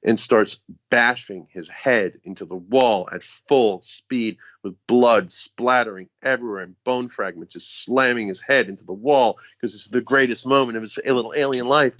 and starts bashing his head into the wall at full speed with blood splattering everywhere and bone fragments just slamming his head into the wall because it's the greatest moment of his little alien life.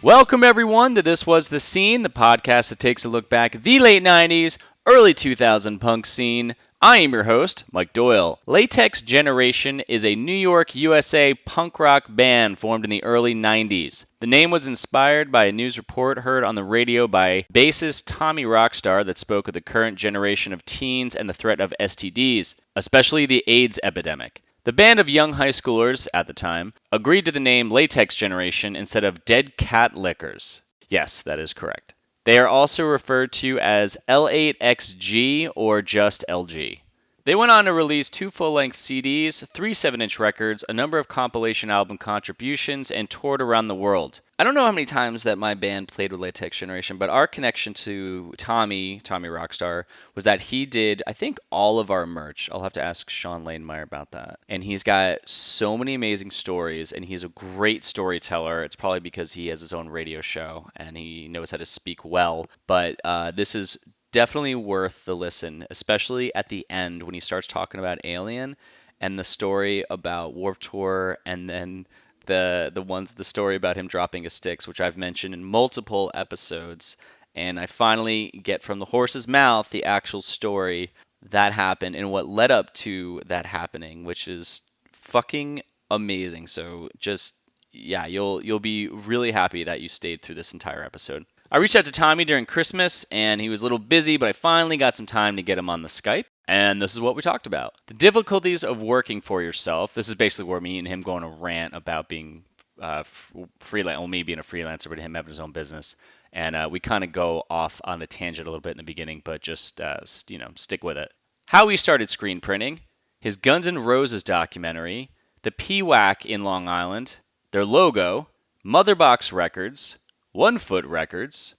Welcome, everyone, to This Was the Scene, the podcast that takes a look back at the late 90s, early 2000 punk scene. I am your host, Mike Doyle. Latex Generation is a New York, USA punk rock band formed in the early 90s. The name was inspired by a news report heard on the radio by bassist Tommy Rockstar that spoke of the current generation of teens and the threat of STDs, especially the AIDS epidemic. The band of young high schoolers, at the time, agreed to the name Latex Generation instead of Dead Cat Lickers. Yes, that is correct. They are also referred to as L8XG or just LG. They went on to release 2 full-length CDs, 3 7-inch records, a number of compilation album contributions, and toured around the world. I don't know how many times that my band played with Latex Generation, but our connection to Tommy Rockstar, was that he did, I think, all of our merch. I'll have to ask Sean Lanemeyer about that. And he's got so many amazing stories, and he's a great storyteller. It's probably because he has his own radio show, and he knows how to speak well. But this is definitely worth the listen, especially at the end when he starts talking about Alien and the story about Warped Tour, and then the story about him dropping his sticks, which I've mentioned in multiple episodes. And I finally get from the horse's mouth the actual story that happened and what led up to that happening, which is fucking amazing. So just, yeah, you'll be really happy that you stayed through this entire episode. I reached out to Tommy during Christmas, and he was a little busy, but I finally got some time to get him on the Skype, and this is what we talked about. The difficulties of working for yourself. This is basically where me and him go on a rant about being freelance, well, me being a freelancer, but him having his own business. And we kind of go off on a tangent a little bit in the beginning, but just, stick with it. How he started screen printing, his Guns N' Roses documentary, the Peawack in Long Island, their logo, Motherbox Records, One Foot Records,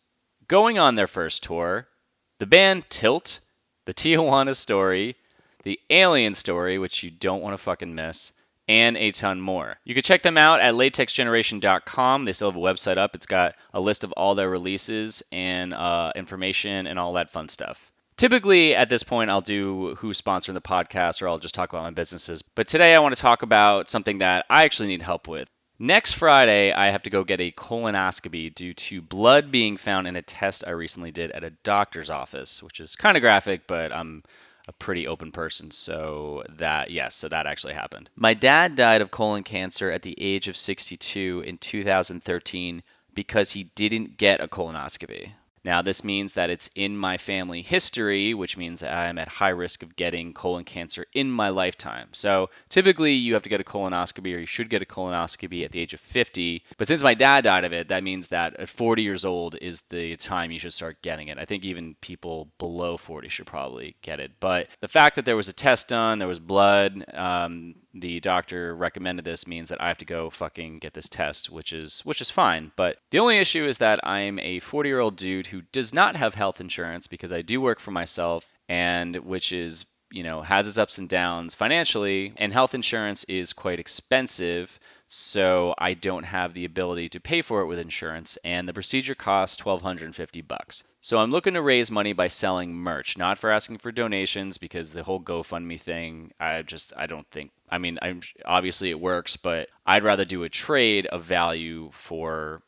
going on their first tour, the band Tilt, the Tijuana story, the Alien story, which you don't want to fucking miss, and a ton more. You can check them out at latexgeneration.com. They still have a website up. It's got a list of all their releases and information and all that fun stuff. Typically, at this point, I'll do who's sponsoring the podcast, or I'll just talk about my businesses. But today I want to talk about something that I actually need help with. Next Friday, I have to go get a colonoscopy due to blood being found in a test I recently did at a doctor's office, which is kind of graphic, but I'm a pretty open person, so that actually happened. My dad died of colon cancer at the age of 62 in 2013 because he didn't get a colonoscopy. Now, this means that it's in my family history, which means that I'm at high risk of getting colon cancer in my lifetime. So typically you have to get a colonoscopy, or you should get a colonoscopy at the age of 50. But since my dad died of it, that means that at 40 years old is the time you should start getting it. I think even people below 40 should probably get it. But the fact that there was a test done, there was blood, the doctor recommended this, means that I have to go fucking get this test, which is fine. But the only issue is that I'm a 40-year-old dude who does not have health insurance because I do work for myself, and which is, has its ups and downs financially, and health insurance is quite expensive. So I don't have the ability to pay for it with insurance, and the procedure costs $1,250. So I'm looking to raise money by selling merch, not for asking for donations, because the whole GoFundMe thing, obviously it works, but I'd rather do a trade of value for,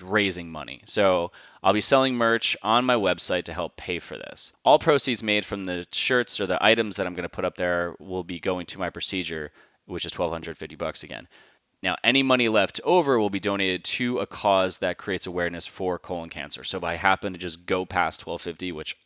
raising money. So I'll be selling merch on my website to help pay for this. All proceeds made from the shirts or the items that I'm going to put up there will be going to my procedure, which is $1,250 again. Now, any money left over will be donated to a cause that creates awareness for colon cancer. So if I happen to just go past $1,250, which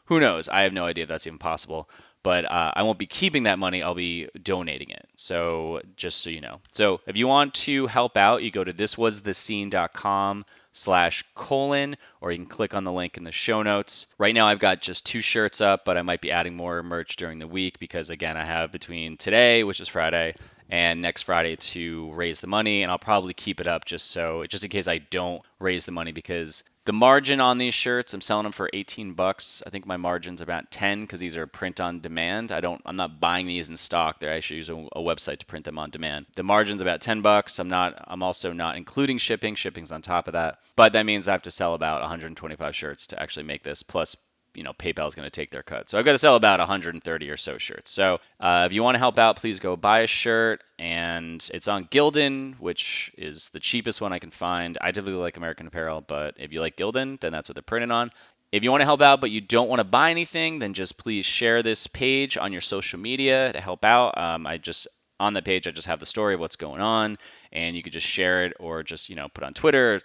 who knows, I have no idea if that's even possible, but I won't be keeping that money. I'll be donating it. So just so you know. So if you want to help out, you go to thiswasthescene.com/colon, or you can click on the link in the show notes. Right now I've got just 2 shirts up, but I might be adding more merch during the week because, again, I have between today, which is Friday, and next Friday to raise the money, and I'll probably keep it up just in case I don't raise the money, because The margin on these shirts, I'm selling them for $18. I think my margin's about 10 because these are print on demand. I'm not buying these in stock. They actually use a website to print them on demand. The margin's about $10. I'm also not including shipping. Shipping's on top of that. But that means I have to sell about 125 shirts to actually make this. Plus, PayPal is going to take their cut. So I've got to sell about 130 or so shirts. So if you want to help out, please go buy a shirt. And it's on Gildan, which is the cheapest one I can find. I typically like American Apparel, but if you like Gildan, then that's what they're printed on. If you want to help out, but you don't want to buy anything, then just please share this page on your social media to help out. On the page, I just have the story of what's going on, and you could just share it or just, put on Twitter,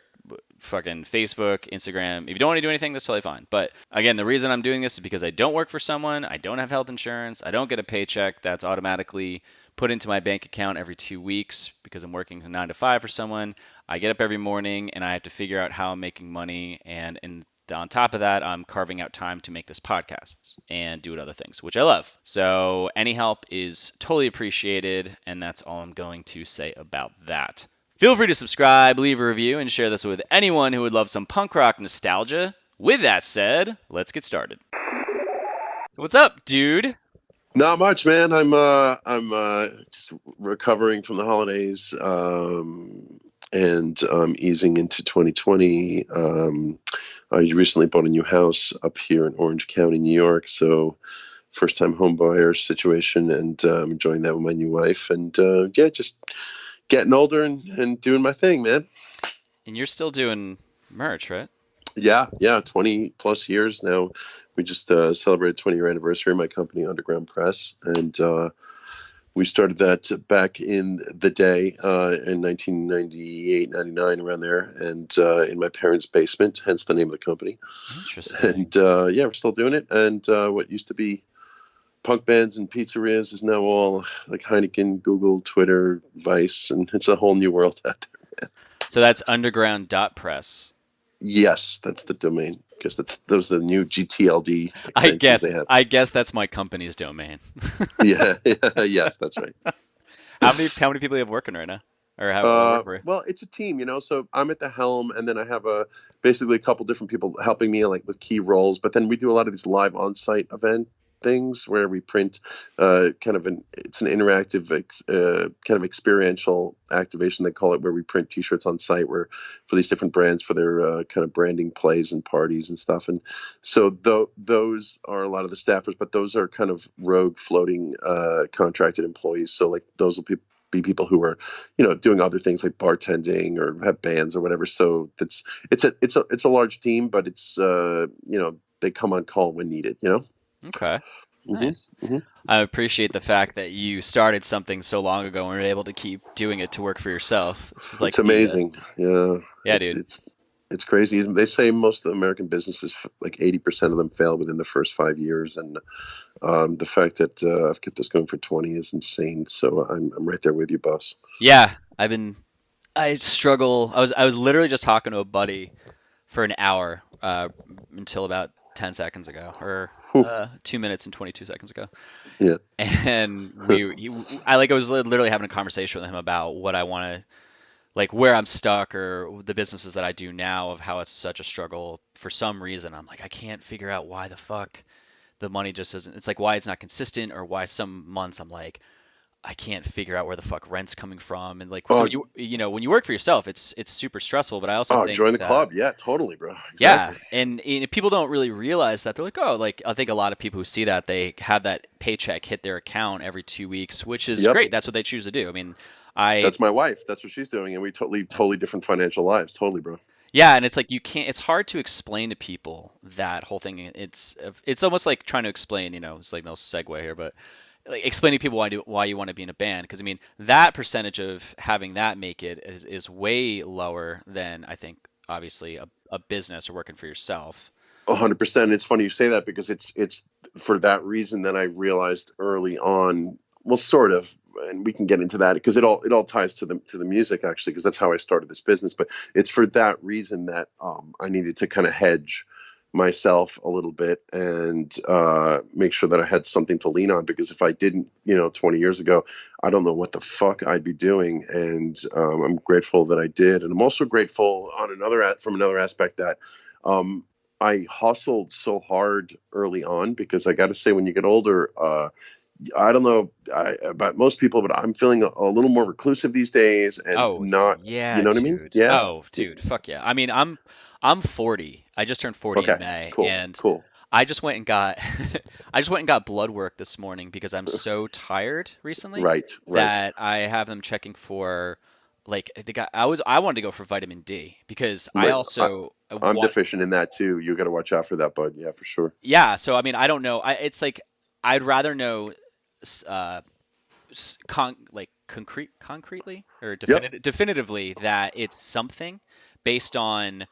fucking Facebook, Instagram. If you don't want to do anything, that's totally fine. But again, the reason I'm doing this is because I don't work for someone. I don't have health insurance. I don't get a paycheck that's automatically put into my bank account every 2 weeks because I'm working 9 to 5 for someone. I get up every morning and I have to figure out how I'm making money. And on top of that, I'm carving out time to make this podcast and do other things, which I love. So any help is totally appreciated. And that's all I'm going to say about that. Feel free to subscribe, leave a review, and share this with anyone who would love some punk rock nostalgia. With that said, let's get started. What's up, dude? Not much, man. I'm just recovering from the holidays and easing into 2020. I recently bought a new house up here in Orange County, New York. So first time home buyer situation, and enjoying that with my new wife. And just getting older and doing my thing, man. And you're still doing merch, right? Yeah, 20 plus years now. We just celebrated 20-year anniversary of my company, Underground Press, and we started that back in the day in 1998, 99, around there, and in my parents' basement, hence the name of the company. Interesting. And we're still doing it. And what used to be punk bands and pizzerias is now all like Heineken, Google, Twitter, Vice, and it's a whole new world out there. So that's underground.press. Yes, that's the domain, because those are the new GTLD extensions they have. I guess that's my company's domain. Yes, that's right. How many people do you have working right now? Or how work? Well, it's a team, so I'm at the helm, and then I have basically a couple different people helping me like with key roles, but then we do a lot of these live on-site event things where we print it's an interactive kind of experiential activation, they call it, where we print t-shirts on site for these different brands for their kind of branding plays and parties and stuff. And so those are a lot of the staffers, but those are kind of rogue floating contracted employees. So like those will be people who are, doing other things like bartending or have bands or whatever. So it's a large team, but it's they come on call when needed. Okay. Nice. Mm-hmm. I appreciate the fact that you started something so long ago and were able to keep doing it to work for yourself. It's amazing. Yeah, dude. It's crazy. They say most of the American businesses, like 80% of them, fail within the first 5 years, and the fact that I've kept this going for 20 is insane. So I'm right there with you, boss. Yeah, I struggle. I was literally just talking to a buddy for an hour until about 10 seconds ago, or 2 minutes and 22 seconds ago. Yeah. And I was literally having a conversation with him about what I want to, like where I'm stuck or the businesses that I do now, of how it's such a struggle for some reason. I'm like, I can't figure out why the fuck the money just isn't, it's like why it's not consistent, or why some months I'm like, I can't figure out where the fuck rent's coming from. And so when you work for yourself, it's super stressful. But I also think join the club. Yeah, totally, bro. Exactly. Yeah, and people don't really realize that. They're like, oh, like I think a lot of people who see that, they have that paycheck hit their account every 2 weeks, which is great. That's what they choose to do. I mean, that's my wife. That's what she's doing, and we totally different financial lives. Totally, bro. Yeah, and it's like you can't. It's hard to explain to people that whole thing. It's almost like trying to explain. It's like no segue here, but like explaining to people why you want to be in a band, because I mean that percentage of having that make it is way lower than I think obviously a business or working for yourself. 100%. It's funny you say that, because it's for that reason that I realized early on. Well, sort of, and we can get into that because it all ties to the music, actually, because that's how I started this business. But it's for that reason that I needed to kind of hedge myself a little bit and make sure that I had something to lean on, because if I didn't, 20 years ago, I don't know what the fuck I'd be doing. And I'm grateful that I did. And I'm also grateful from another aspect that Um, I hustled so hard early on because I got to say, when you get older, I don't know about most people, but I'm feeling a little more reclusive these days and Oh not, you yeah, know what I mean? dude. Yeah. Oh, dude, fuck yeah. I mean, I'm 40. I just turned 40 in Okay. May, Cool. and Cool. I just went and got I just went and got blood work this morning because I'm so tired recently Right. Right. that I have them checking for like I wanted to go for vitamin D because I Right. also I'm want deficient in that too. You got to watch out for that, bud. Yeah, for sure. yeah, so I mean, I don't know. It's like I'd rather know uh like concretely or Yep. definitively that it's something based on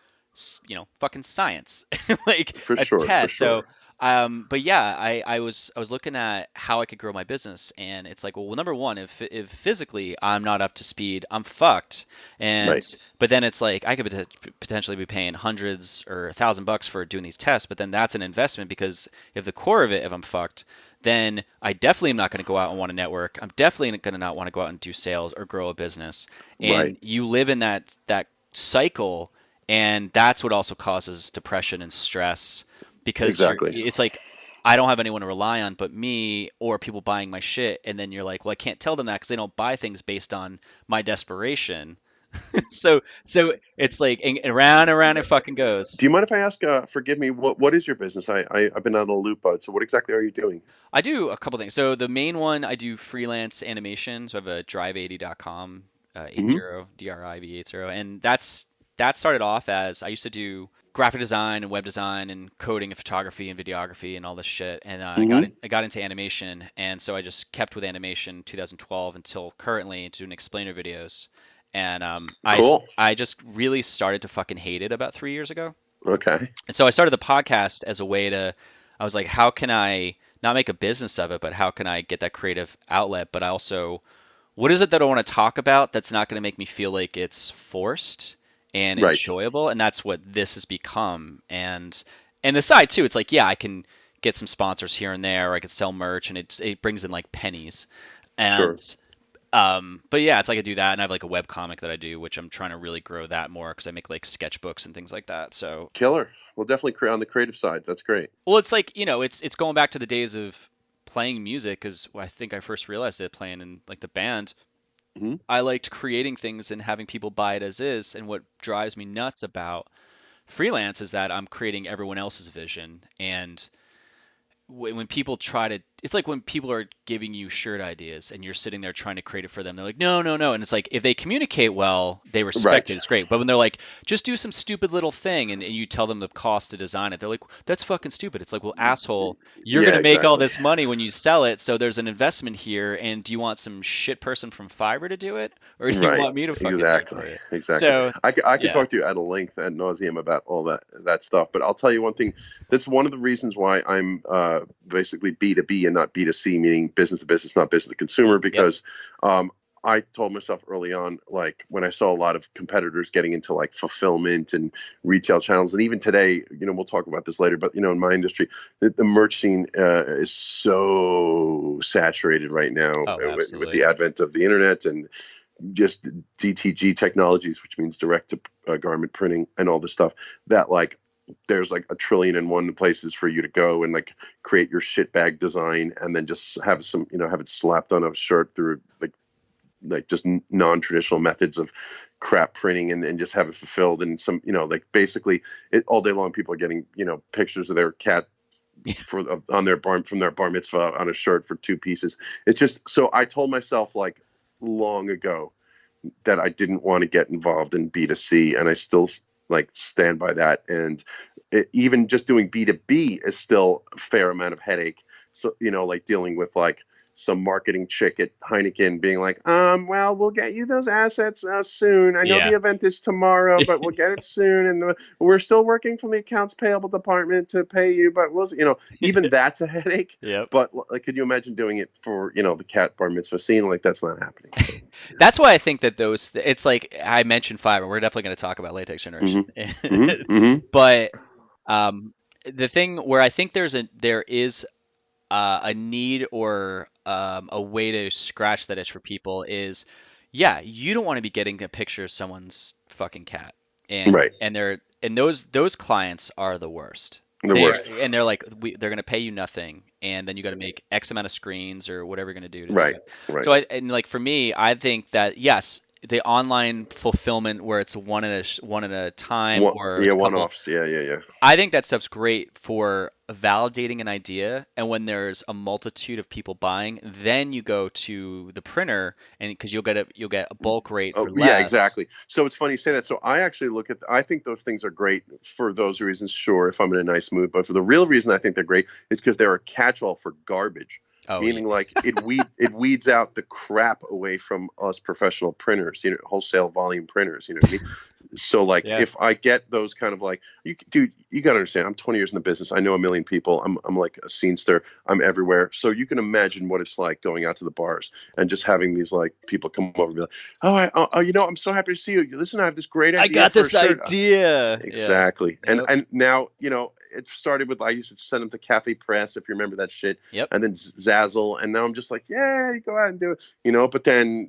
fucking science like For a sure. For test. So sure. but yeah, I was looking at how I could grow my business, and it's like, well, number one, if physically I'm not up to speed, I'm fucked. And Right. but then it's like I could potentially be paying hundreds or $1,000 for doing these tests, but then that's an investment because if the core of it, if I'm fucked, then I definitely am not going to go out and want to network. I'm definitely going to not want to go out and do sales or grow a business. Right. And you live in that cycle, and that's what also causes depression and stress because Exactly. it's like I don't have anyone to rely on but me or people buying my shit, and then you're like, well, I can't tell them that because they don't buy things based on my desperation. So so it's like and around it fucking Do goes. you mind if I ask? Forgive me. What is your business? I've been out of the loop, bud. So what exactly are you doing? I do a couple things. So the main one, I do freelance animation. So I have a drive80.com, Hmm. 80, DRIV80, and that started off as I used to do graphic design and web design and coding and photography and videography and all this shit. And Hmm. I got into animation, and so I just kept with animation 2012 until currently doing explainer videos. And Cool. I just really started to fucking hate it about 3 years ago. Okay. And so I started the podcast as a way to, I was like, how can I not make a business of it, but how can I get that creative outlet? But I also, what is it that I want to talk about that's not going to make me feel like it's forced and Right. enjoyable? And that's what this has become. And the side too, it's like, yeah, I can get some sponsors here and there, or I could sell merch, and it brings in like pennies. And Sure. but yeah, it's like I do that, and I have like a web comic that I do, which I'm trying to really grow that more because I make like sketchbooks and things like that. So Killer. Well, definitely on the creative side. That's great. well, it's like, it's going back to the days of playing music because I think I first realized it playing in like the band. Hmm. I liked creating things and having people buy it as is. And what drives me nuts about freelance is that I'm creating everyone else's vision. And when people try to, it's like when people are giving you shirt ideas and you're sitting there trying to create it for them, they're like, no, no, no. And it's like, if they communicate well, they respect it. Right. It's great. But when they're like, just do some stupid little thing, and you tell them the cost to design it, they're like, that's fucking stupid. It's like, well, asshole, you're going Yeah. to make all Exactly. this money when you sell it. So there's an investment here. And do you want some shit person from Fiverr to do it? Or do you Right. want me to fucking do it Exactly. for you? Exactly. So, I could yeah. talk to you at a length, at nauseum about all that stuff, but I'll tell you one thing. That's one of the reasons why I'm basically B2B and not B2C, meaning business to business, not business to consumer, Yep. because I told myself early on, like when I saw a lot of competitors getting into like fulfillment and retail channels, and even today, we'll talk about this later, but in my industry, the merch scene is so saturated right now Oh, with absolutely. the advent of the internet and just DTG technologies, which means direct to garment printing and all this stuff, that like there's like 1,000,000,001 places for you to go and like create your shitbag design and then just have have it slapped on a shirt through like just non-traditional methods of crap printing and just have it fulfilled and some like basically it all day long. People are getting pictures of their cat on their from their bar mitzvah on a shirt for 2 pieces. It's just, so I told myself like long ago that I didn't want to get involved in B2C, and I still like stand by that. And even just doing B2B is still a fair amount of headache. So like dealing with like some marketing chick at Heineken being like, well, we'll get you those assets soon. I know the Yeah. event is tomorrow, but we'll get it soon, and we're still working from the accounts payable department to pay you. But even that's a headache. Yep. But like, could you imagine doing it for the cat bar mitzvah scene? Like that's not happening. So yeah. That's why I think that it's like I mentioned Fiverr. We're definitely going to talk about Latex Generation. Hmm. Hmm. Hmm. But the thing where I think there is a need or a way to scratch that itch for people is, yeah, you don't want to be getting a picture of someone's fucking cat, and Right. and they're and those clients are the worst. The worst. They're like they're gonna pay you nothing, and then you got to make X amount of screens or whatever you're gonna do to do Right. it. Right. So and like for me, I think that yes, the online fulfillment where it's one at a time or a Yeah. One couple. offs. Yeah. Yeah. Yeah. I think that stuff's great for validating an idea, and when there's a multitude of people buying, then you go to the printer, and because you'll get a bulk rate for Oh, yeah, less. exactly. So it's funny you say that. So I actually I think those things are great for those reasons, sure, if I'm in a nice mood. But for the real reason I think they're great is because they're a catch-all for garbage. Oh yeah, Meaning like it weeds out the crap away from us professional printers, wholesale volume printers, you know what I mean? So like yeah. if I get those kind of like dude, you gotta understand, I'm 20 years in the business. I know a million people. I'm like a scenester. I'm everywhere. So you can imagine what it's like going out to the bars and just having these like people come over and be like, I'm so happy to see you. Listen, I have this great I idea got for a this shirt. idea. Yeah. Exactly. Yep. And now, it started with I used to send them to Cafe Press, if you remember that shit, Yep. and then Zazzle, and now I'm just like, yeah, go out and do it. But then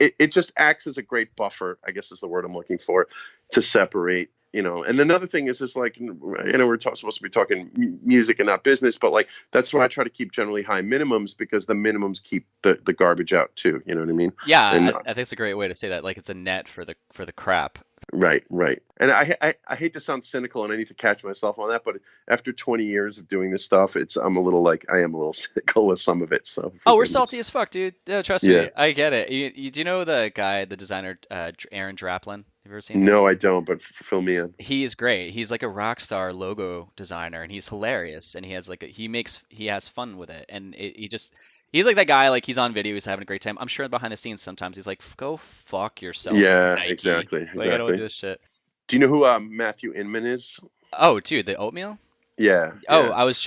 it just acts as a great buffer, I guess is the word I'm looking for, to separate. And another thing is like, we're supposed to be talking music and not business, but like that's why I try to keep generally high minimums, because the minimums keep the garbage out too. You know what I mean? Yeah, And I think it's a great way to say that. Like it's a net for the crap. right, right. And I hate to sound cynical, and I need to catch myself on that, but after 20 years of doing this stuff, I am a little cynical with some of it. So Oh, we're forgive me. salty as fuck, dude. Trust Yeah. me, I get it. Do you know the guy, the designer, Aaron Draplin? Have you ever seen him? No, I don't, but fill me in. He's great. He's like a rock star logo designer, and he's hilarious. And he has he has fun with it. And he's like that guy. Like he's on video, he's having a great time. I'm sure behind the scenes sometimes he's like, go fuck yourself, Yeah, Nike. exactly, Like I don't exactly. do this shit. Do you know who Matthew Inman is? Oh, dude, the oatmeal. Yeah, Oh, yeah, I was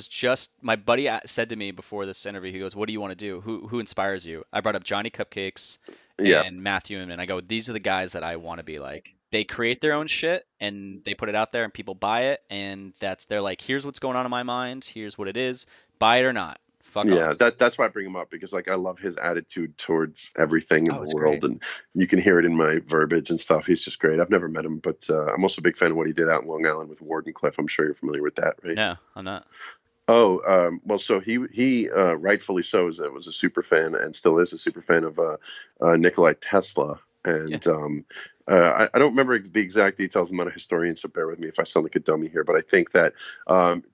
just, my buddy said to me before this interview, he goes, "What do you want to do? Who inspires you?" I brought up Johnny Cupcakes yeah, and Matthew, and I go, "These are the guys that I want to be like." They create their own shit and they put it out there and people buy it, and they're like, "Here's what's going on in my mind. Here's what it is. Buy it or not. Fuck off." yeah. That's why I bring him up, because like I love his attitude towards everything in Oh, the it's great. world, and you can hear it in my verbiage and stuff. He's just great. I've never met him, but I'm also a big fan of what he did out in Long Island with Wardenclyffe. I'm sure you're familiar with that, right? No, I'm not. Oh, well, so he rightfully so was a super fan, and still is a super fan of Nikolai Tesla. Yeah. And I don't remember the exact details. I'm not a historian, so bear with me if I sound like a dummy here. But I think that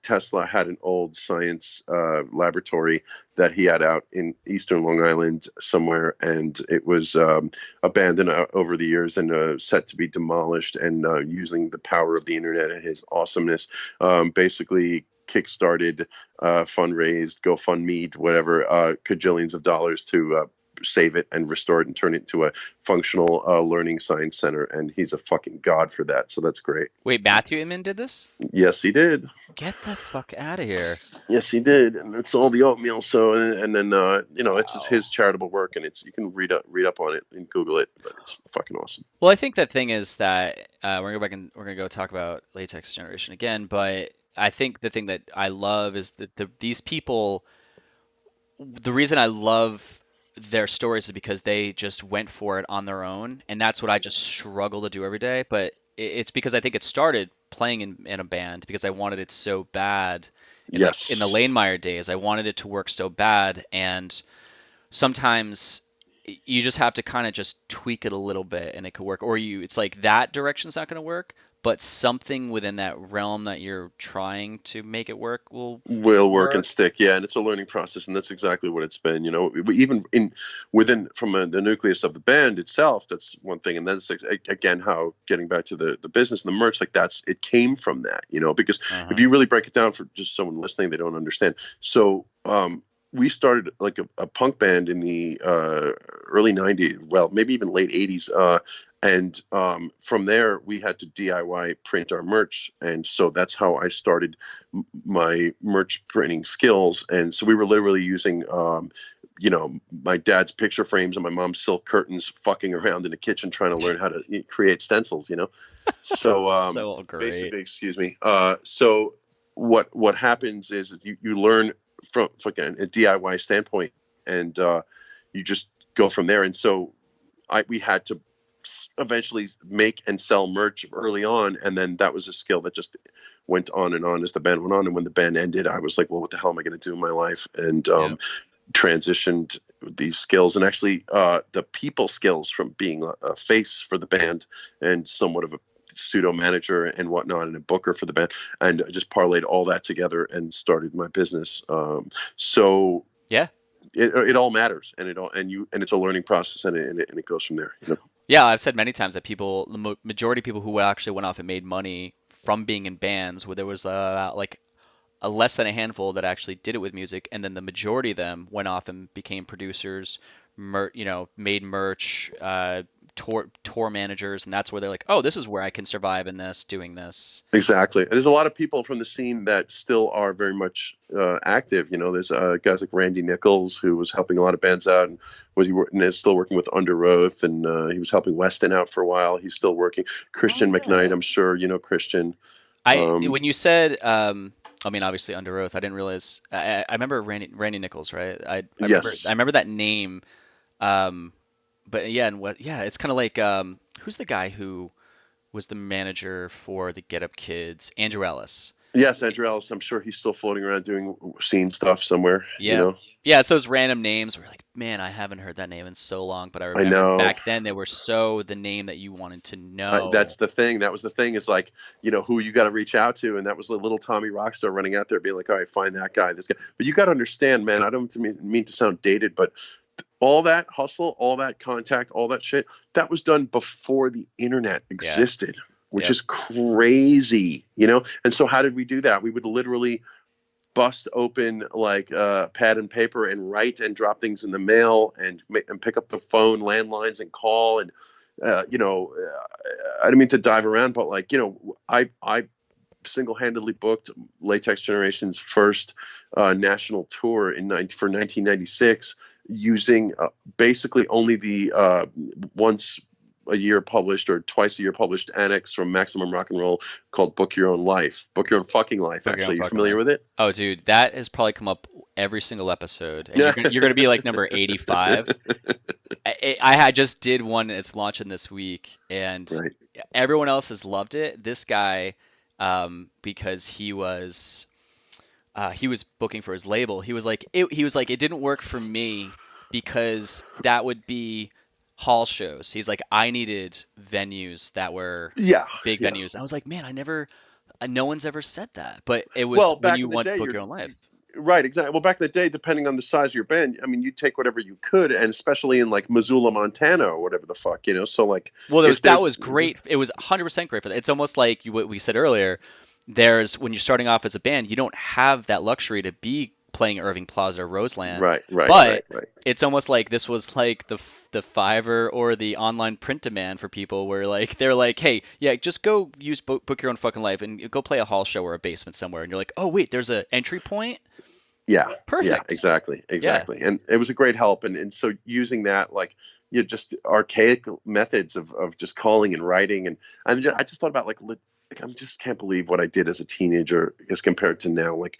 Tesla had an old science laboratory that he had out in eastern Long Island somewhere, and it was abandoned over the years and set to be demolished. And using the power of the internet and his awesomeness, basically kickstarted, fundraised, GoFundMe, whatever, cajillions of dollars to save it and restore it and turn it into a functional learning science center. And he's a fucking god for that. So that's great. Wait, Matthew Inman did this? Yes, he did. Get the fuck out of here. Yes, he did. And it's all the oatmeal. So, and then, it's just Wow. his charitable work, and you can read up on it and Google it, but it's fucking awesome. Well, I think the thing is that we're gonna go back and we're gonna go talk about Latex Generation again, but I think the thing that I love is that these people, the reason I love their stories is because they just went for it on their own, and that's what I just struggle to do every day. But it's because I think it started playing in a band because I wanted it so bad in the Yes. Lanemeyer days. I wanted it to work so bad, and sometimes you just have to kind of just tweak it a little bit and it could work, or it's like that direction's not going to work, but something within that realm that you're trying to make it work Will work and work. stick. Yeah, and it's a learning process, and that's exactly what it's been. Even within from the nucleus of the band itself, that's one thing. And then it's again how, getting back to the business and the merch, like it came from that. Because Uh-huh. if you really break it down for just someone listening, they don't understand. So we started like a punk band in the early 90s, well, maybe even late 80s. And from there, we had to DIY print our merch. And so that's how I started my merch printing skills. And so we were literally using, my dad's picture frames and my mom's silk curtains, fucking around in the kitchen trying to learn how to create stencils. So So great. basically, excuse me. So what happens is you learn from again a DIY standpoint, and you just go from there. And so we had to eventually make and sell merch early on, and then that was a skill that just went on and on as the band went on. And when the band ended, I was like, well, what the hell am I going to do in my life? And transitioned these skills, and actually the people skills from being a face for the band and somewhat of a pseudo manager and whatnot and a booker for the band, and I just parlayed all that together and started my business. So Yeah. It all matters, and it's a learning process, and it goes from there. Yeah, I've said many times that the majority of people who actually went off and made money from being in bands, where there was like a less than a handful that actually did it with music, and then the majority of them went off and became producers, made merch, tour managers, and that's where they're like, oh, this is where I can survive in this, doing this. Exactly. There's a lot of people from the scene that still are very much active. There's guys like Randy Nichols, who was helping a lot of bands out, and is still working with Under Oath, and he was helping Weston out for a while. He's still working. Christian McKnight, I'm sure you know Christian. When you said, I mean, obviously Under Oath, I didn't realize. I remember Randy Nichols, right? I remember that name. But yeah, it's kind of like who's the guy who was the manager for the Get Up Kids? Andrew Ellis. Yes, Andrew Ellis. I'm sure he's still floating around doing scene stuff somewhere. Yeah. Yeah, it's those random names where you're like, man, I haven't heard that name in so long, but I remember back then they were so the name that you wanted to know. That's the thing. That was the thing, is like, who you got to reach out to, and that was the little Tommy Rockstar running out there being like, all right, find that guy, this guy. But you got to understand, man, I don't mean to sound dated, but all that hustle, all that contact, all that shit, that was done before the internet existed, which is crazy, And so how did we do that? We would literally bust open like pad and paper and write and drop things in the mail and pick up the phone landlines and call. And I didn't mean to dive around, but like, I single-handedly booked Latex Generation's first national tour for 1996 using basically only the once a year published or twice a year published annex from Maximum Rock and Roll called Book Your Own Life. Book Your Own fucking life, actually. You familiar with it? Oh, dude, that has probably come up every single episode. And you're gonna be like number 85. I just did one. It's launching this week, and everyone else has loved it. This guy, because he was booking for his label. He was like, it didn't work for me because that would be hall shows. He's like, I needed venues that were big venues. I was like, man, no one's ever said that. But it was when you want to book your own life. Right, exactly. Well, back in the day, depending on the size of your band, I mean, you take whatever you could, and especially in like Missoula, Montana, or whatever the fuck, So like, well, that was great. It was 100% great for that. It's almost like what we said earlier. When you're starting off as a band, you don't have that luxury to be playing Irving Plaza or Roseland. Right. But it's almost like this was like the Fiverr or the online print demand for people, where like they're like, hey, yeah, just go use Book Your Own Fucking Life and go play a hall show or a basement somewhere, and you're like, oh wait, there's an entry point. Yeah. Perfect. Yeah, exactly. Yeah. And it was a great help, and so using that, like, just archaic methods of just calling and writing, and I just thought about like I just can't believe what I did as a teenager as compared to now. Like,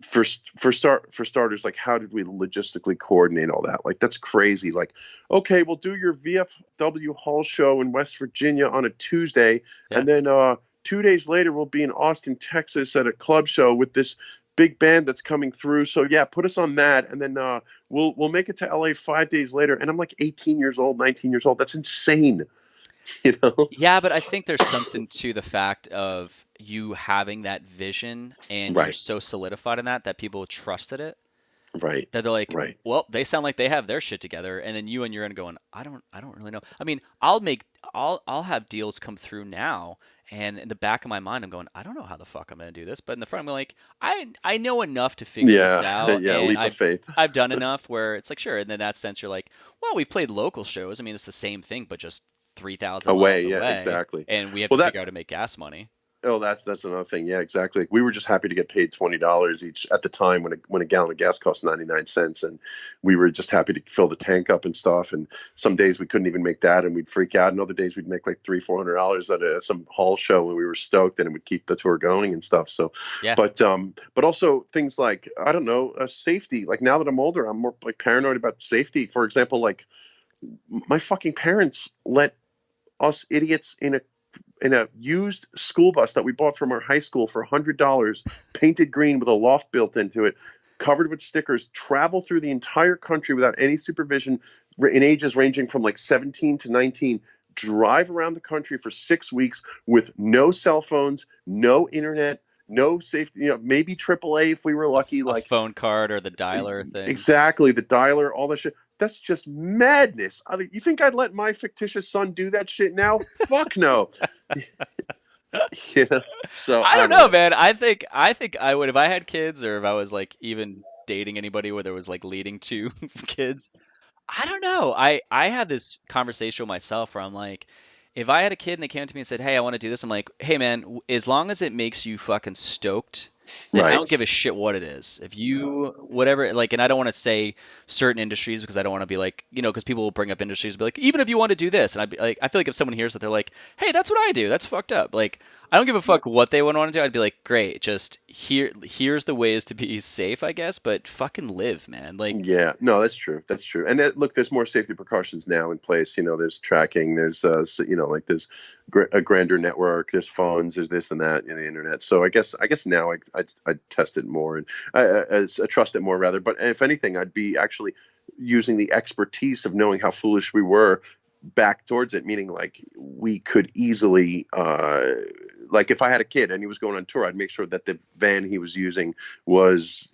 for starters, like, how did we logistically coordinate all that? Like, that's crazy. Like, okay, we'll do your VFW hall show in West Virginia on a Tuesday, and then 2 days later we'll be in Austin, Texas at a club show with this big band that's coming through. So yeah, put us on that, and then we'll make it to LA 5 days later. And I'm like 18 years old, 19 years old. That's insane. Yeah, but I think there's something to the fact of you having that vision, and you're so solidified in that people trusted it. Right. That they're like, well, they sound like they have their shit together, and then you and your end going, I don't really know. I mean, I'll have deals come through now, and in the back of my mind, I'm going, I don't know how the fuck I'm gonna do this, but in the front, I'm like, I know enough to figure it out. Yeah, leap of faith. I've done enough where it's like, sure, and in that sense, you're like, well, we've played local shows. I mean, it's the same thing, but just 3,000 away. Yeah, exactly. And we have to figure out how to make gas money. Oh, that's another thing. Yeah, exactly. We were just happy to get paid $20 each at the time when a gallon of gas cost 99 cents, and we were just happy to fill the tank up and stuff. And some days we couldn't even make that, and we'd freak out. And other days we'd make like $300-400 at some hall show, and we were stoked, and it would keep the tour going and stuff. So, but also things like, I don't know, safety. Like, now that I'm older, I'm more like paranoid about safety. For example, like, my fucking parents let us idiots in a used school bus that we bought from our high school for $100, painted green with a loft built into it, covered with stickers, travel through the entire country without any supervision, in ages ranging from like 17 to 19, drive around the country for 6 weeks with no cell phones, no internet, no safety, maybe AAA if we were lucky, A like phone card or the dialer thing. exactly the dialer, all that shit. That's just madness. You think I'd let my fictitious son do that shit now? Fuck no. Yeah. So I I don't don't know, know. man. I think I would if I had kids or if I was like even dating anybody where there was like leading to kids. I don't know. I have this conversation with myself where I'm like, if I had a kid and they came to me and said, "Hey, I want to do this," I'm like, "Hey, man, as long as it makes you fucking stoked, then I Right. don't give a shit what it is. If you whatever like, and I don't want to say certain industries because I don't want to be like, because people will bring up industries, and be like, even if you want to do this, and I'd be like, I feel like if someone hears that, they're like, "Hey, that's what I do. That's fucked up." Like, I don't give a fuck what they would want to do. I'd be like, "Great, just here's the ways to be safe, I guess, but fucking live, man." Like, Yeah, no, that's true. That's true. And look, there's more safety precautions now in place. There's tracking. There's like there's a grander network. There's phones. There's this and that in the internet. So I guess now I test it more and I trust it more rather. But if anything, I'd be actually using the expertise of knowing how foolish we were back towards it. Meaning, like we could easily like if I had a kid and he was going on tour, I'd make sure that the van he was using was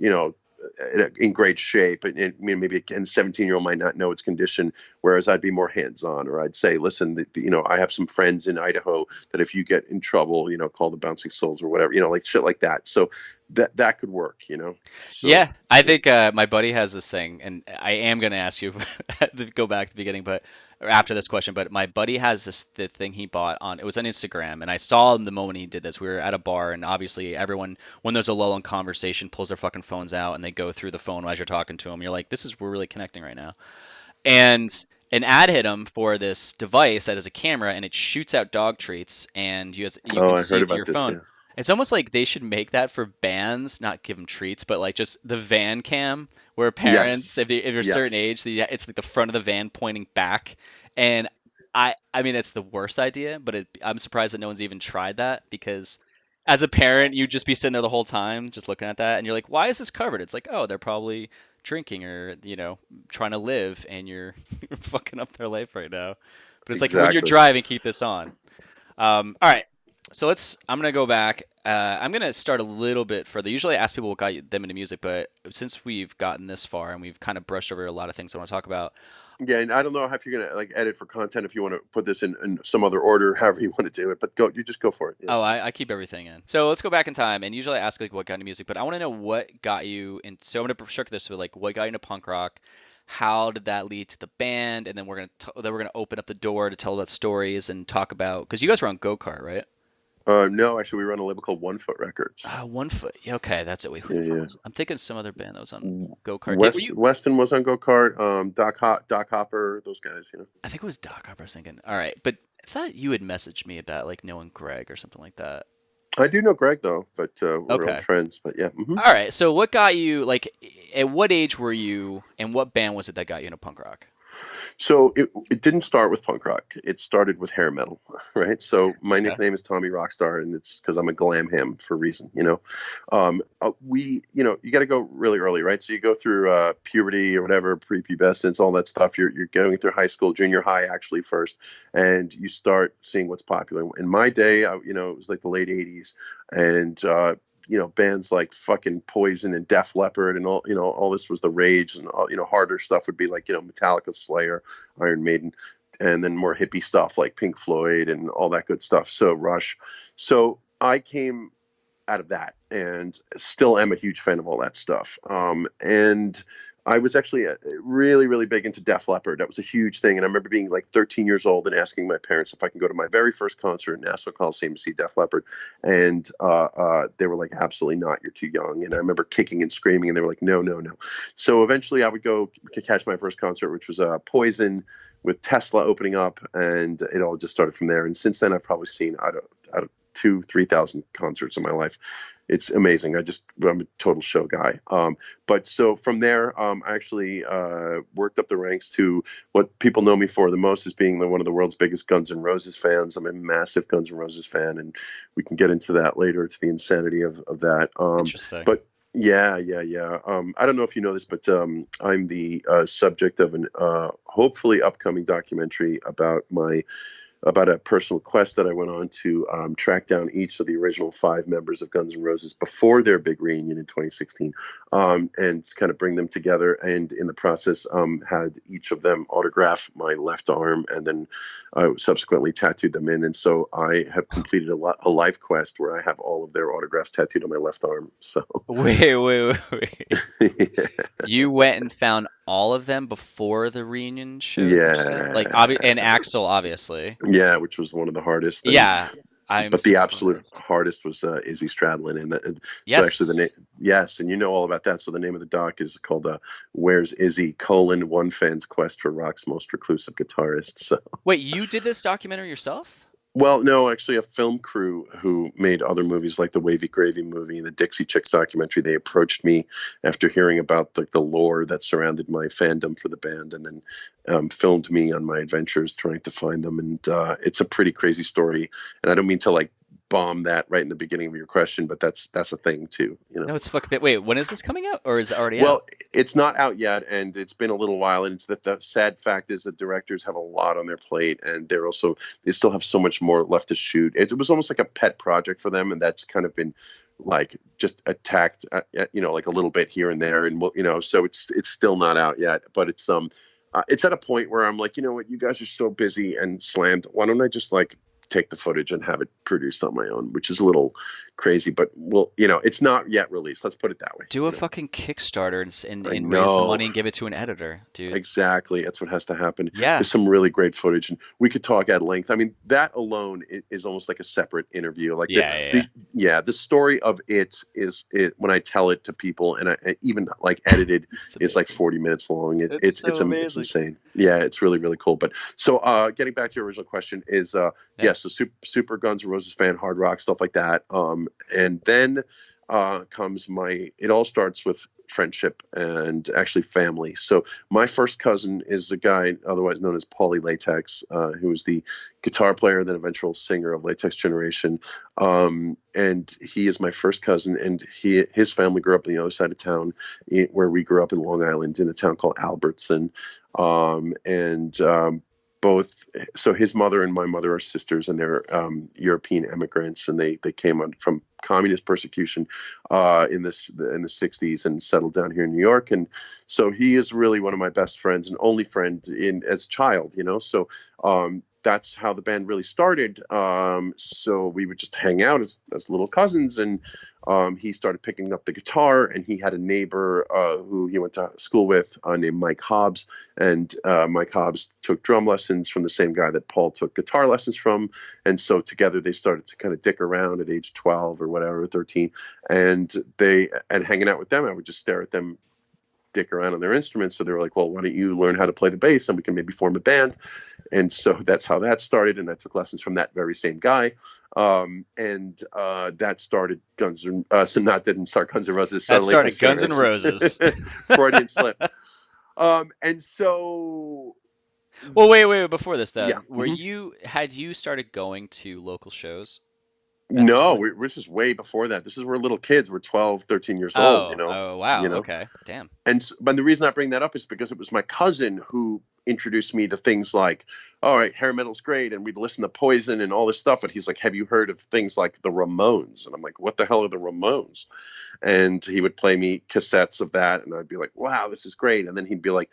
in great shape. And maybe a 17-year-old might not know its condition, whereas I'd be more hands-on, or I'd say, listen, I have some friends in Idaho that if you get in trouble, call the Bouncing Souls or whatever, like shit like that. So that could work. So yeah, I think my buddy has this thing, and I am going to ask you to go back to the beginning, but or after this question. But my buddy has the thing he bought on. It was on Instagram, and I saw him the moment he did this. We were at a bar, and obviously everyone, when there's a lull in conversation, pulls their fucking phones out and they go through the phone as you're talking to them. You're like, we're really connecting right now. And an ad hit him for this device that is a camera and it shoots out dog treats and you oh, can I see heard it through about your this. phone. Yeah, It's almost like they should make that for bands, not give them treats, but like just the van cam where parents, yes, if you're a certain yes, age, it's like the front of the van pointing back. And I mean, it's the worst idea, but I'm surprised that no one's even tried that because as a parent, you'd just be sitting there the whole time just looking at that and you're like, why is this covered? It's like, oh, they're probably drinking or, trying to live and you're fucking up their life right now. But it's like when you're exactly. driving, keep this on. All right. So I'm gonna go back. I'm gonna start a little bit further. Usually I ask people what got them into music, but since we've gotten this far and we've kind of brushed over a lot of things I want to talk about. Yeah, and I don't know if you're gonna like edit for content if you want to put this in some other order, however you want to do it. But you just go for it. Yeah. Oh, I keep everything in. So let's go back in time. And usually I ask like what got into music, but I want to know what got you in. So I'm gonna structure this with like what got you into punk rock. How did that lead to the band? And then we're gonna open up the door to tell about stories and talk about because you guys were on Go Kart, right? No, actually, we run a label called One Foot Records. One Foot. Yeah, okay, that's it. Wait, Yeah, yeah. I'm thinking some other band that was on Go Kart. Were West you? Weston was on Go Kart. Doc Hopper, those guys. I think it was Doc Harper. I was thinking. All right, but I thought you had messaged me about like knowing Greg or something like that. I do know Greg though, but we're old Okay. friends. But yeah. All right. So what got you like? At what age were you, and what band was it that got you into punk rock? So it didn't start with punk rock. It started with hair metal, right? So my Okay. nickname is Tommy Rockstar, and it's because I'm a glam ham for a reason, you got to go really early, right? So you go through puberty or whatever, prepubescence, all that stuff. You're going through high school, junior high actually first, and you start seeing what's popular. In my day, it was like the late '80s, and bands like fucking Poison and Def Leppard and all this was the rage, and all, harder stuff would be like, Metallica, Slayer, Iron Maiden, and then more hippie stuff like Pink Floyd and all that good stuff. So Rush. So I came out of that and still am a huge fan of all that stuff. And I was actually really, really big into Def Leppard. That was a huge thing. And I remember being like 13 years old and asking my parents if I can go to my very first concert in Nassau Coliseum to see Def Leppard. And they were like, absolutely not. You're too young. And I remember kicking and screaming, and they were like, no, no, no. So eventually I would go to catch my first concert, which was Poison with Tesla opening up. And it all just started from there. And since then, I've probably seen, I don't 3,000 concerts in my life. It's amazing. I'm a total show guy. But so from there, I actually worked up the ranks to what people know me for the most, is being one of the world's biggest Guns N' Roses fans. I'm a massive Guns N' Roses fan, and we can get into that later. It's the insanity of that. Interesting. But yeah. I don't know if you know this, but I'm the subject of an hopefully upcoming documentary about a personal quest that I went on to track down each of the original 5 members of Guns N' Roses before their big reunion in 2016, and kind of bring them together. And in the process, had each of them autograph my left arm, and then subsequently tattooed them in. And so I have completed a life quest where I have all of their autographs tattooed on my left arm. So Wait. yeah. You went and found all of them before the reunion show? Like, Yeah. and Axel, obviously. Yeah, which was one of the hardest. Yeah. But the absolute hardest was Izzy Stradlin, and Yep. so actually the name, yes, and you know all about that. So the name of the doc is called "Where's Izzy: One Fan's Quest for Rock's Most Reclusive Guitarist." So, Wait, you did this documentary yourself? well, no, actually, a film crew who made other movies like the Wavy Gravy movie and the Dixie Chicks documentary, they approached me after hearing about the lore that surrounded my fandom for the band, and then filmed me on my adventures trying to find them. And it's a pretty crazy story. And I don't mean to like bomb that right in the beginning of your question, but that's a thing too, you know. No, it's fucking. Wait, when is this coming out, or is it already Well, out? it's not out yet, and it's been a little while. And it's that the sad fact is that directors have a lot on their plate, and they still have so much more left to shoot. It was almost like a pet project for them, and that's kind of been like just attacked, like a little bit here and there, and so it's still not out yet. But it's at a point where I'm like, you know what, you guys are so busy and slammed. Why don't I just like take the footage and have it produced on my own, which is a little crazy, but it's not yet released. Let's put it that way. Do a fucking Kickstarter and I raise the know. money and give it to an editor, dude. Exactly. That's what has to happen. Yeah. There's some really great footage, and we could talk at length. I mean, that alone is almost like a separate interview. Like the story of it is when I tell it to people, and I even like edited, is like 40 minutes long. It's insane. Yeah, it's really, really cool. But so getting back to your original question is so super Guns N' Roses fan, hard rock, stuff like that. And then comes it all starts with friendship and actually family. So my first cousin is a guy otherwise known as Paulie Latex, who was the guitar player and then eventual singer of Latex Generation. And he is my first cousin, and his family grew up on the other side of town, where we grew up in Long Island, in a town called Albertson. So his mother and my mother are sisters, and they're European immigrants, and they came from communist persecution in the 60s and settled down here in New York. And so he is really one of my best friends and only friend as a child, so that's how the band really started. So we would just hang out as little cousins, and he started picking up the guitar, and he had a neighbor who he went to school with named Mike Hobbs, and Mike Hobbs took drum lessons from the same guy that Paul took guitar lessons from. And so together they started to kind of dick around at age 12 or whatever, 13, and hanging out with them, I would just stare at them dick around on their instruments. So they were like, well, why don't you learn how to play the bass, and we can maybe form a band. And so that's how that started, and I took lessons from that very same guy. That started didn't start Guns N' Roses. That started Guns N' Roses. Freudian slip. And so. Well, wait. Before this, then, yeah. had you started going to local shows? No, this is way before that. We're little kids. We're 12, 13 years old, Oh, wow. Okay. Damn. But the reason I bring that up is because it was my cousin who introduced me to things like, all right, hair metal's great, and we'd listen to Poison and all this stuff. But he's like, have you heard of things like the Ramones? And I'm like, what the hell are the Ramones? And he would play me cassettes of that, and I'd be like, wow, this is great. And then he'd be like,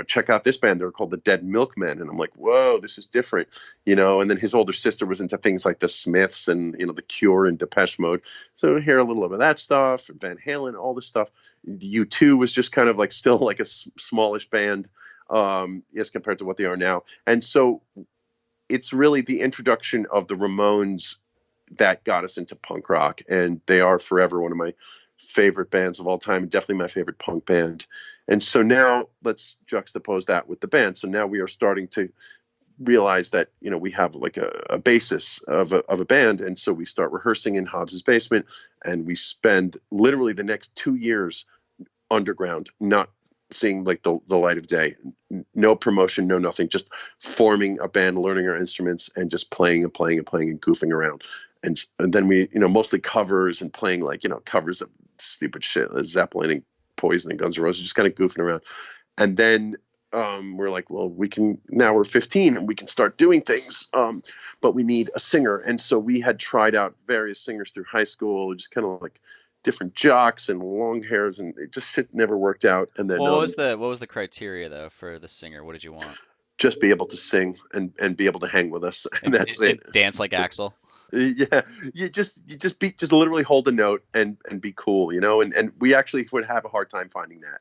check out this band. They're called the Dead Milkmen. And I'm like, whoa, this is different, And then his older sister was into things like the Smiths and, the Cure and Depeche Mode. So hear a little of that stuff, Van Halen, all this stuff. U2 was just kind of like still like a smallish band as compared to what they are now. And so it's really the introduction of the Ramones that got us into punk rock. And they are forever one of my favorite bands of all time, and definitely my favorite punk band. And so now let's juxtapose that with the band. So now we are starting to realize that, we have like a basis of a band. And so we start rehearsing in Hobbs's basement, and we spend literally the next 2 years underground, not seeing like the light of day, no promotion, no nothing, just forming a band, learning our instruments, and just playing and playing and playing and goofing around. And then we, mostly covers and playing like, covers of stupid shit, Zeppelin and Poison and Guns N' Roses, just kind of goofing around. And then we're like, well, now we're 15 and we can start doing things, but we need a singer. And so we had tried out various singers through high school, just kind of like different jocks and long hairs, and it just never worked out. And then what was the criteria though for the singer? What did you want? Just be able to sing and be able to hang with us, and that's it. Dance like Axl. Yeah, you just literally hold a note and be cool, and we actually would have a hard time finding that.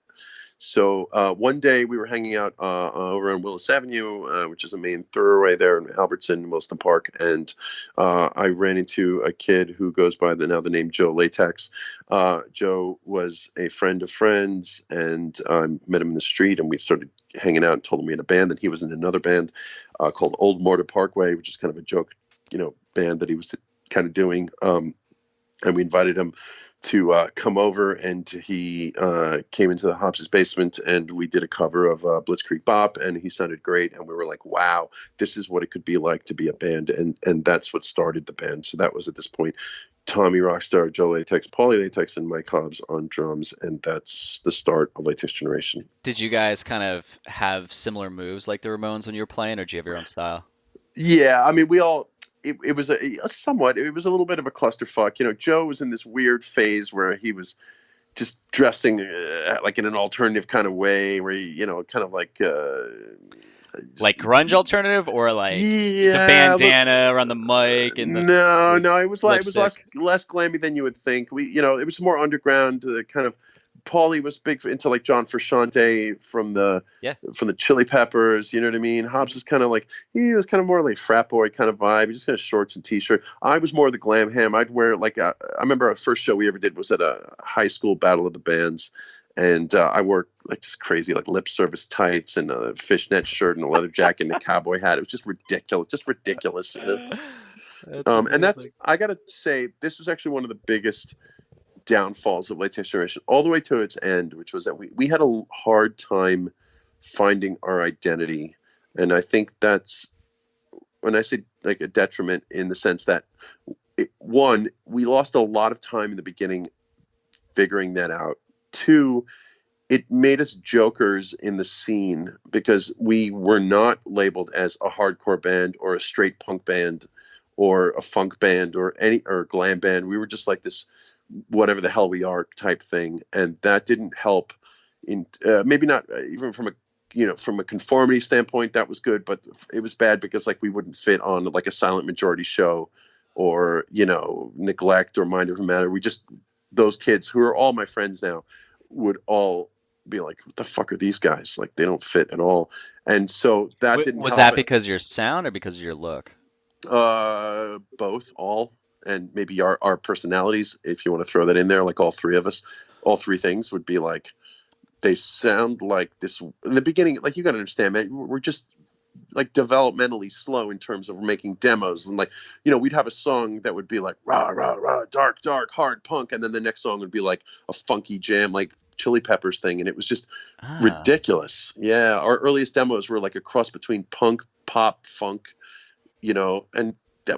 So one day we were hanging out over on Willis Avenue, which is a main thoroughway there in Albertson, Wilson Park, and I ran into a kid who goes by the name Joe Latex. Joe was a friend of friends, and I met him in the street, and we started hanging out and told him we had a band, and he was in another band called Old Mortar Parkway, which is kind of a joke, band that he was kind of doing. And we invited him to come over, and he came into the Hobbs's basement, and we did a cover of Blitzkrieg Bop, and he sounded great, and we were like, wow, this is what it could be like to be a band, and that's what started the band. So that was at this point Tommy Rockstar, Joe Latex, Paulie Latex, and Mike Hobbs on drums, and that's the start of Latex Generation. Did you guys kind of have similar moves like the Ramones when you were playing, or did you have your own style? Yeah, I mean, we all. It was a little bit of a clusterfuck. Joe was in this weird phase where he was just dressing like in an alternative kind of way, where he, kind of like grunge alternative, or like the bandana around the mic and no, it was less glammy than you would think. It was more underground, kind of. Paulie was big into like John Frusciante from the Chili Peppers, you know what I mean? Hobbs is kind of like, he was kind of more like frat boy kind of vibe. He just kind of shorts and t-shirt. I was more the glam ham. I'd wear like I remember our first show we ever did was at a high school battle of the bands, and I wore like just crazy like lip service tights and a fishnet shirt and a leather jacket and a cowboy hat. It was just ridiculous. And that's, I gotta say, this was actually one of the biggest downfalls of Latex Generation all the way to its end, which was that we had a hard time finding our identity. And I think that's when I say like a detriment, in the sense that one, we lost a lot of time in the beginning figuring that out. Two, it made us jokers in the scene because we were not labeled as a hardcore band or a straight punk band or a funk band or glam band. We were just like this whatever the hell we are type thing, and that didn't help in maybe not even from a conformity standpoint. That was good, but it was bad because like we wouldn't fit on like a Silent Majority show or Neglect or Mind Over Matter. Those kids who are all my friends now would all be like, what the fuck are these guys, like they don't fit at all. And so that didn't help. Was that because of your sound or because of your look? Both, all. And maybe our personalities, if you want to throw that in there, like all three of us, all three things would be like, they sound like this in the beginning. Like, you got to understand, man, we're just like developmentally slow in terms of making demos. And like, we'd have a song that would be like, rah, rah, rah, dark, hard punk. And then the next song would be like a funky jam, like Chili Peppers thing. And it was just ridiculous. Yeah. Our earliest demos were like a cross between punk, pop, funk,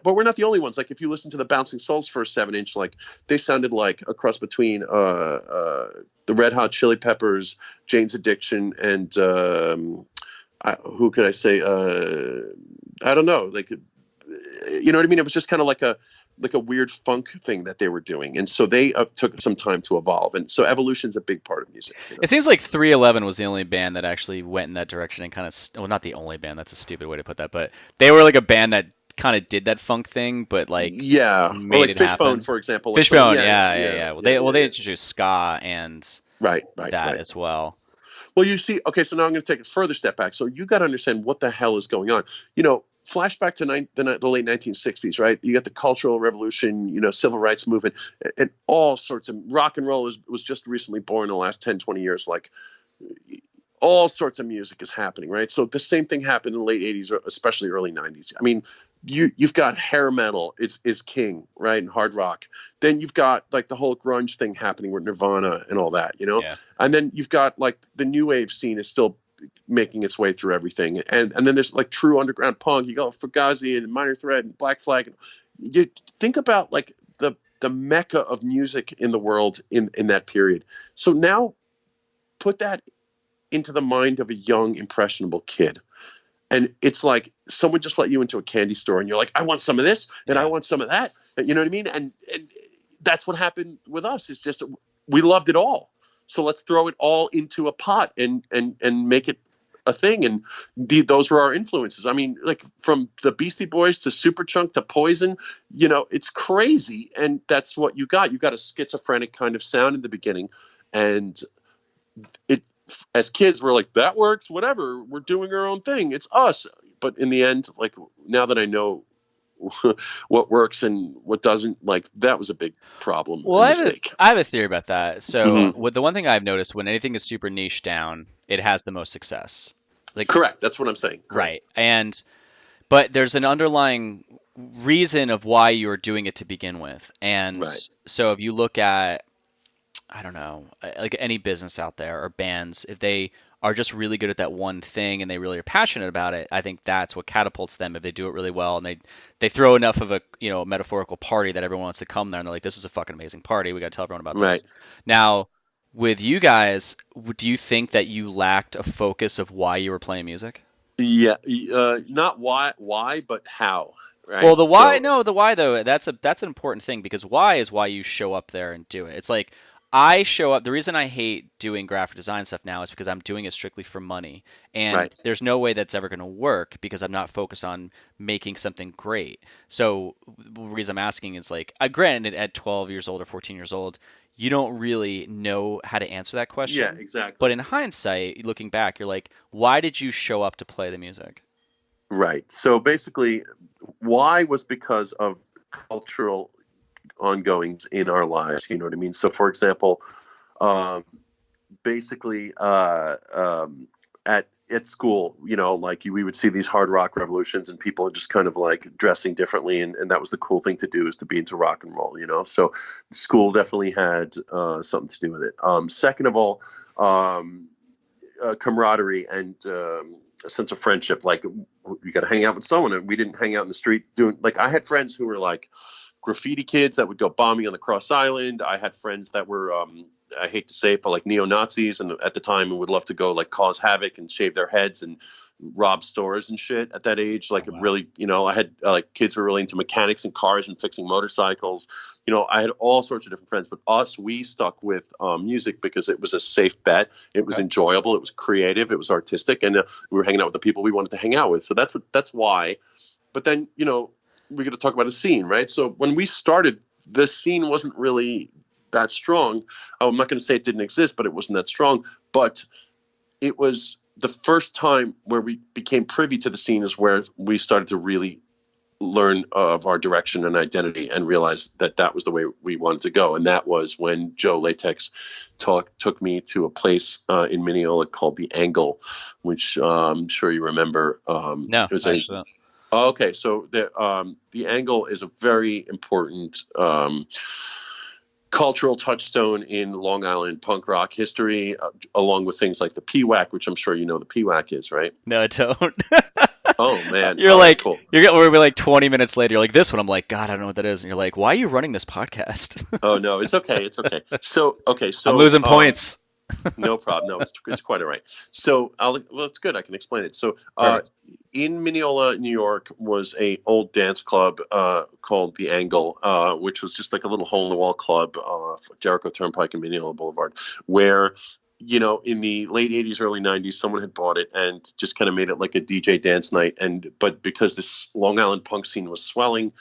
but we're not the only ones. Like, if you listen to the Bouncing Souls for a 7-inch, like they sounded like a cross between the Red Hot Chili Peppers, Jane's Addiction, and who could I say? I don't know. Like, you know what I mean? It was just kind of like a weird funk thing that they were doing, and so they took some time to evolve. And so evolution's a big part of music. It seems like 311 was the only band that actually went in that direction and kind of, well, not the only band. That's a stupid way to put that, but they were like a band that kind of did that funk thing, but like made like it happen. Fishbone, for example. Fishbone, yeah. Well, they introduced ska and right as well. Well, you see, okay, so now I'm going to take a further step back. So you got to understand what the hell is going on. Flashback to the late 1960s, right? You got the Cultural Revolution, civil rights movement, and all sorts of rock and roll was just recently born in the last 10, 20 years. Like, all sorts of music is happening, right? So the same thing happened in the late 80s, especially early 90s. I mean, you've got hair metal is king, right? And hard rock. Then you've got like the whole grunge thing happening with Nirvana and all that, Yeah. And then you've got like the new wave scene is still making its way through everything. And then there's like true underground punk. You got Fugazi and Minor Threat and Black Flag. You think about like the mecca of music in the world in that period. So now put that into the mind of a young, impressionable kid. And it's like someone just let you into a candy store and you're like, I want some of this and I want some of that. You know what I mean? And that's what happened with us. It's just we loved it all. So let's throw it all into a pot and make it a thing. And those were our influences. I mean, like from the Beastie Boys to Superchunk to Poison, it's crazy. And that's what you got. You got a schizophrenic kind of sound in the beginning. And it, as kids, we're like, that works, whatever. We're doing our own thing. It's us. But in the end, like now that I know what works and what doesn't, like that was a big problem Well, and mistake. I have a theory about that. So, Mm-hmm. the one thing I've noticed when anything is super niche down, it has the most success. Like, Correct. That's what I'm saying. Correct. right. But there's an underlying reason of why you're doing it to begin with. And Right. so if you look at, I don't know, like any business out there or bands, if they are just really good at that one thing and they really are passionate about it, I think that's what catapults them if they do it really well and they throw enough of a metaphorical party that everyone wants to come there and they're like, this is a fucking amazing party. We got to tell everyone about this. Right. Now, with you guys, do you think that you lacked a focus of why you were playing music? Yeah. Not why, but how. Right. Well, the why, So no, the why though, that's an important thing because why is why you show up there and do it. It's like I show up. The reason I hate doing graphic design stuff now is because I'm doing it strictly for money, and right. there's no way that's ever going to work because I'm not focused on making something great. So the reason I'm asking is like, granted, at 12 years old or 14 years old, you don't really know how to answer that Yeah. question. Exactly. But in hindsight, looking back, you're like, why did you show up to play the music? Right. So basically, why was because of cultural ongoings in our lives. You know what I mean? So, for example, um, basically at school, like we would see these hard rock revolutions and people just kind of like dressing differently, and that was the cool thing to do, is to be into rock and roll. So school definitely had something to do with it. Second of all, camaraderie and a sense of friendship. Like you got to hang out with someone, and we didn't hang out in the street doing, like, I had friends who were like graffiti kids that would go bombing on the Cross Island. I had friends that were, I hate to say it, but like neo-Nazis, and at the time, and would love to go like cause havoc and shave their heads and rob stores and shit at that age. Like, Wow. really, I had like kids who were really into mechanics and cars and fixing motorcycles. I had all sorts of different friends, but we stuck with music because it was a safe bet. It was enjoyable. It was creative. It was artistic, and we were hanging out with the people we wanted to hang out with. So that's why. But then, we're going to talk about a scene, right? So when we started, the scene wasn't really that strong. I'm not going to say it didn't exist, but it wasn't that strong. But it was the first time where we became privy to the scene, is where we started to really learn of our direction and identity and realize that was the way we wanted to go. And that was when Joe Latex took me to a place in Mineola called The Angle, which I'm sure you remember. No, it was actually. Okay, so the Angle is a very important cultural touchstone in Long Island punk rock history, along with things like the Peawack, which I'm sure you know the Peawack is, right? No, I don't. Oh man, You're all right, like, cool. we're like 20 minutes later. You're like, this one. I'm like, God, I don't know what that is. And you're like, why are you running this podcast? Oh no, it's okay, it's okay. So I'm losing points. No problem. No, it's quite all right. So it's good. I can explain it. So in Mineola, New York, was a old dance club called The Angle, which was just like a little hole in the wall club off Jericho Turnpike and Mineola Boulevard, where in the late 80s, early 90s, someone had bought it and just kind of made it like a DJ dance night. But because this Long Island punk scene was swelling,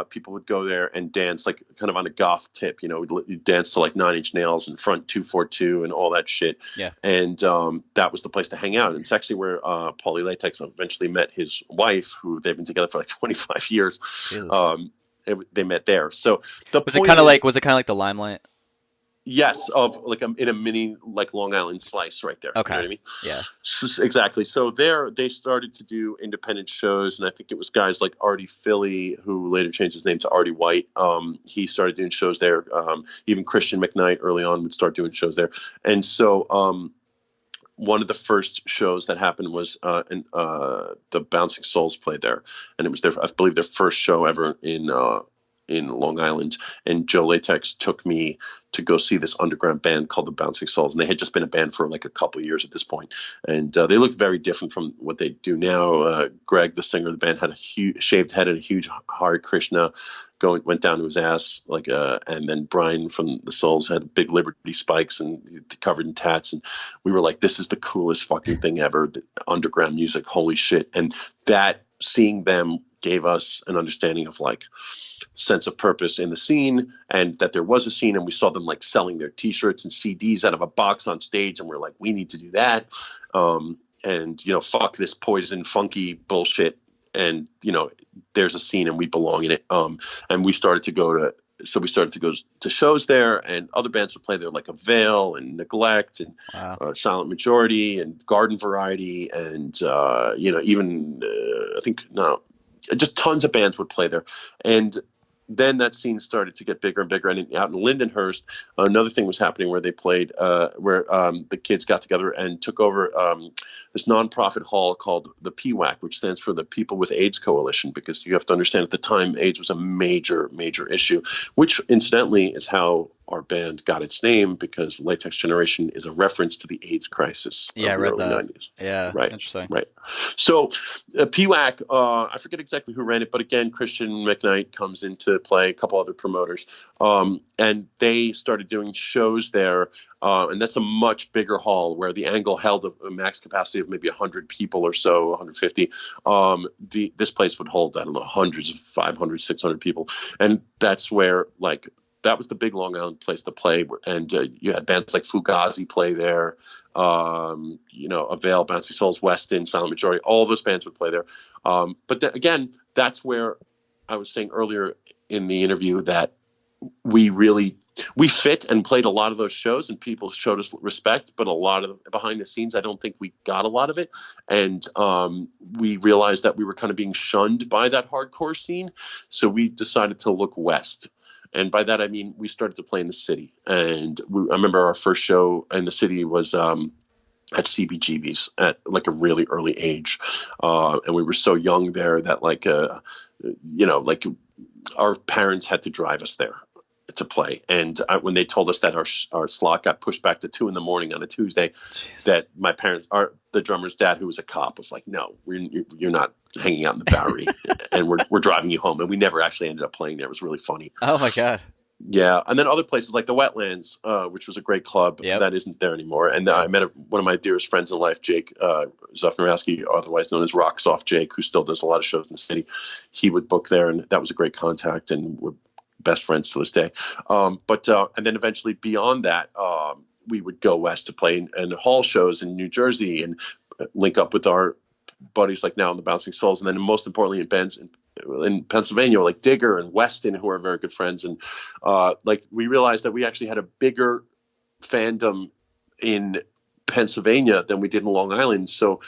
people would go there and dance like kind of on a goth tip. You'd dance to like Nine Inch Nails and Front 242 and all that shit. Yeah. And that was the place to hang out. And it's actually where Paulie Latex eventually met his wife, who they've been together for like 25 years. They met there. So was it kind of like the Limelight? Yes, of like in a mini like Long Island slice right there. You know Okay. what I mean? Yeah. Exactly. So there they started to do independent shows, and I think it was guys like Artie Philly, who later changed his name to Artie White. He started doing shows there. Even Christian McKnight early on would start doing shows there. And so one of the first shows that happened was the Bouncing Souls played there, and it was I believe, their first show ever in Long Island. And Joe Latex took me to go see this underground band called the Bouncing Souls, and they had just been a band for like a couple of years at this point, and they looked very different from what they do now. Greg, the singer of the band, had a huge shaved head and a huge Hare Krishna went down to his ass, and then Brian from the Souls had big Liberty spikes and covered in tats, and we were like, this is the coolest fucking thing ever, the underground music, holy shit. And that, seeing them, gave us an understanding of like sense of purpose in the scene, and that there was a scene, and we saw them like selling their t-shirts and CDs out of a box on stage, and we're like, we need to do that. And fuck this Poison funky bullshit, and there's a scene and we belong in it. And we started to go to shows there, and other bands would play there, like Avail and Neglect and Silent Majority and Garden Variety, and even I think just tons of bands would play there. And then that scene started to get bigger and bigger. And out in Lindenhurst, another thing was happening where they played, where the kids got together and took over this nonprofit hall called the Peawack, which stands for the People with AIDS Coalition, because you have to understand, at the time, AIDS was a major, major issue, which incidentally is how our band got its name, because Latex Generation is a reference to the AIDS crisis of the early 90s. Yeah, right. Interesting. Right. So PWAC, I forget exactly who ran it, but again, Christian McKnight comes into play, a couple other promoters, and they started doing shows there, and that's a much bigger hall, where the Angle held a max capacity of maybe 100 people or so, 150. This place would hold, I don't know, hundreds of 500, 600 people, and that's where that was the big Long Island place to play. And you had bands like Fugazi play there, Avail, Bouncing Souls, Weston, Silent Majority, all those bands would play there. But again, that's where I was saying earlier in the interview that we fit and played a lot of those shows, and people showed us respect, but a lot of behind the scenes, I don't think we got a lot of it. And we realized that we were kind of being shunned by that hardcore scene. So we decided to look west. And by that, I mean, we started to play in the city. And I remember our first show in the city was at CBGB's at like a really early age. And we were so young there that our parents had to drive us there to play. And when they told us that our slot got pushed back to 2 a.m. on a Tuesday, that my parents, the drummer's dad, who was a cop, was like, no, you're not hanging out in the Bowery, and we're driving you home. And we never actually ended up playing there. It was really funny. Oh my God. Yeah. And then other places like the Wetlands, which was a great club, that isn't there anymore. And I met one of my dearest friends in life, Jake Zofnorowski, otherwise known as Rock Soft Jake, who still does a lot of shows in the city. He would book there, and that was a great contact, and we're best friends to this day. And then eventually beyond that, we would go west to play in hall shows in New Jersey and link up with our buddies like now in the Bouncing Souls, and then most importantly in bands in Pennsylvania, like Digger and Weston, who are very good friends. And we realized that we actually had a bigger fandom in Pennsylvania than we did in Long Island. So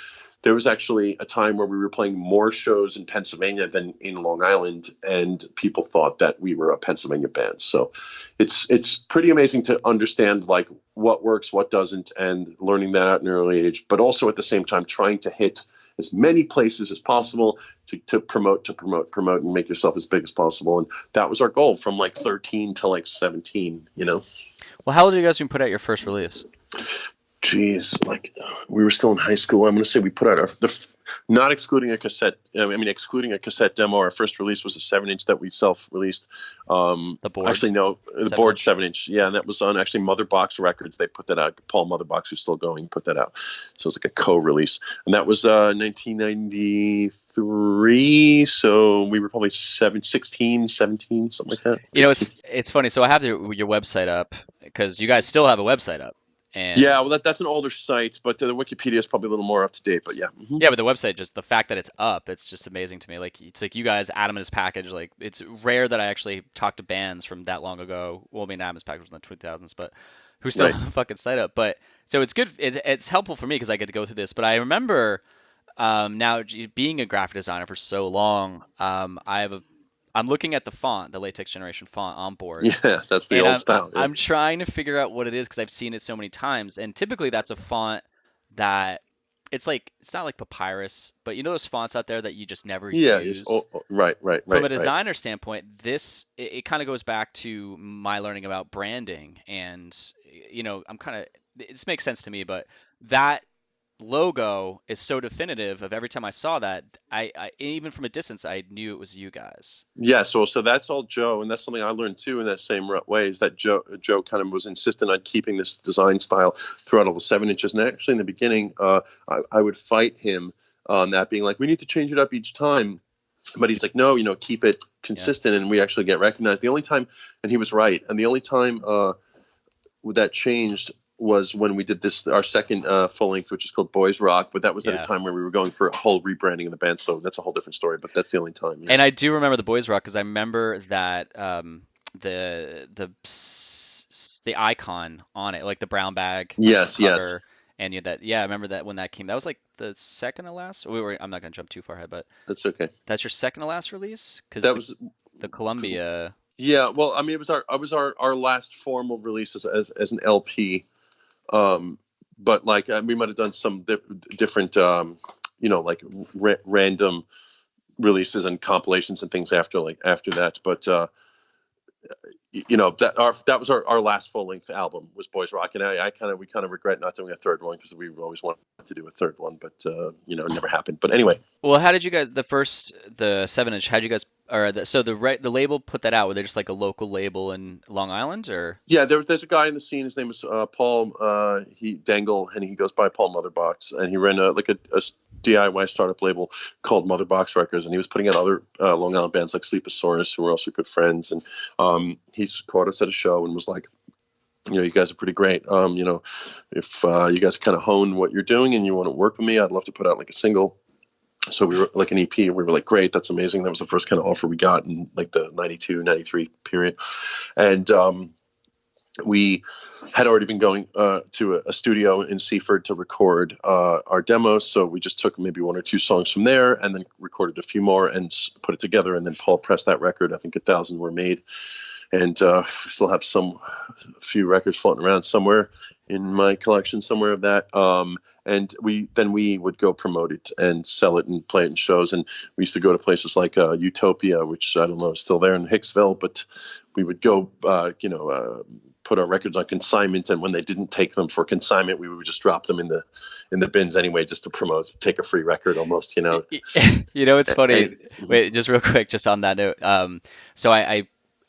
there was actually a time where we were playing more shows in Pennsylvania than in Long Island, and people thought that we were a Pennsylvania band. So it's pretty amazing to understand like what works, what doesn't, and learning that at an early age, but also at the same time trying to hit as many places as possible to promote and make yourself as big as possible. And that was our goal from like 13 to like 17, Well, how old are you guys when you put out your first release? Geez, we were still in high school. I'm going to say we put out not excluding a cassette. Excluding a cassette demo. Our first release was a 7-inch that we self-released. The board. Actually, no, the board 7-inch. Yeah, and that was on actually Mother Box Records. They put that out. Paul Mother Box, who's still going, put that out. So it was like a co-release, and that was 1993. So we were probably 16, 17, something like that. It's funny. So I have your website up because you guys still have a website up. And Yeah, well, that's an older site, but the Wikipedia is probably a little more up to date. But yeah, yeah, but the website, just the fact that it's up, it's just amazing to me. Like it's like you guys, Adam and his package. Like it's rare that I actually talk to bands from that long ago. Well, I mean, Adam's package was in the 2000s, but who still right. have a fucking site up. But so it's good. It's helpful for me because I get to go through this. But I remember now being a graphic designer for so long, I'm looking at the font, the Latex Generation font on board, Yeah, that's the and old style. Yeah. I'm trying to figure out what it is because I've seen it so many times. And typically that's a font that it's not like papyrus, but you know those fonts out there that you just never Yeah. Yes. use. Right. Right. From a Right. Right. designer standpoint, it kind of goes back to my learning about branding, and I'm kind of this makes sense to me, but that logo is so definitive of every time I saw that, I even from a distance I knew it was you guys. Yeah, so that's all Joe, and that's something I learned too in that same way. Is that Joe kind of was insistent on keeping this design style throughout all the 7 inches. And actually, in the beginning, I would fight him on that, being like, we need to change it up each time. But he's like, no, keep it Yeah. consistent, and we actually get recognized. The only time, and he was right, and the only time that changed was when we did our second full length, which is called Boys Rock. But that was at a Yeah. time where we were going for a whole rebranding of the band, so that's a whole different story. But that's the only time. Yeah. And I do remember the Boys Rock because I remember that the icon on it, like the brown bag Yes. Yes. cover, and you that yeah, I remember that when that came. That was like the second to last. I'm not gonna jump too far ahead, but That's okay. that's your second to last release because That was the Columbia. Yeah. Well, I mean, it was our last formal release as an LP. But like we might have done some different like random releases and compilations and things after that. But that was our last full length album was Boys Rock, and we kind of regret not doing a third one because we always wanted to do a third one, but it never happened. But anyway. Well, how did you guys the 7 inch? How'd you guys or the label put that out? Were they just like a local label in Long Island or? Yeah, there's a guy in the scene. His name is Paul. He Dangle, and he goes by Paul Motherbox, and he ran a DIY startup label called Motherbox Records, and he was putting out other Long Island bands like Sleeposaurus, who were also good friends. And he's caught us at a show and was like, you guys are pretty great. If you guys kind of hone what you're doing and you want to work with me, I'd love to put out like a single. So we were like an EP, and we were like, great, that's amazing. That was the first kind of offer we got in like the 92, 93 period. And we had already been going to a studio in Seaford to record our demos. So we just took maybe one or two songs from there and then recorded a few more and put it together. And then Paul pressed that record. I think 1,000 were made. And we still have a few records floating around somewhere in my collection somewhere of that. And we would go promote it and sell it and play it in shows. And we used to go to places like Utopia, which I don't know is still there in Hicksville, but we would go, put our records on consignment. And when they didn't take them for consignment, we would just drop them in the bins anyway, just to promote, take a free record almost, It's funny. Wait, just real quick, just on that note. So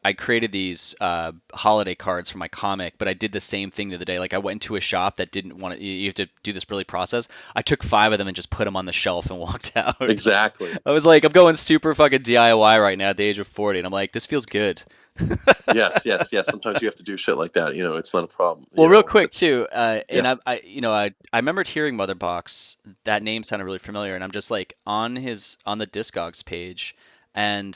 I created these holiday cards for my comic, but I did the same thing the other day. Like I went into a shop that didn't want to. You have to do this really process. I took 5 of them and just put them on the shelf and walked out. Exactly. I was like, I'm going super fucking DIY right now at the age of 40, and I'm like, this feels good. Yes. Sometimes you have to do shit like that. It's not a problem. Well, real quick too, and yeah. I remembered hearing Motherbox. That name sounded really familiar, and I'm just like on the Discogs page. And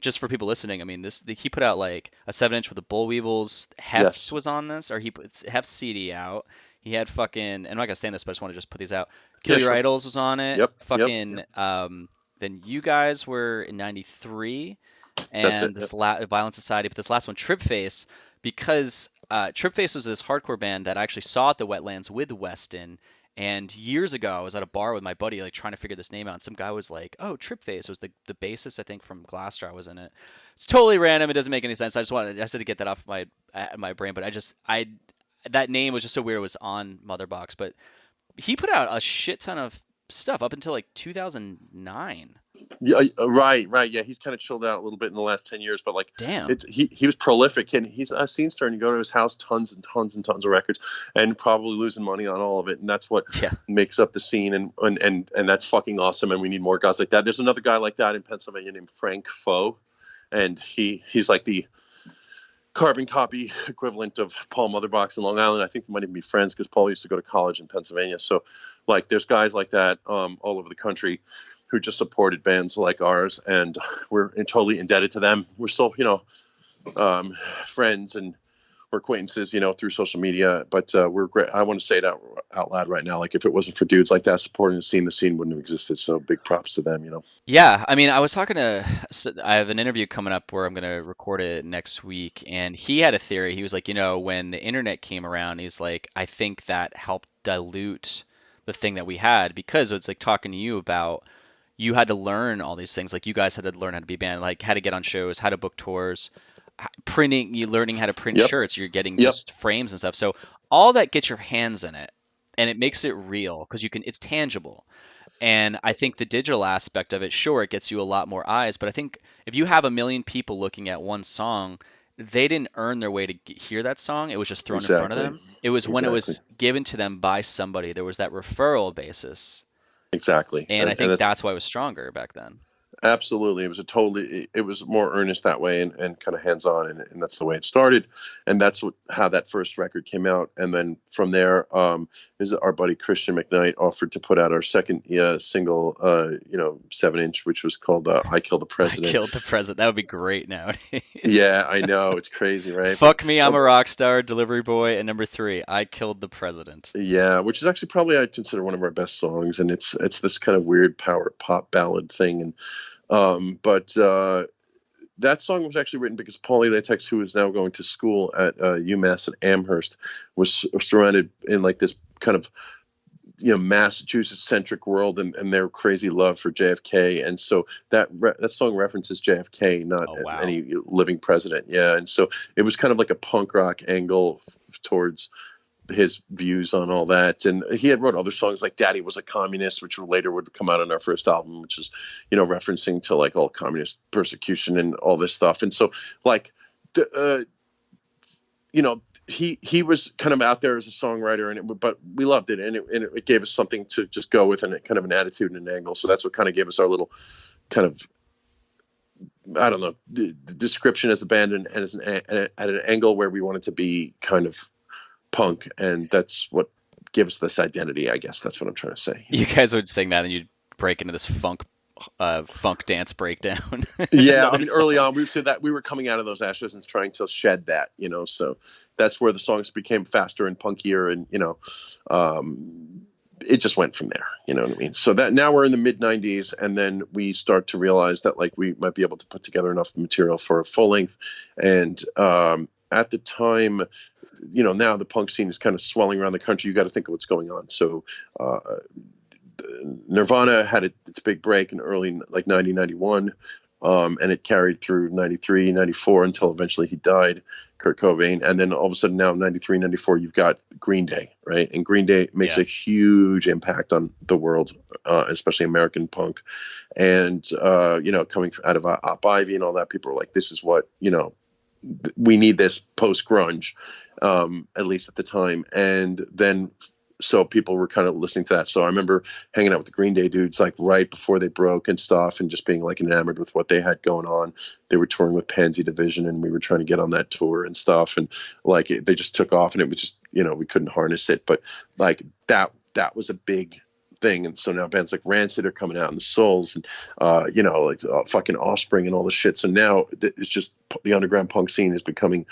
just for people listening, I mean, he put out like a 7-inch with the Bull Weevils. Heft was on this, or he put Heft CD out. He had fucking, and I'm not gonna stand this, but I just want to just put these out. Kill Your Idols was on it. Yep. Fucking. Then you guys were in '93, and this Violent Society, but this last one, Trip Face, because Trip Face was this hardcore band that I actually saw at the Wetlands with Weston. And years ago, I was at a bar with my buddy, like trying to figure this name out. And some guy was like, "Oh, Trip Face." It was the bassist, I think, from Glassjar was in it. It's totally random. It doesn't make any sense. I had to get that off my brain. But that name was just so weird. It was on Motherbox, but he put out a shit ton of stuff up until like 2009. Yeah, right. Yeah, he's kind of chilled out a little bit in the last 10 years, but like, damn, he was prolific, and he's a scene star. And you go to his house, tons and tons and tons of records, and probably losing money on all of it. And that's what makes up the scene, and that's fucking awesome. And we need more guys like that. There's another guy like that in Pennsylvania named Frank Foe, and he's like carbon copy equivalent of Paul Motherbox in Long Island. I think they might even be friends because Paul used to go to college in Pennsylvania. So like there's guys like that all over the country who just supported bands like ours, and we're totally indebted to them. We're still, friends and we're acquaintances, through social media, but we're great. I want to say it out loud right now. Like if it wasn't for dudes like that supporting the scene wouldn't have existed. So big props to them, Yeah, I mean, I was talking to, so I have an interview coming up where I'm going to record it next week, and he had a theory. He was like, when the internet came around, he's like, I think that helped dilute the thing that we had because it's like talking to you about you had to learn all these things. Like you guys had to learn how to be a band, like how to get on shows, how to book tours, printing, you learning how to print Yep. shirts, you're getting Yep. just frames and stuff. So all that gets your hands in it, and it makes it real because it's tangible. And I think the digital aspect of it, sure, it gets you a lot more eyes, but I think if you have a million people looking at one song, they didn't earn their way to hear that song. It was just thrown in front of Exactly. them. It was when it Exactly. was given to them by somebody. There was that referral basis. Exactly. And I think that's why it was stronger back then. Absolutely. It was more earnest that way and kind of hands on. And that's the way it started. And that's how that first record came out. And then from there, is our buddy Christian McKnight offered to put out our second single, 7-inch, which was called I Killed the President. I Killed the President. That would be great nowadays. Yeah, I know. It's crazy, right? Fuck me, I'm a rock star, Delivery Boy, and number 3, I Killed the President. Yeah, which is actually probably I'd consider one of our best songs. And it's this kind of weird power pop ballad thing. And but that song was actually written because Paulie Latex, who is now going to school at UMass at Amherst, was surrounded in like this kind of Massachusetts centric world and their crazy love for JFK, and so that song references JFK, not any living president. Yeah, and so it was kind of like a punk rock angle towards his views on all that. And he had wrote other songs like Daddy Was a Communist, which later would come out on our first album, which is referencing to like all communist persecution and all this stuff. And so like he was kind of out there as a songwriter, but we loved it, and it gave us something to just go with, and kind of an attitude and an angle. So that's what kind of gave us our little kind of, I don't know, the description as a band and as at an angle where we wanted to be kind of punk, and that's what gives us this identity. I guess that's what I'm trying to say. You guys would sing that, and you'd break into this funk dance breakdown. Yeah, I mean, early on we said that we were coming out of those ashes and trying to shed that, so that's where the songs became faster and punkier, and it just went from there. You know what I mean? So that now we're in the mid 90s, and then we start to realize that like we might be able to put together enough material for a full length, and at the time, now the punk scene is kind of swelling around the country. You got to think of what's going on. So Nirvana had its big break in early like 1991, and it carried through 93, 94 until eventually he died, Kurt Cobain. And then all of a sudden now 93, 94, you've got Green Day, right? And Green Day makes a huge impact on the world, especially American punk. And, coming out of Op Ivy and all that, people are like, this is what, we need this post grunge, at least at the time. And then, so people were kind of listening to that. So I remember hanging out with the Green Day dudes like right before they broke and stuff, and just being like enamored with what they had going on. They were touring with Pansy Division, and we were trying to get on that tour and stuff. And like they just took off, and it was just, we couldn't harness it. But like that was a big thing. And so now bands like Rancid are coming out, and the Souls, and fucking Offspring and all this shit. So now it's just the underground punk scene is becoming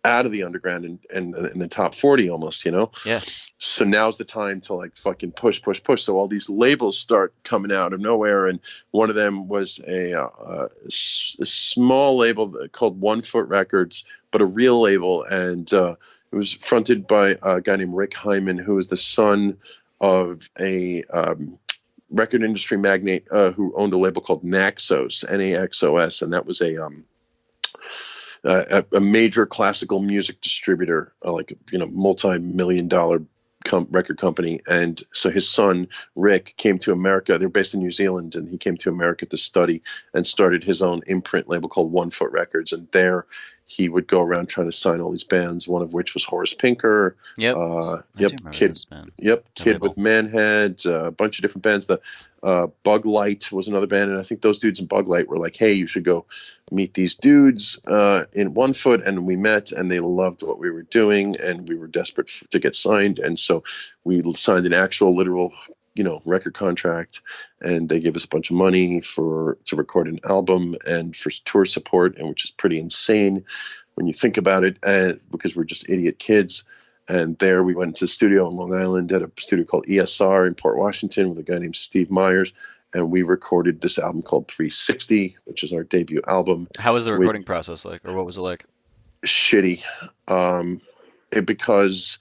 out of the underground and in the top 40 almost, Yeah. So now's the time to like fucking push. So all these labels start coming out of nowhere, and one of them was a small label called 1 Foot Records, but a real label, and it was fronted by a guy named Rick Hyman, who was the son of a record industry magnate who owned a label called Naxos, Naxos, and that was a major classical music distributor, multi-million-dollar record company. And so his son Rick came to America. They're based in New Zealand, and he came to America to study and started his own imprint label called 1 Foot Records. And there he would go around trying to sign all these bands, one of which was Horace Pinker. Yep. Kid with Manhead, a bunch of different bands. The Bug Light was another band, and I think those dudes in Bug Light were like, hey, you should go meet these dudes in One Foot. And we met, and they loved what we were doing, and we were desperate to get signed. And so we signed an actual literal record contract, and they gave us a bunch of money to record an album and for tour support, and which is pretty insane when you think about it, because we're just idiot kids. And there we went to the studio in Long Island at a studio called ESR in Port Washington with a guy named Steve Myers, and we recorded this album called 360, which is our debut album. How was the recording process like, or what was it like? Shitty, because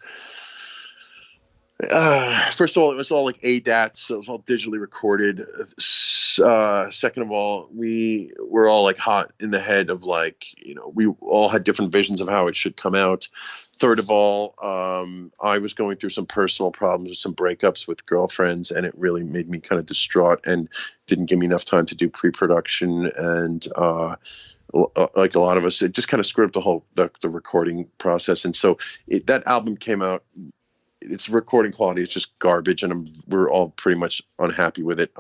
first of all, it was all like ADATs, so it was all digitally recorded. Second of all, we were all like hot in the head of like, we all had different visions of how it should come out. Third of all, I was going through some personal problems with some breakups with girlfriends, and it really made me kind of distraught and didn't give me enough time to do pre-production. And like a lot of us, it just kind of screwed up the recording process. And so that album came out. Its recording quality is just garbage, and we're all pretty much unhappy with it.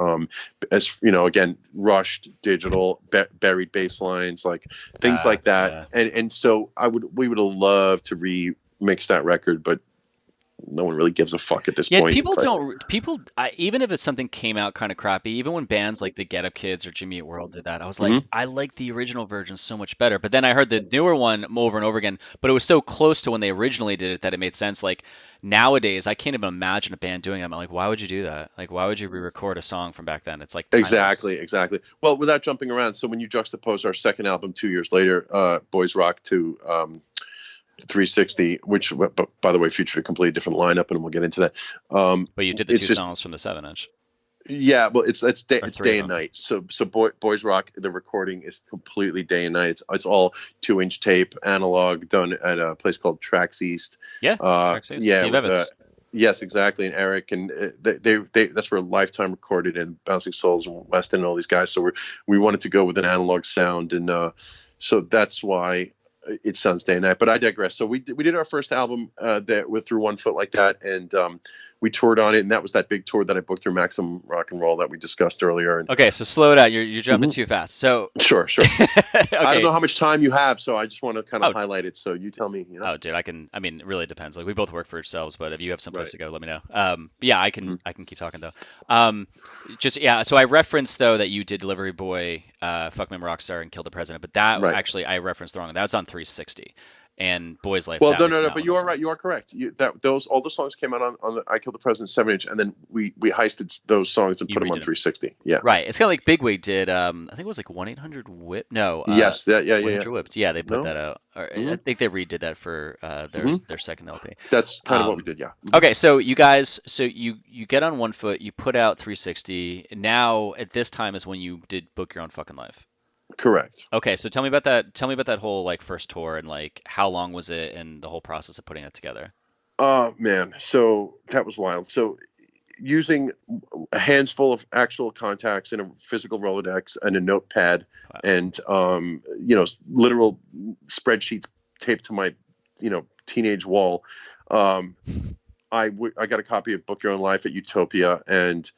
As again, rushed, digital, buried bass lines, like things like that. Yeah. And so we would have loved to remix that record, but no one really gives a fuck at this point. Even if it's something came out kind of crappy, even when bands like the Get Up Kids or Jimmy Eat World did that, I was like, I like the original version so much better. But then I heard the newer one over and over again, but it was so close to when they originally did it that it made sense. Like nowadays, I can't even imagine a band doing it. I'm like, why would you do that? Like, why would you re-record a song from back then? It's like exactly. Well, without jumping around, so when you juxtapose our second album 2 years later, Boys Rock, to 360, which, by the way, featured a completely different lineup, and we'll get into that. But you did the two songs from the 7-inch. Yeah, well, it's day and night. So Boys Rock, the recording is completely day and night. It's all 2-inch tape, analog, done at a place called Tracks East. Yeah, Tracks East. Yeah. Yes, exactly. And Eric, and they that's where Lifetime recorded, and Bouncing Souls and Weston and all these guys. So we wanted to go with an analog sound, and so that's why it sounds day and night. But I digress. So we did our first album that went through One Foot like that, and we toured on it, and that was that big tour that I booked through Maximum Rock and Roll that we discussed earlier. And okay, so slow it out. You're jumping too fast. So sure. Okay. I don't know how much time you have, so I just want to kind of highlight it. So you tell me. Oh, dude, I mean, it really depends. Like we both work for ourselves, but if you have someplace to go, let me know. Yeah, I can keep talking though. So I referenced though that you did Delivery Boy, Fuck Me Rockstar, and Kill the President, but that actually I referenced the wrong. That was on 360. And Boys Life. Well, no, but you are right. You are correct. All the songs came out on the I Killed the President 7-inch, and then we heisted those songs and put them on 360. Yeah, right. It's kind of like Bigwig did. I think it was like 1-800-WHIP. No. Yes. Yeah. 1-800-WHIPs. Yeah, they put that out. I think they redid that for their second LP. That's kind of what we did. Yeah. Okay, so you guys, you get on One Foot, you put out 360. Now at this time is when you did Book Your Own Fucking Life. Correct. Okay, so tell me about that. Tell me about that whole like first tour, and like how long was it, and the whole process of putting it together. Oh man, so that was wild. So using a handful of actual contacts in a physical Rolodex and a notepad, and literal spreadsheets taped to my teenage wall. I got a copy of Book Your Own Life at Utopia and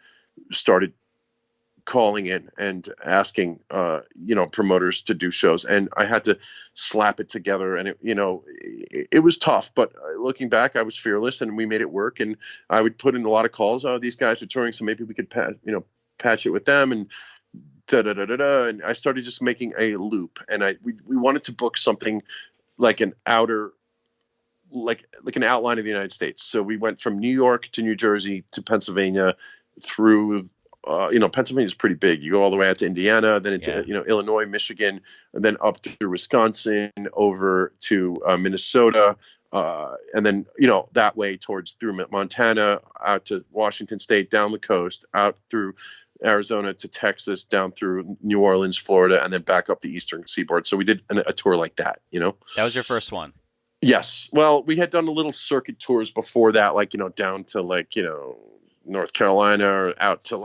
started calling in and asking promoters to do shows, and I had to slap it together, and it was tough, but looking back I was fearless, and we made it work. And I would put in a lot of calls. These guys are touring, so maybe we could patch it with them, and and I started just making a loop, and we wanted to book something like an outer, like an outline of the United States. So we went from New York to New Jersey to Pennsylvania through Pennsylvania is pretty big. You go all the way out to Indiana, then into Illinois, Michigan, and then up through Wisconsin, over to Minnesota, and then that way through Montana, out to Washington State, down the coast, out through Arizona to Texas, down through New Orleans, Florida, and then back up the Eastern Seaboard. So we did a tour like that. That was your first one. Yes. Well, we had done a little circuit tours before that, like down to North Carolina, or out to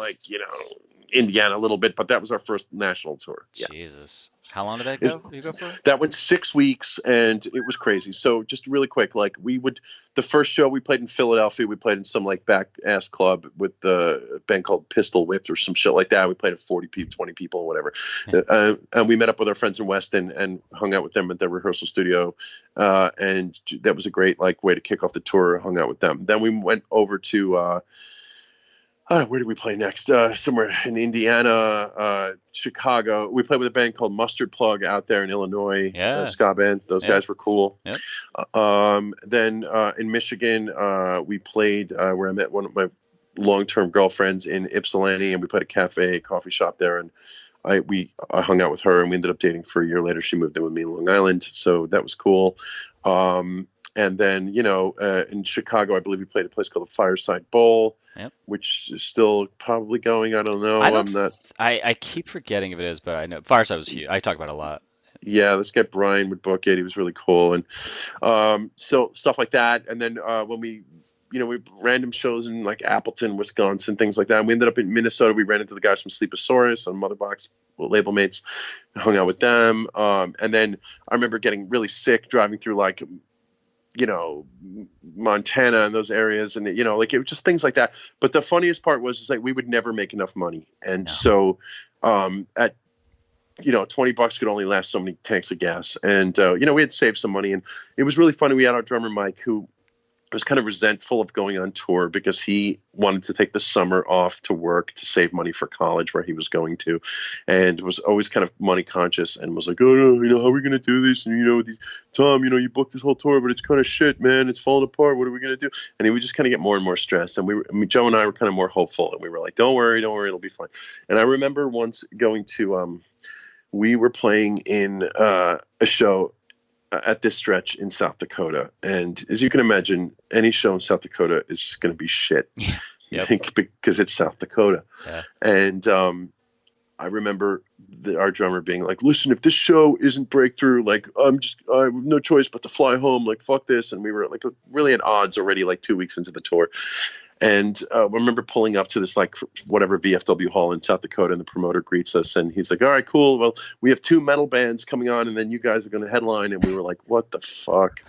Indiana a little bit, but that was our first national tour. Yeah. Jesus. How long did that go? Did you go for? That went 6 weeks, and it was crazy. So just really quick, like the first show we played in Philadelphia, we played in some like back ass club with the band called Pistol Whipped or some shit like that. We played at 40 people, 20 people, or whatever. And we met up with our friends in Weston and hung out with them at their rehearsal studio. And that was a great like way to kick off the tour, hung out with them. Then we went over to, where did we play next? Somewhere in Indiana, Chicago. We played with a band called Mustard Plug out there in Illinois. Yeah. Ska band. Those guys were cool. Yep. Then in Michigan, we played where I met one of my long-term girlfriends in Ypsilanti, and we played a coffee shop there, and I hung out with her, and we ended up dating for a year later. She moved in with me in Long Island, so that was cool. And then, in Chicago, I believe we played a place called the Fireside Bowl, which is still probably going. I don't know. I keep forgetting if it is, but I know Fireside was huge. I talk about it a lot. Yeah, this guy Brian would book it. He was really cool. And so stuff like that. And then when we random shows in like Appleton, Wisconsin, things like that. And we ended up in Minnesota. We ran into the guys from Sleeposaurus on Motherbox, label mates, hung out with them. And then I remember getting really sick driving through like Montana and those areas, and it was just things like that. But the funniest part was like we would never make enough money, and so at $20 could only last so many tanks of gas, and we had saved some money, and it was really funny. We had our drummer Mike, who was kind of resentful of going on tour because he wanted to take the summer off to work to save money for college where he was going to, and was always kind of money conscious and was like, oh no, how are we going to do this? And Tom, you booked this whole tour, but it's kind of shit, man. It's falling apart. What are we going to do? And he would just kind of get more and more stressed. And Joe and I were kind of more hopeful, and we were like, don't worry, it'll be fine. And I remember once going to, we were playing in a show at this stretch in South Dakota. And as you can imagine, any show in South Dakota is going to be shit. Because it's South Dakota. Yeah. And I remember our drummer being like, listen, if this show isn't breakthrough, like I have no choice but to fly home, like fuck this. And we were like really at odds already, like 2 weeks into the tour. And I remember pulling up to this like whatever VFW hall in South Dakota, and the promoter greets us, and he's like, all right, cool. Well, we have 2 metal bands coming on, and then you guys are going to headline. And we were like, what the fuck?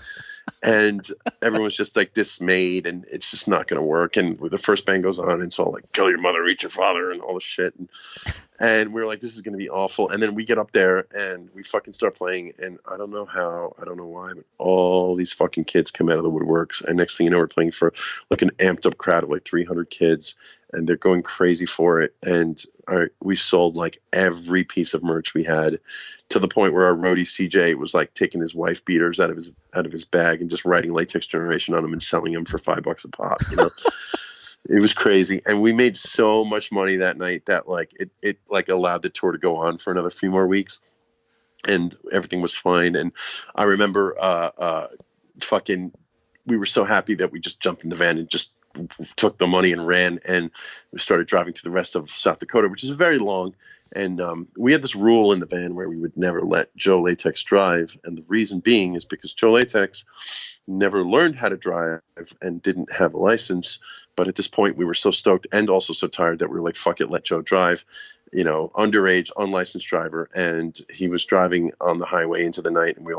And everyone's just like dismayed, and it's just not going to work. And the first band goes on, and it's all like, kill your mother, eat your father, and all this shit. And we were like, this is going to be awful. And then we get up there, and we fucking start playing, and I don't know how, I don't know why, but all these fucking kids come out of the woodworks. And next thing you know, we're playing for like an amped up crowd of like 300 kids, and they're going crazy for it. And we sold like every piece of merch we had, to the point where our roadie CJ was like taking his wife beaters out of his bag and just writing Latex Generation on them and selling them for $5 a pop. It was crazy. And we made so much money that night that like it like allowed the tour to go on for another few more weeks, and everything was fine. And I remember we were so happy that we just jumped in the van and just took the money and ran, and we started driving to the rest of South Dakota, which is very long. And we had this rule in the band where we would never let Joe Latex drive. And the reason being is because Joe Latex never learned how to drive and didn't have a license. But at this point, we were so stoked and also so tired that we were like, fuck it, let Joe drive. Underage, unlicensed driver. And he was driving on the highway into the night, and we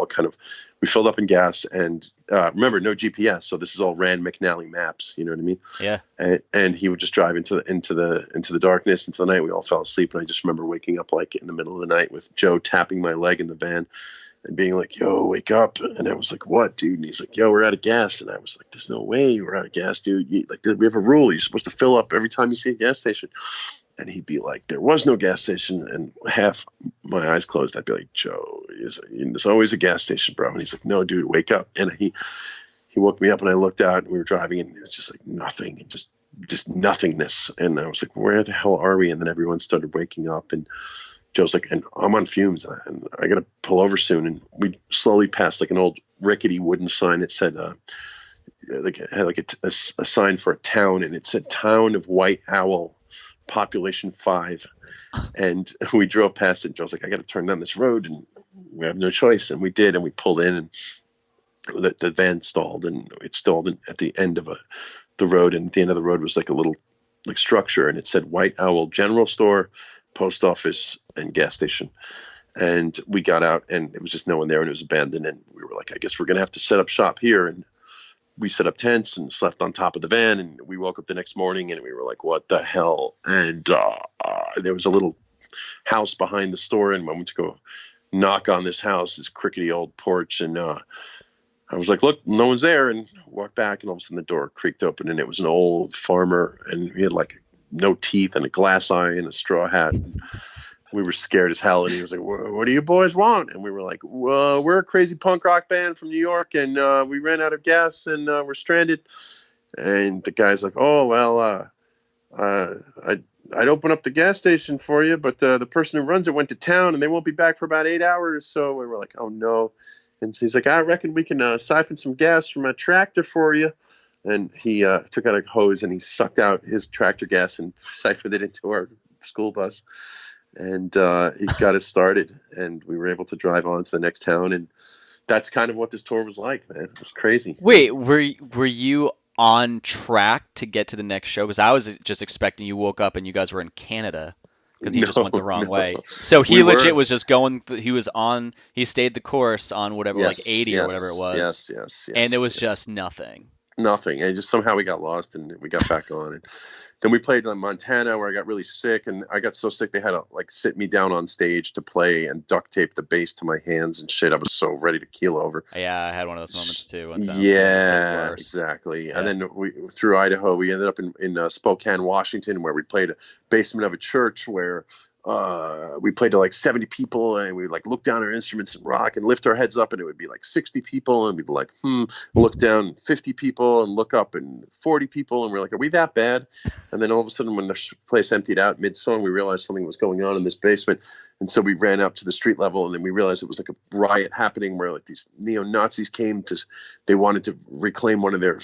filled up in gas, and remember, no GPS. So this is all Rand McNally maps. You know what I mean? Yeah. And he would just drive into the darkness, into the night. We all fell asleep. And I just remember waking up like in the middle of the night with Joe tapping my leg in the van and being like, yo, wake up. And I was like, what, dude? And he's like, yo, we're out of gas. And I was like, there's no way we're out of gas, dude. We have a rule. You're supposed to fill up every time you see a gas station. And he'd be like, there was no gas station. And half my eyes closed. I'd be like, Joe, there's always a gas station, bro. And he's like, no, dude, wake up. And he woke me up, and I looked out, and we were driving, and it was just like nothing, and just nothingness. And I was like, where the hell are we? And then everyone started waking up, and Joe's like, and I'm on fumes, and I got to pull over soon. And we slowly passed like an old rickety wooden sign that said, it had a sign for a town, and it said Town of White Owl, population 5. And we drove past it, and Joe's like, I got to turn down this road, and we have no choice. And we did, and we pulled in, and the van stalled, and it stalled at the end of the road. And at the end of the road was like a little like structure, and it said White Owl General Store, Post Office, and gas station. And we got out, and it was just no one there, and it was abandoned. And we were like, I guess we're gonna have to set up shop here. And we set up tents and slept on top of the van. And we woke up the next morning, and we were like, what the hell? And there was a little house behind the store, and I went to go knock on this house, this crickety old porch, and I was like, look, no one's there, and walked back, and all of a sudden the door creaked open, and it was an old farmer, and he had like no teeth and a glass eye and a straw hat. And we were scared as hell, and he was like, what do you boys want? And we were like, well, we're a crazy punk rock band from New York, and we ran out of gas, and we're stranded. And the guy's like, oh, well, I'd open up the gas station for you, but the person who runs it went to town, and they won't be back for about 8 hours. So we were like, oh, no. And he's like, I reckon we can siphon some gas from a tractor for you. And he took out a hose, and he sucked out his tractor gas and siphoned it into our school bus. And he got us started, and we were able to drive on to the next town. And that's kind of what this tour was like, man. It was crazy. Wait, were you on track to get to the next show? Because I was just expecting you woke up and you guys were in Canada. Because he just went the wrong way. So he legit was just going. He stayed the course on whatever, like 80 or whatever it was. Yes. And it was just nothing. Nothing. And just somehow we got lost, and we got back on. And then we played in Montana, where I got really sick, and I got so sick they had to like sit me down on stage to play and duct tape the bass to my hands and shit. I was so ready to keel over. Yeah, I had one of those moments too. One time. Yeah, exactly. Yeah. And then through Idaho, we ended up in Spokane, Washington, where we played a basement of a church where we played to like 70 people, and we like look down our instruments and rock and lift our heads up, and it would be like 60 people, and we'd be like, look down 50 people and look up and 40 people, and we're like, are we that bad? And then all of a sudden, when the place emptied out mid-song, we realized something was going on in this basement, and so we ran up to the street level, and then we realized it was like a riot happening where like these neo-Nazis they wanted to reclaim one of their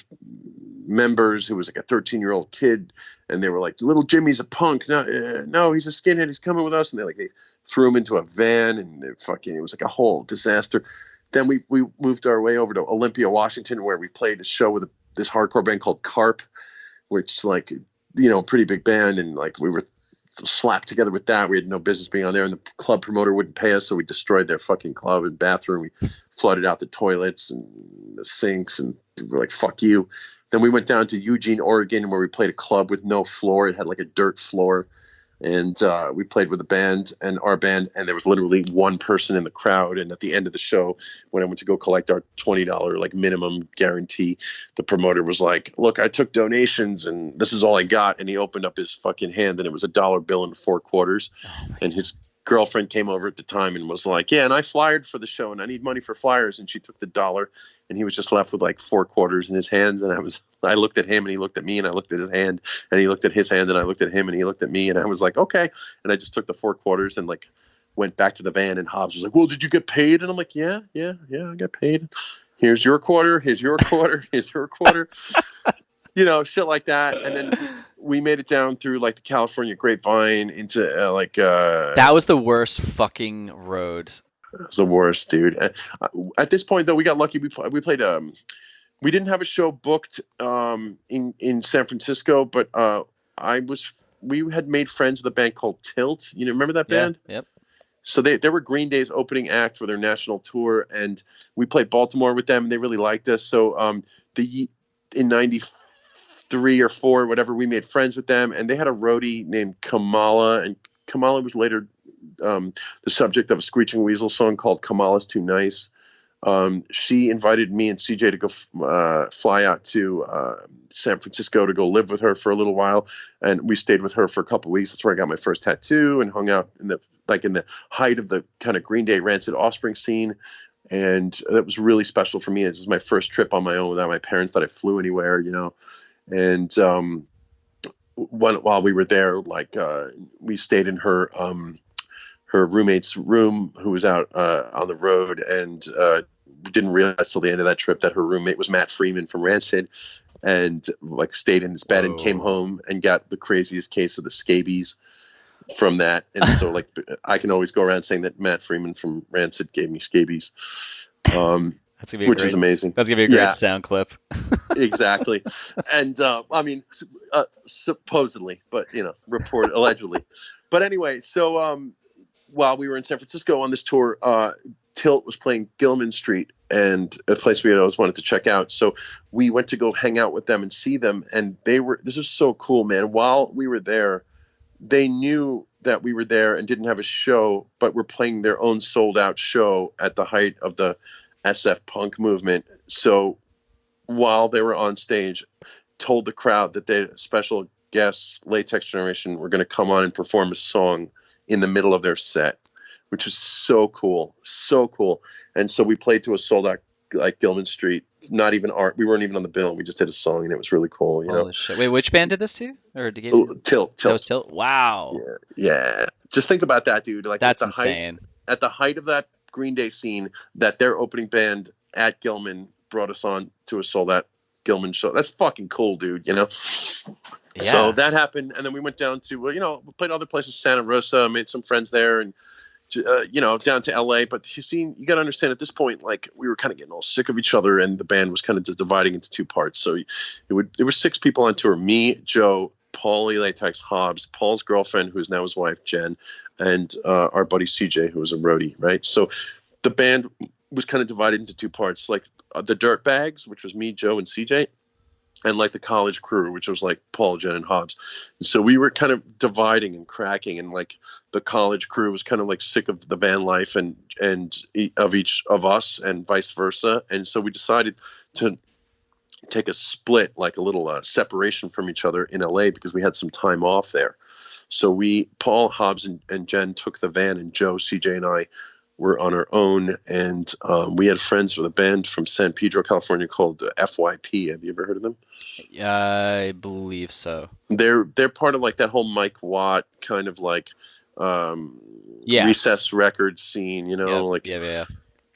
members who was like a 13-year-old kid, and they were like, little Jimmy's a punk. No, he's a skinhead. He's coming with us. And they threw him into a van, and it was like a whole disaster. Then we moved our way over to Olympia, Washington, where we played a show with this hardcore band called Carp, which is like, a pretty big band. And like we were slapped together with that. We had no business being on there, and the club promoter wouldn't pay us. So we destroyed their fucking club and bathroom. We flooded out the toilets and the sinks, and we were like, fuck you. Then we went down to Eugene, Oregon, where we played a club with no floor. It had like a dirt floor. And we played with our band, and there was literally one person in the crowd. And at the end of the show, when I went to go collect our $20 like minimum guarantee, the promoter was like, look, I took donations, and this is all I got. And he opened up his fucking hand, and it was a dollar bill and 4 quarters. And his girlfriend came over at the time and was like, yeah, and I flyered for the show, and I need money for flyers. And she took the dollar, and he was just left with like 4 quarters in his hands. And I looked at him, and he looked at me, and I looked at his hand, and he looked at his hand, and I looked at him, and he looked at me, and I was like, okay. And I just took the 4 quarters and like went back to the van, and Hobbs was like, well, did you get paid? And I'm like, yeah, I got paid. Here's your quarter. Here's your quarter. Here's your quarter. Shit like that. And then we made it down through like the California Grapevine into that was the worst fucking road. It was the worst, dude. At this point, though, we got lucky. We played. We didn't have a show booked in San Francisco, but we had made friends with a band called Tilt. Remember that band? Yeah, yep. So they were Green Day's opening act for their national tour, and we played Baltimore with them, and they really liked us. So in '93 or 4, whatever, we made friends with them, and they had a roadie named Kamala, and Kamala was later the subject of a Screeching Weasel song called Kamala's Too Nice. She invited me and CJ to go fly out to San Francisco to go live with her for a little while, and we stayed with her for a couple of weeks. That's where I got my first tattoo and hung out in the height of the kind of Green Day Rancid Offspring scene. And that was really special for me. This is my first trip on my own without my parents that I flew anywhere, And while we were there, we stayed in her roommate's room, who was out on the road, and didn't realize till the end of that trip that her roommate was Matt Freeman from Rancid, and stayed in his bed and came home and got the craziest case of the scabies from that. And so I can always go around saying that Matt Freeman from Rancid gave me scabies. That's gonna be a which is great. amazing. That's gonna be a great Yeah, sound clip. exactly. And I mean, supposedly, but report allegedly. But anyway, so while we were in San Francisco on this tour, Tilt was playing Gilman Street, and a place we always wanted to check out. So we went to go hang out with them and see them, and this is so cool, man. While we were there, they knew that we were there and didn't have a show, but were playing their own sold out show at the height of the SF punk movement. So while they were on stage, told the crowd that they special guests, Latex Generation, were going to come on and perform a song in the middle of their set, which was so cool, so cool. And so we played to a sold out like Gilman Street. Not even art. We weren't even on the bill. We just did a song, and it was really cool. Holy shit! Wait, which band did this to? Or did Tilt. That was Tilt. Wow. Yeah. Just think about that, dude. Like That's insane. At the height of that Green Day scene, that their opening band at Gilman brought us on to a sold out Gilman show. That's fucking cool, dude. Yeah. So that happened, and then we went down to we played other places, Santa Rosa, made some friends there, and down to LA. But you got to understand at this point, like we were kind of getting all sick of each other, and the band was kind of dividing into two parts. So there were 6 people on tour: me, Joe, Paulie Latex, Hobbs, Paul's girlfriend, who is now his wife, Jen, and our buddy CJ, who was a roadie, right? So the band was kind of divided into two parts, like the Dirtbags, which was me, Joe, and CJ, and like the college crew, which was like Paul, Jen, and Hobbs. And so we were kind of dividing and cracking, and like the college crew was kind of like sick of the van life and of each of us, and vice versa. And so we decided to take a split, like a little separation from each other in LA, because we had some time off there. So Paul, Hobbs, and Jen took the van, and Joe, CJ, and I were on our own, and we had friends with a band from San Pedro, California called FYP. Have you ever heard of them? I believe so. They're part of like that whole Mike Watt kind of like Recess Records scene, Yeah.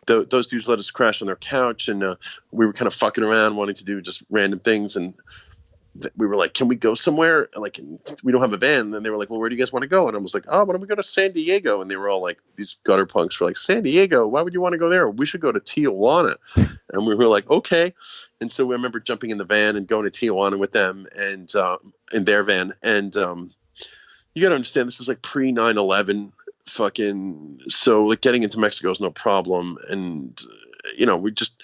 Those dudes let us crash on their couch, and we were kind of fucking around, wanting to do just random things, and we were like, can we go somewhere? Like, we don't have a van. And they were like, well, where do you guys want to go? And I was like, oh, why don't we go to San Diego? And they were all like, these gutter punks were like, San Diego? Why would you want to go there? We should go to Tijuana. And we were like, okay. And so we remember jumping in the van and going to Tijuana with them, and in their van. And you got to understand, this is like pre 9/11 fucking. So like getting into Mexico is no problem. And, we just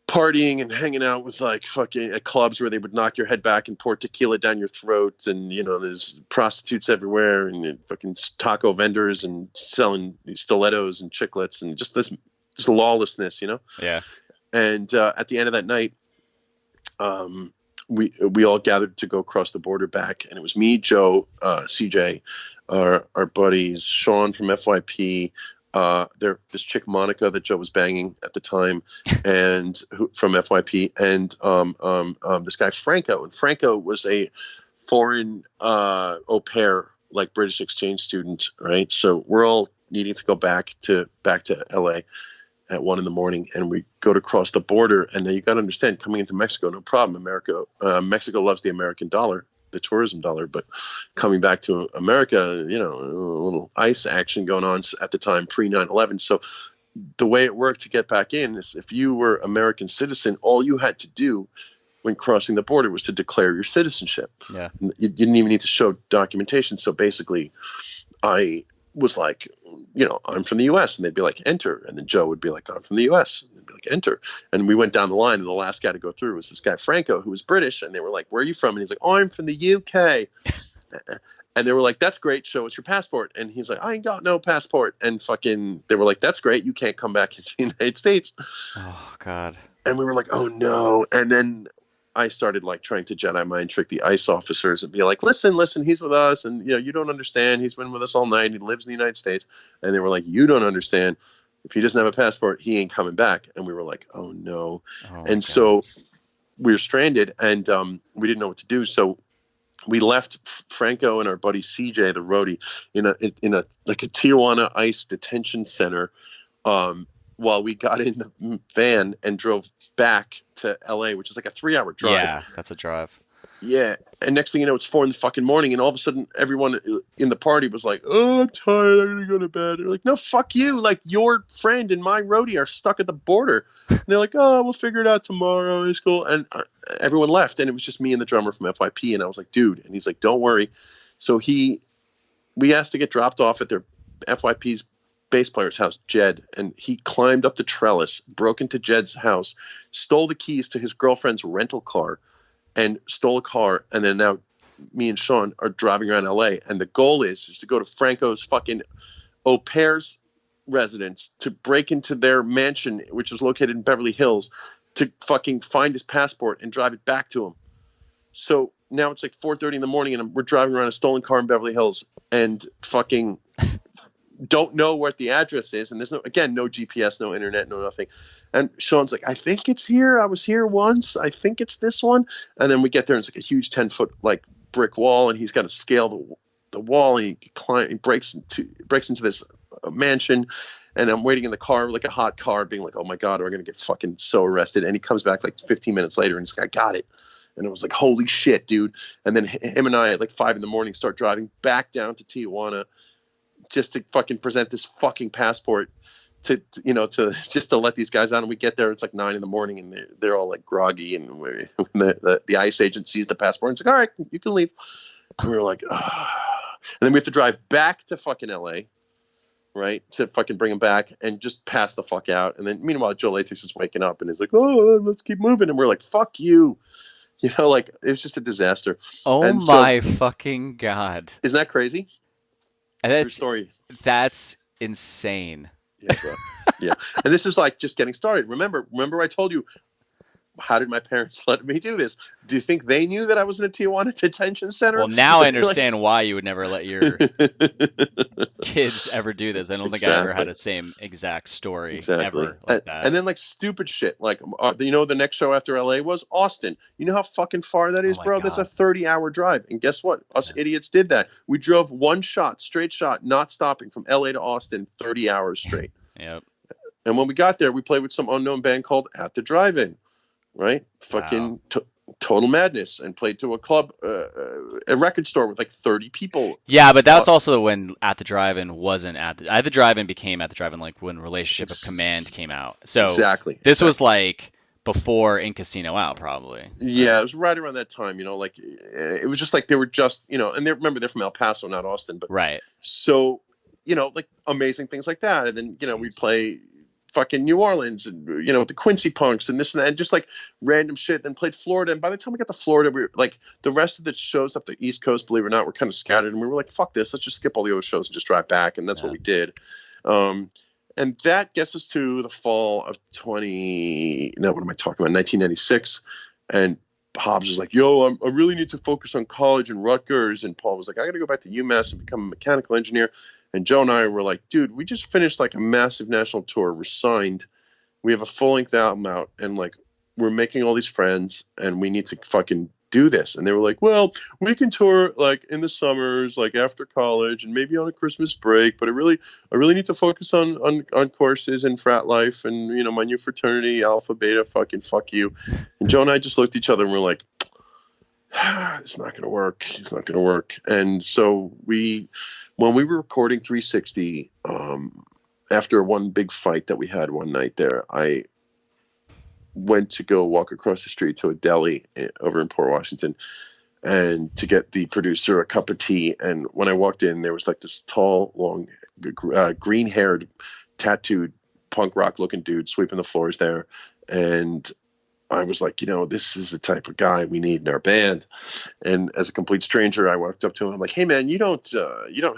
partying and hanging out with like fucking at clubs where they would knock your head back and pour tequila down your throat, and there's prostitutes everywhere, and fucking taco vendors and selling stilettos and chiclets, and just lawlessness, Yeah. And at the end of that night, we all gathered to go across the border back, and it was me, Joe, CJ, our buddies, Sean from FYP, this chick Monica that Joe was banging at the time, and from FYP, and this guy Franco. And Franco was a foreign au pair, like British exchange student, right? So we're all needing to go back to LA at 1 a.m, and we go to cross the border. And now you got to understand, coming into Mexico, no problem. Mexico loves the American dollar, the tourism dollar, but coming back to America, a little ICE action going on at the time, pre 9/11. So the way it worked to get back in is, if you were American citizen, all you had to do when crossing the border was to declare your citizenship. Yeah. You didn't even need to show documentation. So basically, I was like, I'm from the U.S. And they'd be like, enter. And then Joe would be like, I'm from the U.S. And they'd be like, enter. And we went down the line, and the last guy to go through was this guy, Franco, who was British. And they were like, where are you from? And he's like, oh, I'm from the U.K. And they were like, that's great. Show us your passport. And he's like, I ain't got no passport. And they were like, that's great. You can't come back into the United States. Oh, God. And we were like, oh, no. And then I started like trying to Jedi mind trick the ICE officers and be like, listen, he's with us. And, you don't understand. He's been with us all night. He lives in the United States. And they were like, you don't understand. If he doesn't have a passport, he ain't coming back. And we were like, oh, no. And so we were stranded, and we didn't know what to do. So we left Franco and our buddy CJ, the roadie, in a like a Tijuana ICE detention center, while we got in the van and drove back to LA, which is like a 3-hour drive. Yeah, that's a drive. Yeah, and next thing you know, it's 4 a.m, and all of a sudden, everyone in the party was like, "Oh, I'm tired. I'm gonna go to bed." They're like, "No, fuck you! Like your friend and my roadie are stuck at the border." And they're like, "Oh, we'll figure it out tomorrow. It's cool." And everyone left, and it was just me and the drummer from FYP. And I was like, "Dude," and he's like, "Don't worry." So we asked to get dropped off at their FYP's bass player's house, Jed, and he climbed up the trellis, broke into Jed's house, stole the keys to his girlfriend's rental car, and stole a car, and then now me and Sean are driving around LA, and the goal is to go to Franco's fucking au pair's residence, to break into their mansion, which is located in Beverly Hills, to fucking find his passport and drive it back to him. So now it's like 4:30 in the morning, and we're driving around a stolen car in Beverly Hills, and fucking don't know what the address is, and there's no GPS, no internet, no nothing. And Sean's like, "I think it's here. I was here once. I think it's this one." And then we get there, and it's like a huge 10-foot like brick wall, and he's got to scale the wall, and he breaks into this mansion. And I'm waiting in the car like a hot car, being like, "Oh my god, we're gonna get fucking so arrested." And he comes back like 15 minutes later, and he's like, "I got it." And it was like, "Holy shit, dude!" And then him and I at like 5 a.m. start driving back down to Tijuana, just to fucking present this fucking passport to just to let these guys out. And we get there, it's like 9 a.m, and they're all like groggy, and the ICE agent sees the passport and it's like, "All right, you can leave." And we were like, ah. And then we have to drive back to fucking LA, right, to fucking bring him back and just pass the fuck out. And then meanwhile, Joe Latex is waking up and he's like, "Oh, let's keep moving." And we're like, "Fuck you." Like it was just a disaster. Oh And so, my fucking God. isn't that crazy? True That's story. that's insane. Yeah, bro. Yeah. And this is like just getting started. Remember I told you, how did my parents let me do this? Do you think they knew that I was in a Tijuana detention center? Well, now I Like, understand why you would never let your kids ever do this. I don't think I ever had exactly. the same exact story Exactly. ever And, like that. and then like stupid shit. Like, the next show after LA was Austin. You know how fucking far that Oh is, my bro? That's a God. 30-hour drive. And guess what? Us idiots did that. We drove one shot, straight shot, not stopping, from LA to Austin, 30 hours straight. Yep. And when we got there, we played with some unknown band called At the Drive-In, right? Wow. Fucking total madness, and played to a club, a record store with like 30 people. Yeah, but that's also when At the Drive-In wasn't At the Drive-In became At the Drive-In like when Relationship of Command came out. So Exactly, this was exactly. like before In Casino Out, probably, Yeah, right? it was right around that time. Like it was just like they were just, and remember they're from El Paso, not Austin, but Right. so, like amazing things like that. And then, we'd Jesus. play fucking New Orleans, and the Quincy Punks and this and that, and just like random shit. Then played Florida, and by the time we got to Florida, we were like, the rest of the shows up the East Coast, believe it or not, were kind of scattered, and we were like, "Fuck this, let's just skip all the other shows and just drive back." And that's what Yeah. we did. Um, and that gets us to the fall of 20. No, what am I talking about? 1996, and Hobbs was like, "Yo, I really need to focus on college and Rutgers." And Paul was like, "I got to go back to UMass and become a mechanical engineer." And Joe and I were like, "Dude, we just finished like a massive national tour. We're signed. We have a full-length album out, and like we're making all these friends, and we need to fucking do this." And they were like, "Well, we can tour like in the summers, like after college, and maybe on a Christmas break. But I really need to focus on courses and frat life, and my new fraternity, Alpha Beta. Fucking fuck you." And Joe and I just looked at each other and we're like, "It's not going to work. It's not going to work." And so when we were recording 360, after one big fight that we had one night there, I went to go walk across the street to a deli over in Port Washington, and to get the producer a cup of tea. And when I walked in, there was like this tall, long, green-haired, tattooed, punk rock looking dude sweeping the floors there. And I was like, this is the type of guy we need in our band. And as a complete stranger, I walked up to him. I'm like, "Hey man, you don't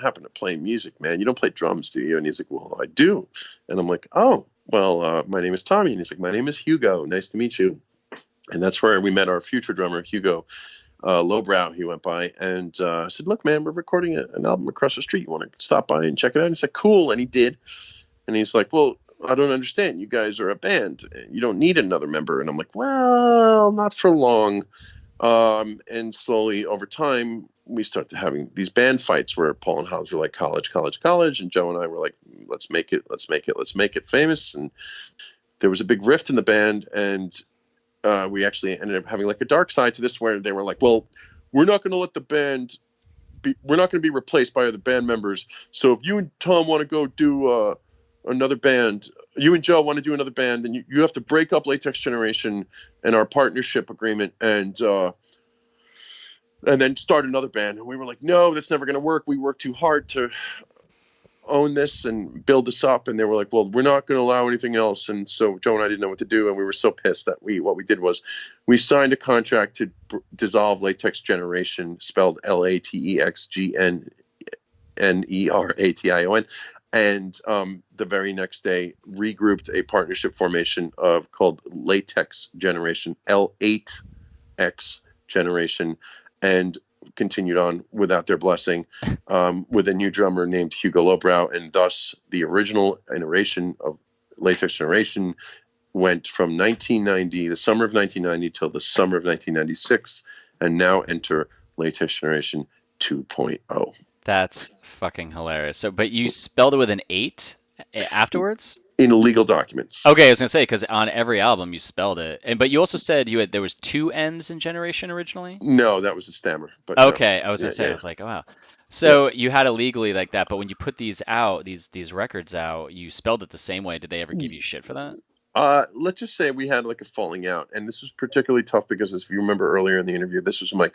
happen to play music, man? You don't play drums, do you?" And he's like, "Well, I do." And I'm like, "Oh, well, my name is Tommy." And he's like, "My name is Hugo. Nice to meet you." And that's where we met our future drummer, Hugo Lowbrow. He went by, and I said, "Look, man, we're recording an album across the street. You want to stop by and check it out?" And he said, "Cool." And he did. And he's like, "Well, I don't understand. You guys are a band. You don't need another member." And I'm like, "Well, not for long." And slowly over time, we started having these band fights where Paul and Hobbs were like, "College, college, college." And Joe and I were like, "Let's make it, let's make it, let's make it famous." And there was a big rift in the band. And we actually ended up having like a dark side to this, where they were like, well, we're not going to let the band we're not going to be replaced by other band members. So if you and Tom want to go do another band, you and Joe want to do another band, and you have to break up Latex Generation and our partnership agreement, and then start another band. And we were like, no, that's never going to work. We worked too hard to own this and build this up. And they were like, well, we're not going to allow anything else. And so Joe and I didn't know what to do. And we were so pissed that what we did was we signed a contract to dissolve Latex Generation, spelled LATEXGNERATION. And the very next day regrouped a partnership formation called Latex Generation, L8X Generation, and continued on without their blessing, with a new drummer named Hugo Lobrow, and thus the original iteration of Latex Generation went from the summer of 1990 till the summer of 1996, and now enter Latex Generation 2.0. That's fucking hilarious. So, but you spelled it with an 8 afterwards? In legal documents. Okay, I was gonna say, because on every album you spelled it, but you also said there was 2 N's in Generation originally. No, that was a stammer. But okay, no. I was gonna say, it's like, oh, wow. So you had it legally like that, but when you put these out, these records out, you spelled it the same way. Did they ever give you shit for that? Let's just say we had like a falling out, and this was particularly tough because, if you remember earlier in the interview, this was my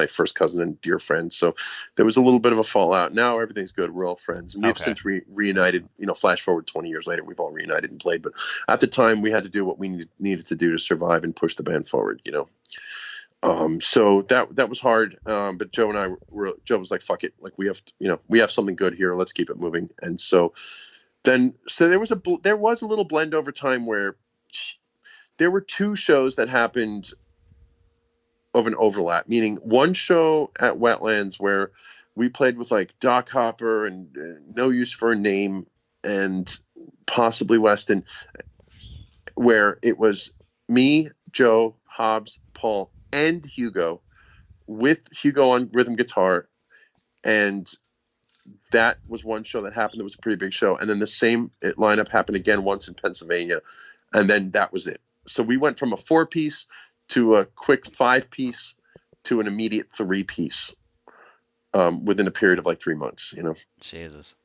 first cousin and dear friend. So there was a little bit of a fallout. Now everything's good. We're all friends, and we've since reunited. Flash forward 20 years later, we've all reunited and played. But at the time, we had to do what we needed to do to survive and push the band forward. So that was hard. But Joe and I Joe was like, fuck it, like we have something good here. Let's keep it moving. And so there was a little blend over time where there were 2 shows that happened of an overlap, meaning one show at Wetlands where we played with like Doc Hopper and No Use for a Name and possibly Weston, where it was me, Joe, Hobbs, Paul, and Hugo, with Hugo on rhythm guitar. And that was one show that happened. It was a pretty big show. And then the same lineup happened again once in Pennsylvania. And then that was it. So we went from a 4-piece to a quick 5-piece to an immediate 3-piece within a period of like 3 months, Jesus.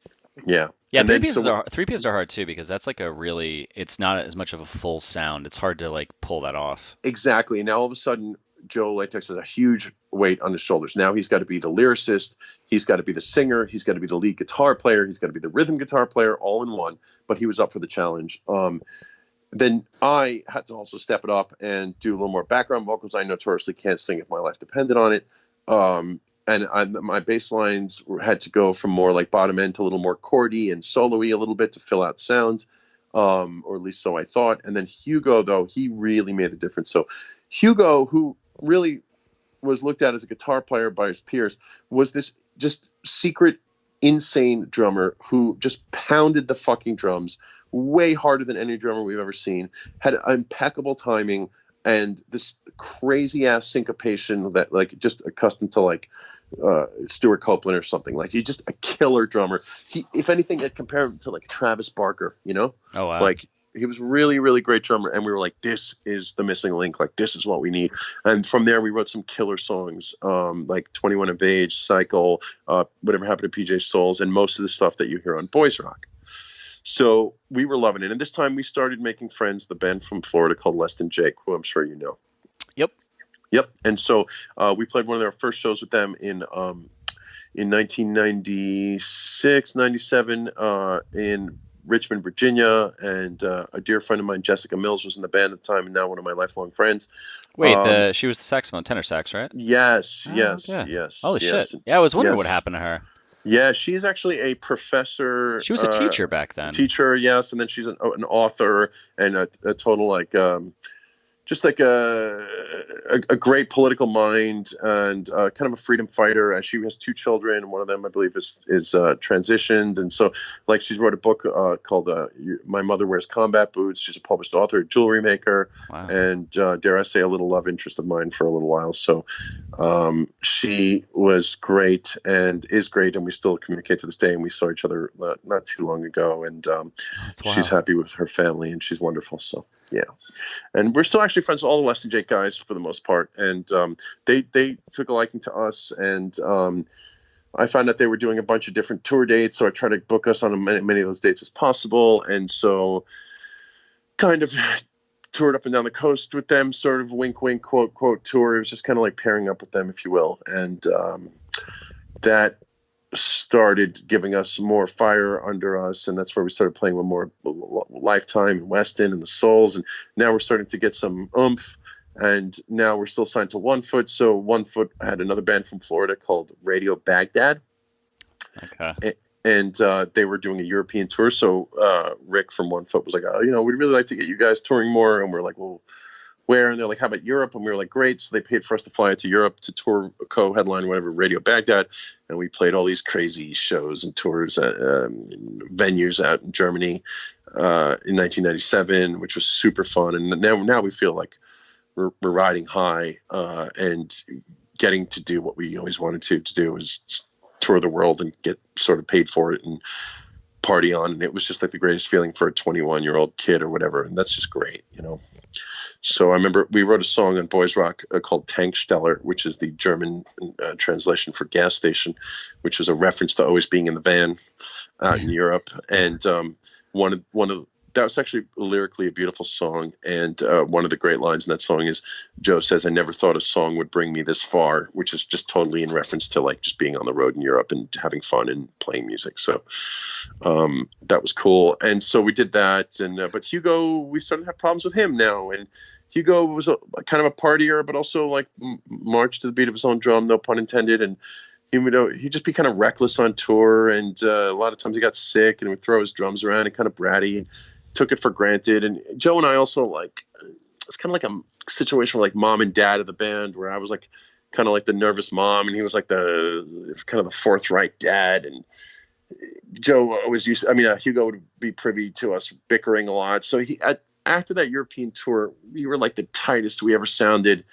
Yeah. Yeah, 3-pieces are hard too, because that's like it's not as much of a full sound. It's hard to like pull that off. Exactly. And now all of a sudden, Joe Latex has a huge weight on his shoulders. Now he's got to be the lyricist, he's got to be the singer, he's got to be the lead guitar player, he's got to be the rhythm guitar player, all in one. But he was up for the challenge. Then I had to also step it up and do a little more background vocals. I notoriously can't sing if my life depended on it. And my bass lines had to go from more like bottom end to a little more chordy and solo-y a little bit to fill out sounds, or at least so I thought. And then Hugo, though, he really made the difference. So Hugo, who really was looked at as a guitar player by his peers, was this just secret, insane drummer who just pounded the fucking drums way harder than any drummer we've ever seen, had impeccable timing, and this crazy ass syncopation that like just accustomed to like Stuart Copeland or something. Like, he's just a killer drummer. He, if anything, I'd compare him to like Travis Barker, Oh wow. Like, he was really, really great drummer, and we were like, this is the missing link. Like, this is what we need. And from there, we wrote some killer songs, like 21 of Age, Cycle, Whatever Happened to PJ Souls, and most of the stuff that you hear on Boys Rock. So we were loving it. And this time we started making friends, the band from Florida called Less Than Jake, who I'm sure you know. Yep. And so we played one of their first shows with them in 1996, 97 in Richmond, Virginia, and a dear friend of mine, Jessica Mills, was in the band at the time, and now one of my lifelong friends. Wait, she was the saxophone, tenor sax, right? Yes. Holy shit! Yeah, I was wondering what happened to her. Yeah, she is actually a professor. She was a teacher back then. Teacher, yes, and then she's an author and a total like. Just like a great political mind and kind of a freedom fighter. She has 2 children. One of them, I believe, is transitioned. And so, like, she wrote a book called My Mother Wears Combat Boots. She's a published author, a jewelry maker, and dare I say, a little love interest of mine for a little while. So she was great and is great, and we still communicate to this day. And we saw each other not too long ago, and she's happy with her family, and she's wonderful. So, yeah. And we're still actually actually friends with all the Less Than Jake guys for the most part, and they took a liking to us, and I found that they were doing a bunch of different tour dates, so I tried to book us on many of those dates as possible, and so kind of toured up and down the coast with them, sort of wink, wink, quote, quote tour. It was just kind of like pairing up with them, if you will, and that started giving us more fire under us, and that's where we started playing with more Lifetime and Weston and the Souls, and now we're starting to get some oomph. And now we're still signed to One Foot. So One Foot had another band from Florida called Radio Baghdad. Okay. And they were doing a European tour. So Rick from One Foot was like, we'd really like to get you guys touring more. And we're like, well, where? And they're like, how about Europe? And we were like, great. So they paid for us to fly out to Europe to tour, co-headline, whatever, Radio Baghdad. And we played all these crazy shows and tours at venues out in Germany in 1997, which was super fun. And now we feel like we're riding high and getting to do what we always wanted to do, is tour the world and get sort of paid for it and party on. And it was just like the greatest feeling for a 21-year-old kid or whatever. And that's just great, So I remember we wrote a song on Boys Rock called Tanksteller, which is the German translation for gas station, which was a reference to always being in the van out in Europe. And one of that was actually lyrically a beautiful song. And one of the great lines in that song is Joe says, "I never thought a song would bring me this far," which is just totally in reference to like just being on the road in Europe and having fun and playing music. So that was cool. And so we did that. And but Hugo, we started to have problems with him now. And Hugo was kind of a partier, but also like marched to the beat of his own drum, no pun intended. And he'd just be kind of reckless on tour. And a lot of times he got sick and would throw his drums around and kind of bratty. And took it for granted. And Joe and I also it's kind of like a situation where like mom and dad of the band, where I was like kind of like the nervous mom and he was like the kind of the forthright dad. And Joe always Hugo would be privy to us bickering a lot. So after that European tour, we were like the tightest we ever sounded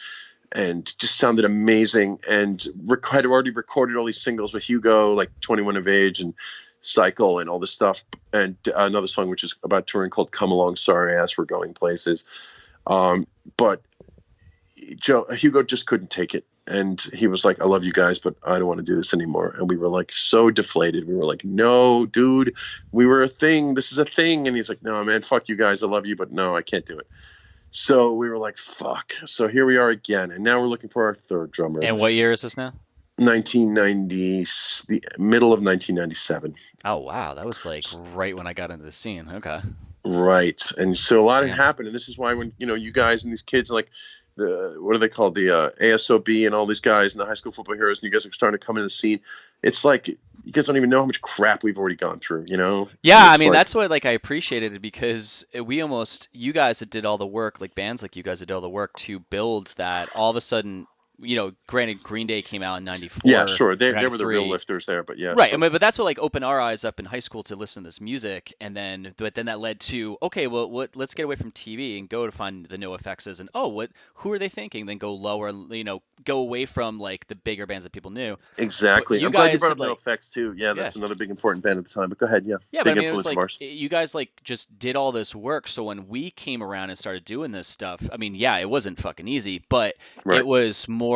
and just sounded amazing. And had already recorded all these singles with Hugo, like 21 of Age and Cycle and all this stuff, and another song which is about touring called Come Along Sorry Ass We're Going Places. But Hugo just couldn't take it, and he was like, "I love you guys, but I don't want to do this anymore." And we were like so deflated. We were like, "No, dude, we were a thing. This is a thing." And he's like, "No, man, fuck you guys. I love you, but no, I can't do it." So we were like, "Fuck." So here we are again, and now we're looking for our third drummer. And what year is this now? 1990, the middle of 1997. Oh wow, that was like right when I got into the scene. Okay. Right, and so a lot had happened, and this is why when you guys and these kids like what are they called, the ASOB and all these guys and the high school football heroes, and you guys are starting to come into the scene. It's like you guys don't even know how much crap we've already gone through, Yeah, I mean that's what I appreciated it, because you guys that did all the work, like bands like you guys that did all the work to build that. All of a sudden, granted, Green Day came out in '94. Yeah, sure, they were the real lifters there, but yeah, right. But that's what opened our eyes up in high school to listen to this music, and then that led to, okay, well, let's get away from TV and go to find the NoFXs, and who are they thinking? Then go lower, go away from like the bigger bands that people knew. Exactly. I'm glad you brought up NoFX too. Yeah, that's another big important band at the time. But go ahead, yeah. Yeah, big but influence of ours. You guys just did all this work, so when we came around and started doing this stuff, it wasn't fucking easy, but it was more.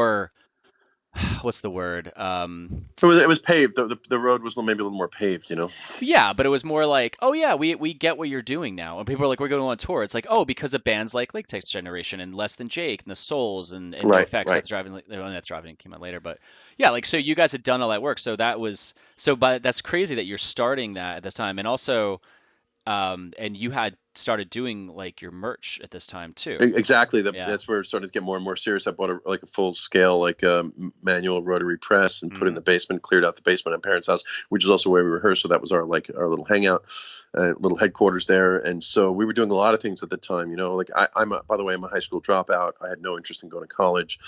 What's the word? It was paved. The road was maybe a little more paved, Yeah, but it was more like, oh yeah, we get what you're doing now. And people are like, we're going on tour. It's like, oh, because of bands like Latex Generation and Less Than Jake and the Souls and NoFX. Right. That's Driving came out later, but yeah, so you guys had done all that work. So but that's crazy that you're starting that at this time, and also. And you had started doing like your merch at this time too. Exactly. That's where it started to get more and more serious. I bought a full scale manual rotary press and put it in the basement, cleared out the basement at my parents' house, which is also where we rehearsed. So that was our little hangout, little headquarters there. And so we were doing a lot of things at the time. By the way, I'm a high school dropout. I had no interest in going to college,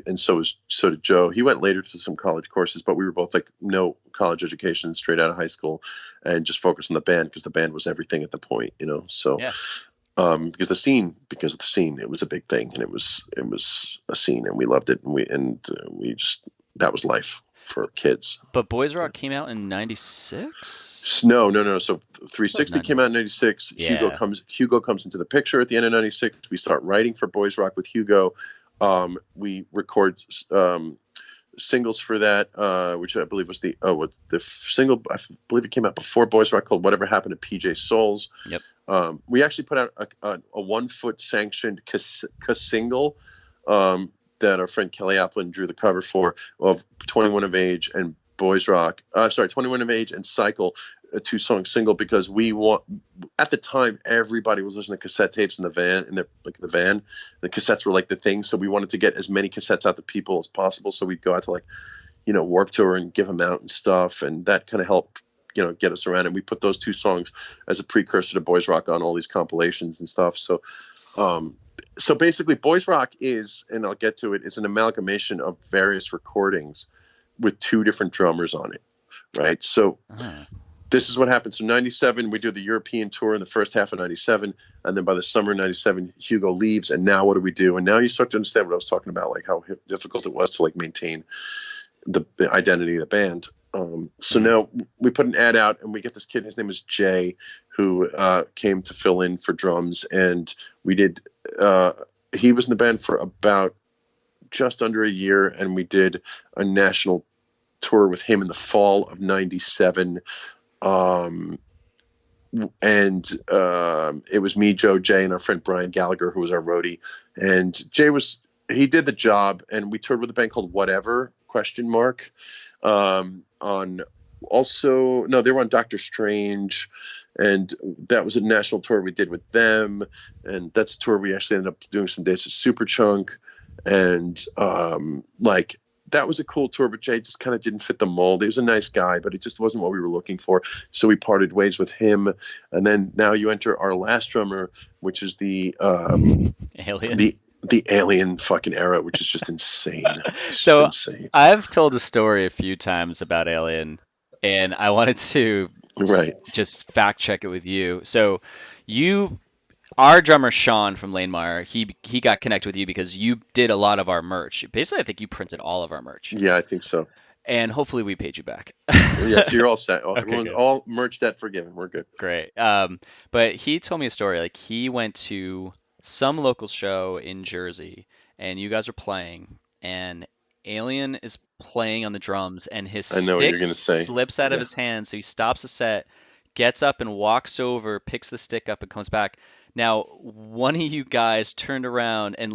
and so did Joe. He went later to some college courses, but we were both like no college education, straight out of high school, and just focused on the band because the band was everything at the point. So because of the scene, it was a big thing, and it was a scene, and we loved it, and we just that was life. for kids. But Boys Rock came out in '96. No. So 360 90. came out in '96. Yeah. Hugo comes into the picture at the end of '96. We start writing for Boys Rock with Hugo. We record singles for that, which I believe was the single. I believe it came out before Boys Rock, called "Whatever Happened to PJ Souls." Yep. We actually put out a 1 foot sanctioned single that our friend Kelly Applin drew the cover for, of 21 of Age and Boys Rock. 21 of Age and Cycle, a 2-song single, because at the time everybody was listening to cassette tapes in the van, the van. The cassettes were like the thing, so we wanted to get as many cassettes out to people as possible. So we'd go out to Warped Tour and give them out and stuff, and that kind of helped get us around. And we put those 2 songs as a precursor to Boys Rock on all these compilations and stuff. So basically Boys Rock is, and I'll get to it, is an amalgamation of various recordings with 2 different drummers on it, right? So this is what happens. So 97, we do the European tour in the first half of 97, and then by the summer of 97, Hugo leaves, and now what do we do? And now you start to understand what I was talking about, like how difficult it was to maintain the identity of the band. So now we put an ad out, and we get this kid. His name is Jay, who came to fill in for drums, and we did. He was in the band for about just under a year, and we did a national tour with him in the fall of '97. It was me, Joe, Jay, and our friend Brian Gallagher, who was our roadie. And he did the job, and we toured with a band called Whatever ? They were on Doctor Strange, and that was a national tour we did with them, and that's a tour we actually ended up doing some days with Superchunk, and that was a cool tour, but Jay just kind of didn't fit the mold. He was a nice guy, but it just wasn't what we were looking for, so we parted ways with him. And then now you enter our last drummer, which is the Alien. The Alien fucking era, which is just insane. It's So just insane. I've told a story a few times about Alien, and I wanted to just fact check it with you. So our drummer Sean from Lanemeyer, he got connected with you because you did a lot of our merch. Basically, I think you printed all of our merch. Yeah, I think so. And hopefully we paid you back. Yeah, so you're all set. Okay, all merch debt forgiven. We're good. Great. But he told me a story. Like, he went to some local show in Jersey, and you guys are playing, and Alien is playing on the drums, and his stick slips out of his hand, so he stops the set, gets up and walks over, picks the stick up, and comes back. Now, one of you guys turned around and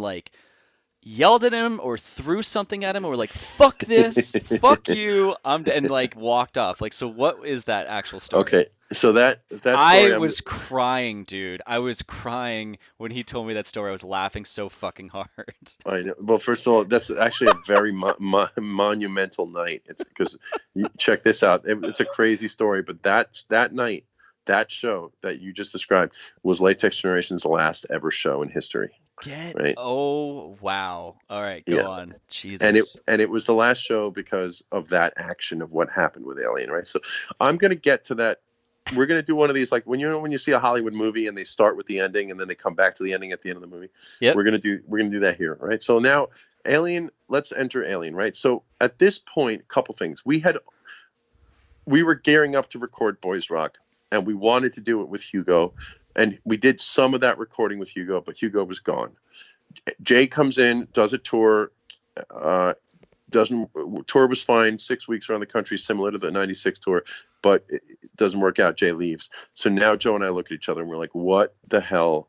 yelled at him or threw something at him, or fuck this, fuck you, and walked off. So what is that actual story? Okay, so that story, I was crying, dude. I was crying when he told me that story. I was laughing so fucking hard. I know. Well, first of all, that's actually a very monumental night. It's because check this out. It's a crazy story, but that night, that show that you just described was Latex Generation's last ever show in history. Right? Oh, wow. All right, go on. Jesus. And it was the last show because of that action of what happened with Alien, right? So I'm going to get to that. We're going to do one of these, when you see a Hollywood movie and they start with the ending and then they come back to the ending at the end of the movie. Yep. We're going to do that here, right? So now Alien, let's enter Alien, right? So at this point, a couple things. We were gearing up to record Boys Rock, and we wanted to do it with Hugo. And we did some of that recording with Hugo, but Hugo was gone. Jay comes in, does a tour. Tour was fine, 6 weeks around the country, similar to the '96 tour, but it doesn't work out. Jay leaves. So now Joe and I look at each other and we're like, what the hell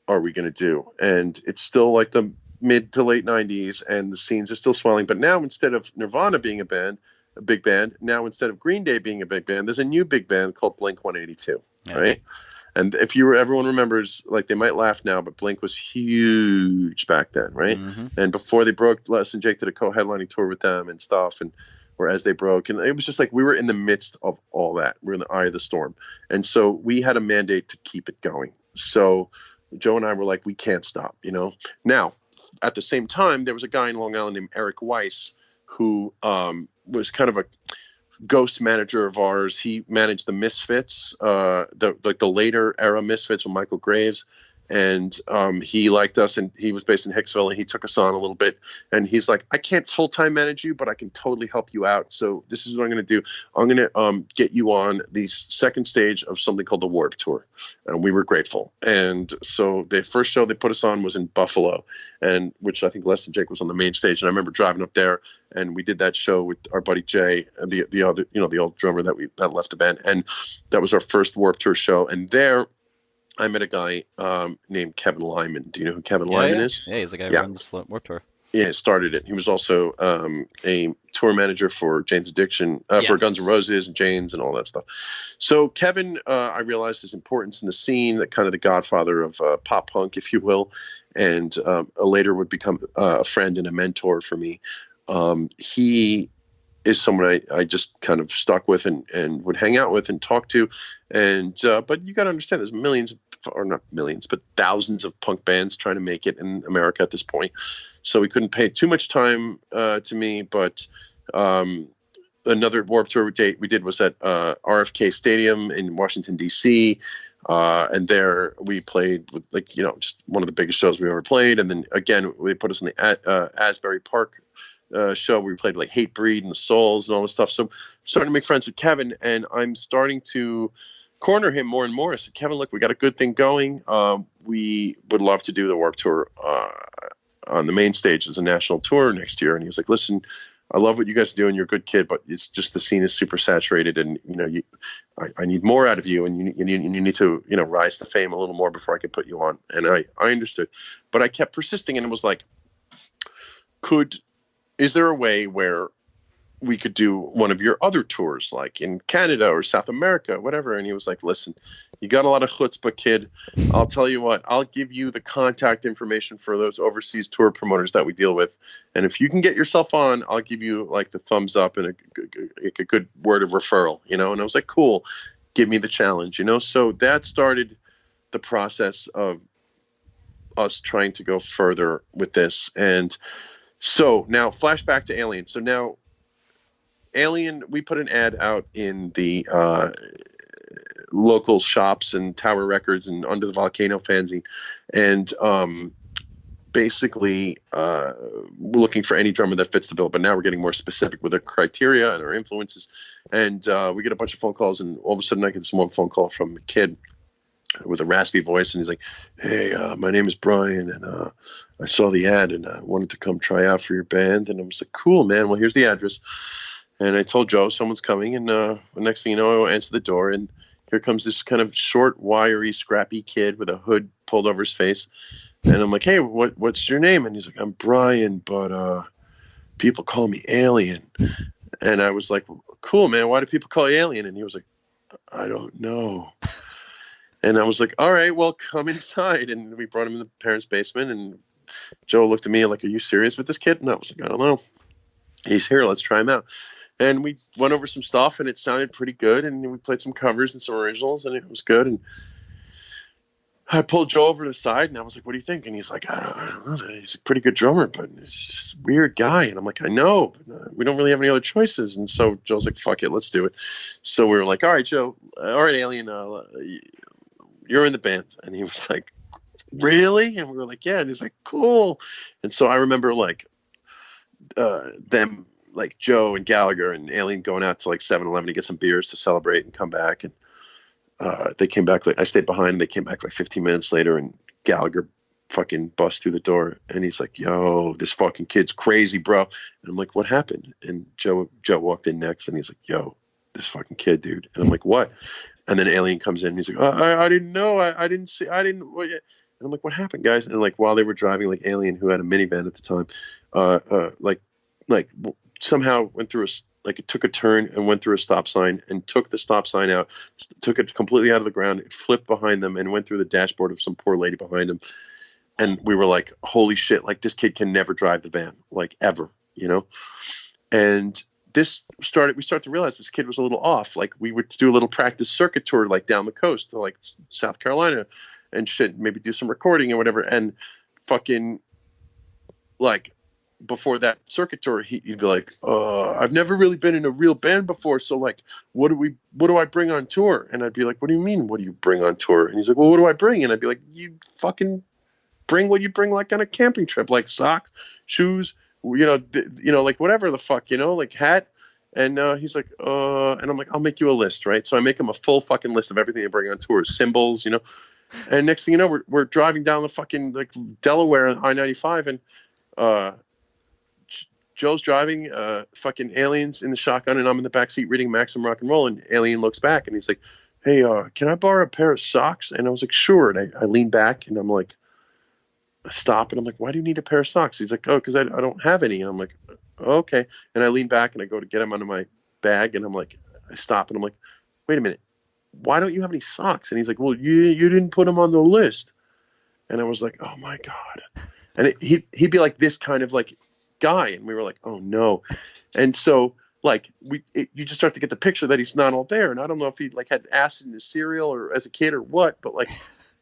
are we going to do? And it's still the mid to late '90s, and the scenes are still swelling. But now, instead of Nirvana being a big band, now instead of Green Day being a big band, there's a new big band called Blink-182, right? And if everyone remembers, they might laugh now, but Blink was huge back then, right? Mm-hmm. And before they broke, Les and Jake did a co-headlining tour with them and stuff, or as they broke. And it was just we were in the midst of all that. We were in the eye of the storm. And so we had a mandate to keep it going. So Joe and I were we can't stop, Now, at the same time, there was a guy in Long Island named Eric Weiss who was kind of a ghost manager of ours. He managed the Misfits, the later era Misfits with Michael Graves, and he liked us, and he was based in Hicksville, and he took us on a little bit, and he's like, I can't full-time manage you, but I can totally help you out. So this is what I'm going to do. I'm going to get you on the second stage of something called the Warped Tour. And we were grateful. And so the first show they put us on was in Buffalo, and which I think Less Than Jake was on the main stage. And I remember driving up there, and we did that show with our buddy Jay, the other, the old drummer that left the band. And that was our first Warped Tour show. And there I met a guy named Kevin Lyman. Do you know who Kevin Lyman is? Yeah, he's the guy who runs the Warped Tour. Yeah, started it. He was also a tour manager for Jane's Addiction, for Guns N' Roses and Jane's and all that stuff. So Kevin, I realized his importance in the scene, that kind of the godfather of pop punk, if you will, and later would become a friend and a mentor for me. He is someone I just kind of stuck with and would hang out with and talk to. And but you got to understand, there's millions, or not millions, but thousands of punk bands trying to make it in America at this point. So we couldn't pay too much time to me. But another Warped Tour date we did was at RFK Stadium in Washington, D.C. And there we played with, just one of the biggest shows we ever played. And then again, they put us in the Asbury Park show where we played like Hatebreed and the Souls and all this stuff. So I'm starting to make friends with Kevin, and I'm starting to corner him more and more. I said, Kevin, look, we got a good thing going. We would love to do the Warped Tour on the main stage as a national tour next year. And he was like, listen, I love what you guys are doing. You're a good kid, but it's just the scene is super saturated, and I need more out of you, and you need to rise to fame a little more before I can put you on. And I understood, but I kept persisting, and it was like, is there a way where we could do one of your other tours, like in Canada or South America, whatever? And he was like, listen, you got a lot of chutzpah, kid. I'll tell you what, I'll give you the contact information for those overseas tour promoters that we deal with. And if you can get yourself on, I'll give you like the thumbs up and a good word of referral, And I was like, cool, give me the challenge, So that started the process of us trying to go further with this. And so now flashback to Alien. So now Alien, we put an ad out in the local shops and Tower Records and Under the Volcano fanzine. And basically we're looking for any drummer that fits the bill. But now we're getting more specific with our criteria and our influences. And we get a bunch of phone calls, and all of a sudden I get this one phone call from a kid with a raspy voice, and he's like, hey, my name is Brian, and I saw the ad, and I wanted to come try out for your band. And I was like, cool, man, well, here's the address. And I told Joe someone's coming, and the next thing you know, I answer the door, and here comes this kind of short, wiry, scrappy kid with a hood pulled over his face. And I'm like, hey, what's your name? And he's like, I'm Brian, but people call me Alien. And I was like, cool, man, why do people call you Alien? And he was like, I don't know. And I was like, all right, well, come inside. And we brought him in the parents' basement, and Joe looked at me like, are you serious with this kid? And I was like, I don't know. He's here. Let's try him out. And we went over some stuff, and it sounded pretty good. And we played some covers and some originals, and it was good. And I pulled Joe over to the side, and I was like, what do you think? And he's like, I don't know. He's a pretty good drummer, but he's just a weird guy. And I'm like, I know, but we don't really have any other choices. And so Joe's like, fuck it, let's do it. So we were like, all right, Joe, all right, Alien, you're in the band. And he was like, really? And we were like, yeah. And he's like, cool. And so I remember like them, like Joe and Gallagher and Alien going out to like 7-Eleven to get some beers to celebrate and come back. And they came back, like I stayed behind, and they came back like 15 minutes later, and Gallagher fucking bust through the door, and he's like, yo, this fucking kid's crazy, bro. And I'm like, what happened? And Joe walked in next, and he's like, yo, this fucking kid, dude. And I'm like, what? And then Alien comes in, and he's like, I didn't know. I didn't see. I didn't. And I'm like, what happened, guys? And like while they were driving, like Alien, who had a minivan at the time, like somehow went through it took a turn and went through a stop sign and took the stop sign out, took it completely out of the ground. It flipped behind them and went through the dashboard of some poor lady behind him. And we were like, holy shit, like this kid can never drive the van, like ever, And we started to realize this kid was a little off. Like we would do a little practice circuit tour, like down the coast to like South Carolina and shit, maybe do some recording and whatever. And fucking like before that circuit tour, he'd be like, I've never really been in a real band before, so like, what do I bring on tour? And I'd be like, what do you mean, what do you bring on tour? And he's like, well, what do I bring? And I'd be like, you fucking bring what you bring like on a camping trip, like socks, shoes, like whatever the fuck, like hat. And he's like, and I'm like, I'll make you a list, right? So I make him a full fucking list of everything they bring on tour, symbols, And next thing you know, we're driving down the fucking like Delaware on I-95, and Joe's driving, fucking Alien's in the shotgun, and I'm in the backseat reading Maximum Rock and Roll, and Alien looks back, and he's like, hey, can I borrow a pair of socks? And I was like, sure. And I lean back, and I'm like, I stop, and I'm like, why do you need a pair of socks? He's like, oh, because I don't have any. And I'm like, oh, okay. And I lean back, and I go to get him under my bag, and I'm like, I stop, and I'm like, wait a minute, why don't you have any socks? And he's like, well, you didn't put them on the list. And I was like, oh, my God. And he'd be like this kind of like guy, and we were like, oh no. And so like you just start to get the picture that he's not all there, and I don't know if he like had acid in his cereal or as a kid or what, but like,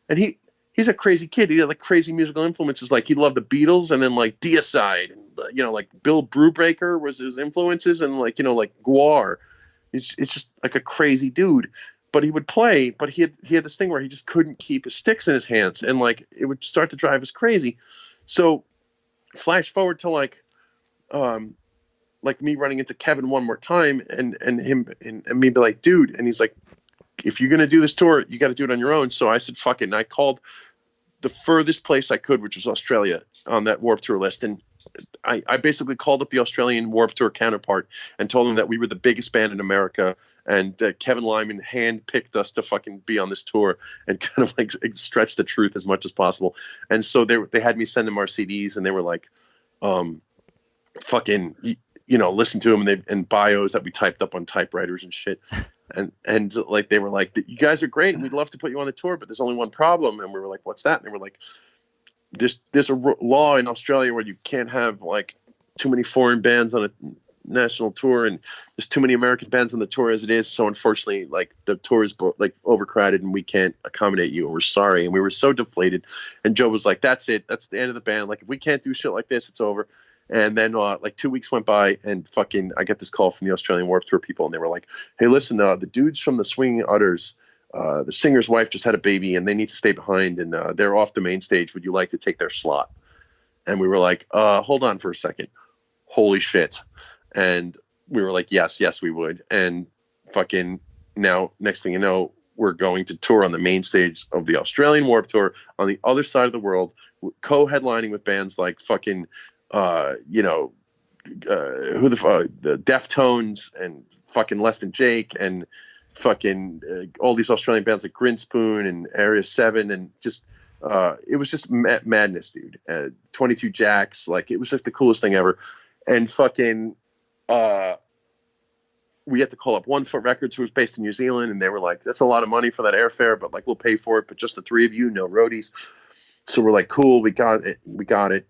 and he's a crazy kid. He had like crazy musical influences, like he loved the Beatles, and then like Deicide, and like Bill Brubaker was his influences, and like like Guar. It's just like a crazy dude. But he would play, but he had this thing where he just couldn't keep his sticks in his hands, and like it would start to drive us crazy. So flash forward to like me running into Kevin one more time, and him and me be like, dude, and he's like, if you're gonna do this tour, you got to do it on your own. So I said, fuck it, and I called the furthest place I could, which was Australia, on that Warped Tour list, and I basically called up the Australian Warped Tour counterpart and told them that we were the biggest band in America, and Kevin Lyman handpicked us to fucking be on this tour, and kind of like stretch the truth as much as possible. And so they had me send them our CDs, and they were like, fucking, listen to them, and bios that we typed up on typewriters and shit. And like, they were like, you guys are great, and we'd love to put you on the tour, but there's only one problem. And we were like, what's that? And they were like, there's a law in Australia where you can't have like too many foreign bands on a national tour, and there's too many American bands on the tour as it is. So unfortunately, like the tour is like overcrowded, and we can't accommodate you, and we're sorry. And we were so deflated. And Joe was like, that's it. That's the end of the band. Like, if we can't do shit like this, it's over. And then like 2 weeks went by, and fucking I get this call from the Australian Warped Tour people, and they were like, hey, listen, the dudes from the Swinging Utters, the singer's wife just had a baby, and they need to stay behind, and they're off the main stage. Would you like to take their slot? And we were like, hold on for a second. Holy shit. And we were like, yes, we would. And fucking now, next thing you know, we're going to tour on the main stage of the Australian Warped Tour on the other side of the world, co-headlining with bands like fucking, the Deftones, and fucking Less Than Jake, and fucking all these Australian bands like Grinspoon and Area 7, and just it was just madness, dude. 22 Jacks, like, it was just the coolest thing ever. And fucking we had to call up One Foot Records, who was based in New Zealand, and they were like, that's a lot of money for that airfare, but like, we'll pay for it, but just the three of you, no roadies. So we're like, cool, we got it.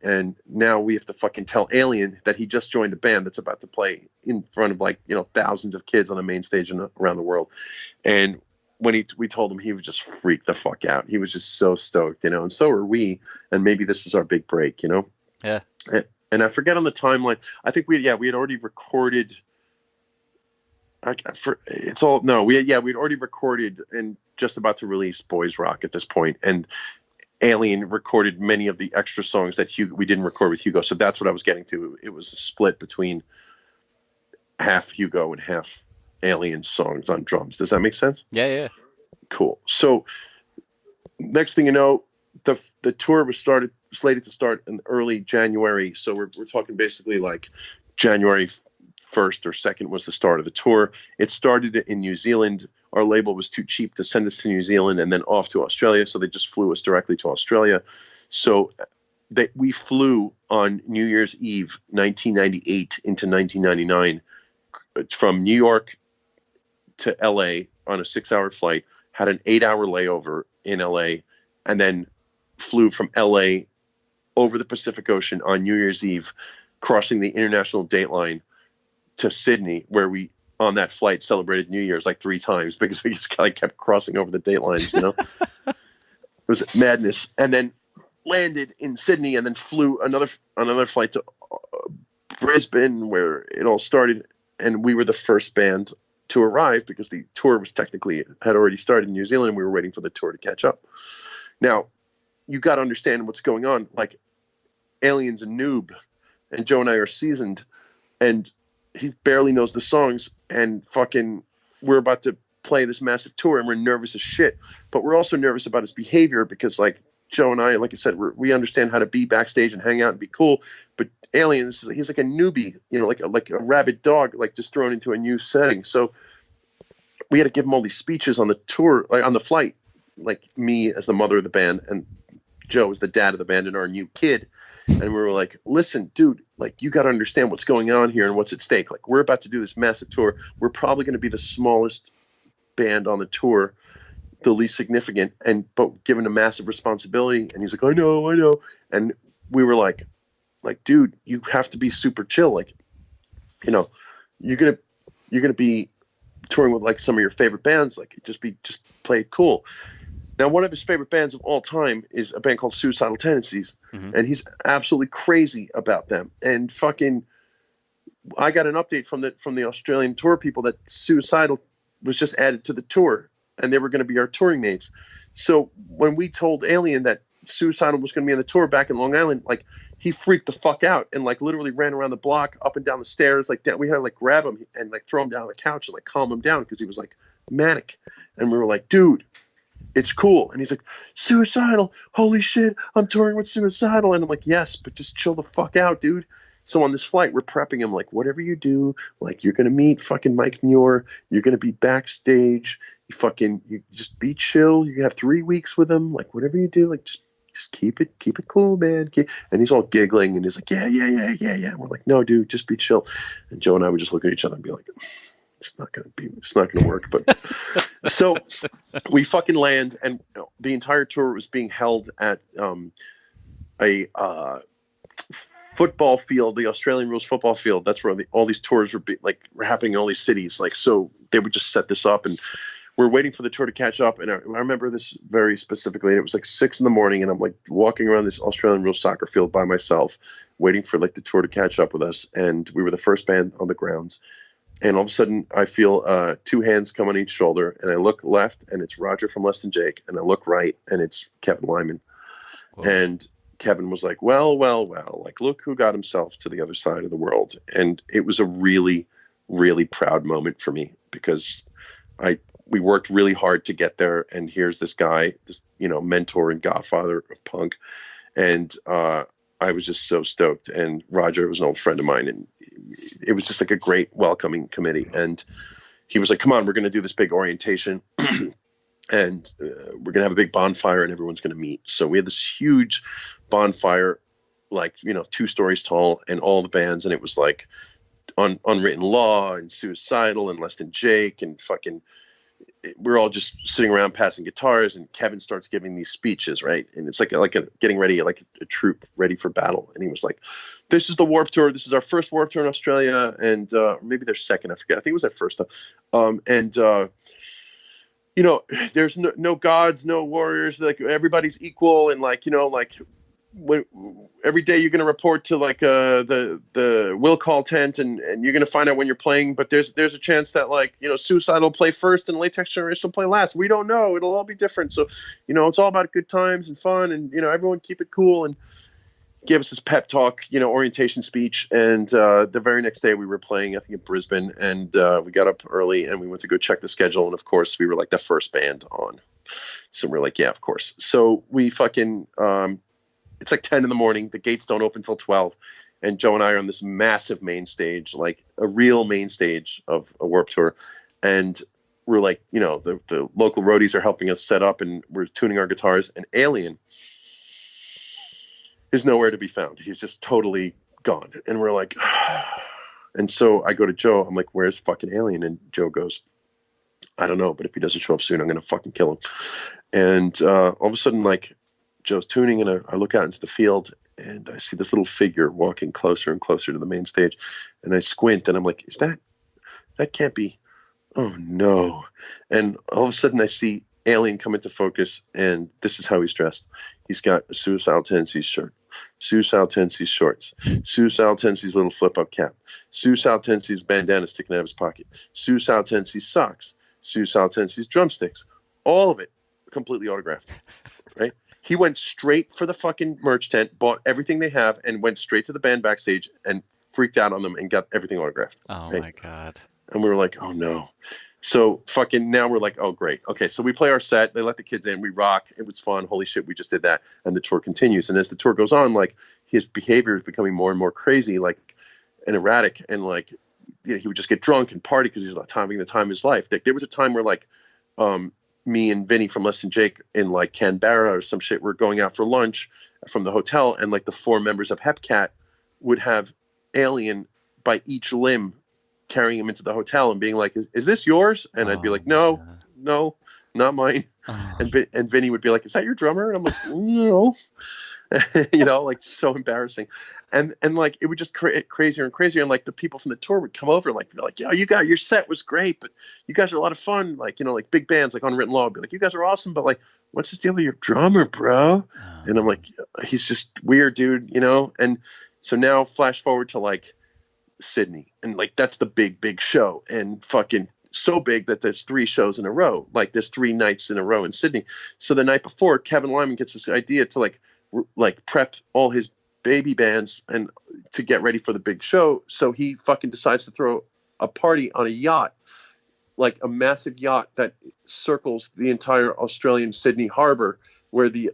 And now we have to fucking tell Alien that he just joined a band that's about to play in front of like, thousands of kids on a main stage around the world. And when we told him, he would just freak the fuck out. He was just so stoked, and so were we. And maybe this was our big break, Yeah. And I forget on the timeline, I think we had already recorded. We'd already recorded and just about to release Boys Rock at this point. And Alien recorded many of the extra songs that we didn't record with Hugo. So that's what I was getting to. It was a split between half Hugo and half Alien songs on drums. Does that make sense? Yeah. Cool. So next thing you know, the tour was slated to start in early January. So we're talking basically like January 1st or 2nd was the start of the tour. It started in New Zealand. Our label was too cheap to send us to New Zealand and then off to Australia, so they just flew us directly to Australia. So we flew on New Year's Eve, 1998 into 1999, from New York to LA on a 6-hour flight, had an 8-hour layover in LA, and then flew from LA over the Pacific Ocean on New Year's Eve, crossing the international date line to Sydney, where we on that flight celebrated New Year's like 3 times because we just like kept crossing over the date lines, It was madness. And then landed in Sydney, and then flew another flight to Brisbane, where it all started, and we were the first band to arrive because the tour was technically had already started in New Zealand, and we were waiting for the tour to catch up. Now, you got to understand what's going on. Like, Alien's a noob, and Joe and I are seasoned, and he barely knows the songs, and fucking we're about to play this massive tour, and we're nervous as shit. But we're also nervous about his behavior because, like, Joe and I, like I said, we understand how to be backstage and hang out and be cool. But Alien, he's like a newbie, you know, like a rabid dog, like just thrown into a new setting. So we had to give him all these speeches on the tour, like on the flight, like me as the mother of the band and Joe as the dad of the band and our new kid. And we were like, listen, dude, like, you got to understand what's going on here and what's at stake. Like, we're about to do this massive tour. We're probably going to be the smallest band on the tour, the least significant, but given a massive responsibility. And he's like, I know. And we were like, dude, you have to be super chill. Like, you know, you're going to be touring with like some of your favorite bands. Like, just play it cool. Now, one of his favorite bands of all time is a band called Suicidal Tendencies, and he's absolutely crazy about them. And fucking, I got an update from the Australian tour people that Suicidal was just added to the tour, and they were going to be our touring mates. So when we told Alien that Suicidal was going to be on the tour back in Long Island, like, he freaked the fuck out and like literally ran around the block, up and down the stairs, like we had to like grab him and like throw him down on the couch and like calm him down because he was like manic. And we were like, dude, it's cool. And he's like, Suicidal, holy shit, I'm touring with Suicidal. And I'm like, yes, but just chill the fuck out, dude. So on this flight, we're prepping him like, whatever you do, like, you're going to meet fucking Mike Muir. You're going to be backstage. You just be chill. You have 3 weeks with him. Like, whatever you do, like, just keep it cool, man. And he's all giggling and he's like, yeah. And we're like, no, dude, just be chill. And Joe and I would just look at each other and be like, it's not going to work. But so we fucking land, and the entire tour was being held at a football field, the Australian rules football field. That's where all these tours were happening in all these cities. Like, so they would just set this up, and we're waiting for the tour to catch up. And I remember this very specifically. And it was like 6 a.m, and I'm like walking around this Australian rules soccer field by myself, waiting for like the tour to catch up with us. And we were the first band on the grounds. And all of a sudden, I feel 2 hands come on each shoulder, and I look left, and it's Roger from Less Than Jake, and I look right, and it's Kevin Lyman. Whoa. And Kevin was like, well, like, look who got himself to the other side of the world. And it was a really, really proud moment for me because we worked really hard to get there, and here's this guy, this, you know, mentor and godfather of punk, and I was just so stoked. And Roger was an old friend of mine, and it was just like a great welcoming committee. And he was like, come on, we're going to do this big orientation and we're going to have a big bonfire and everyone's going to meet. So we had this huge bonfire, like, you know, 2 stories tall, and all the bands. And it was like Unwritten Law and Suicidal and Less Than Jake, and fucking, we're all just sitting around passing guitars, and Kevin starts giving these speeches, right? And it's like getting ready, like a troop ready for battle. And he was like, this is the Warped Tour. This is our first Warped Tour in Australia. And maybe their second, I forget. I think it was their first though. You know, there's no gods, no warriors. Like, everybody's equal. And like, you know, like, every day you're going to report to like the will call tent, and you're going to find out when you're playing, but there's a chance that, like, you know, Suicidal will play first and Latex Generation will play last. We don't know. It'll all be different. So, you know, it's all about good times and fun, and, you know, everyone keep it cool. And gave us this pep talk, you know, orientation speech. And the very next day we were playing, I think, in Brisbane, and we got up early and we went to go check the schedule. And of course we were like the first band on. So we're like, yeah, of course. So we fucking, it's like 10 a.m. The gates don't open till 12. And Joe and I are on this massive main stage, like a real main stage of a Warped Tour. And we're like, you know, the local roadies are helping us set up, and we're tuning our guitars. And Alien is nowhere to be found. He's just totally gone. And we're like, and so I go to Joe. I'm like, where's fucking Alien? And Joe goes, I don't know, but if he doesn't show up soon, I'm going to fucking kill him. And all of a sudden, like, Joe's tuning, and I look out into the field, and I see this little figure walking closer and closer to the main stage. And I squint, and I'm like, that can't be, oh no. And all of a sudden I see Alien come into focus, and this is how he's dressed. He's got a Suicidal Tendencies shirt, Suicidal Tendencies shorts, Suicidal Tendencies little flip-up cap, Suicidal Tendencies bandana sticking out of his pocket, Suicidal Tendencies socks, Suicidal Tendencies drumsticks, all of it completely autographed, right? He went straight for the fucking merch tent, bought everything they have, and went straight to the band backstage and freaked out on them and got everything autographed. Oh right? my God. And we were like, oh no. So fucking now we're like, oh great. Okay, so we play our set. They let the kids in. We rock. It was fun. Holy shit, we just did that. And the tour continues. And as the tour goes on, like his behavior is becoming more and more crazy, like and erratic. And like, you know, he would just get drunk and party because he's having the time of his life. There was a time where like me and Vinny from Less Than Jake in like Canberra or some shit were going out for lunch from the hotel, and like the 4 members of Hepcat would have Alien by each limb, carrying him into the hotel and being like, is this yours? And I'd be like, no, not mine. Oh. And Vinny would be like, is that your drummer? And I'm like, no. You know, like so embarrassing. And like it would just crazier and crazier. And like the people from the tour would come over and like be like, yo, your set was great, but you guys are a lot of fun. Like, you know, like big bands like Unwritten Law would be like, you guys are awesome, but like, what's the deal with your drummer, bro? And I'm like, he's just weird, dude, you know? And so now flash forward to like Sydney, and like that's the big show, and fucking so big that there's 3 shows in a row. Like there's 3 nights in a row in Sydney. So the night before, Kevin Lyman gets this idea to like prep all his baby bands and to get ready for the big show. So he fucking decides to throw a party on a yacht, like a massive yacht that circles the entire Australian Sydney Harbor, where the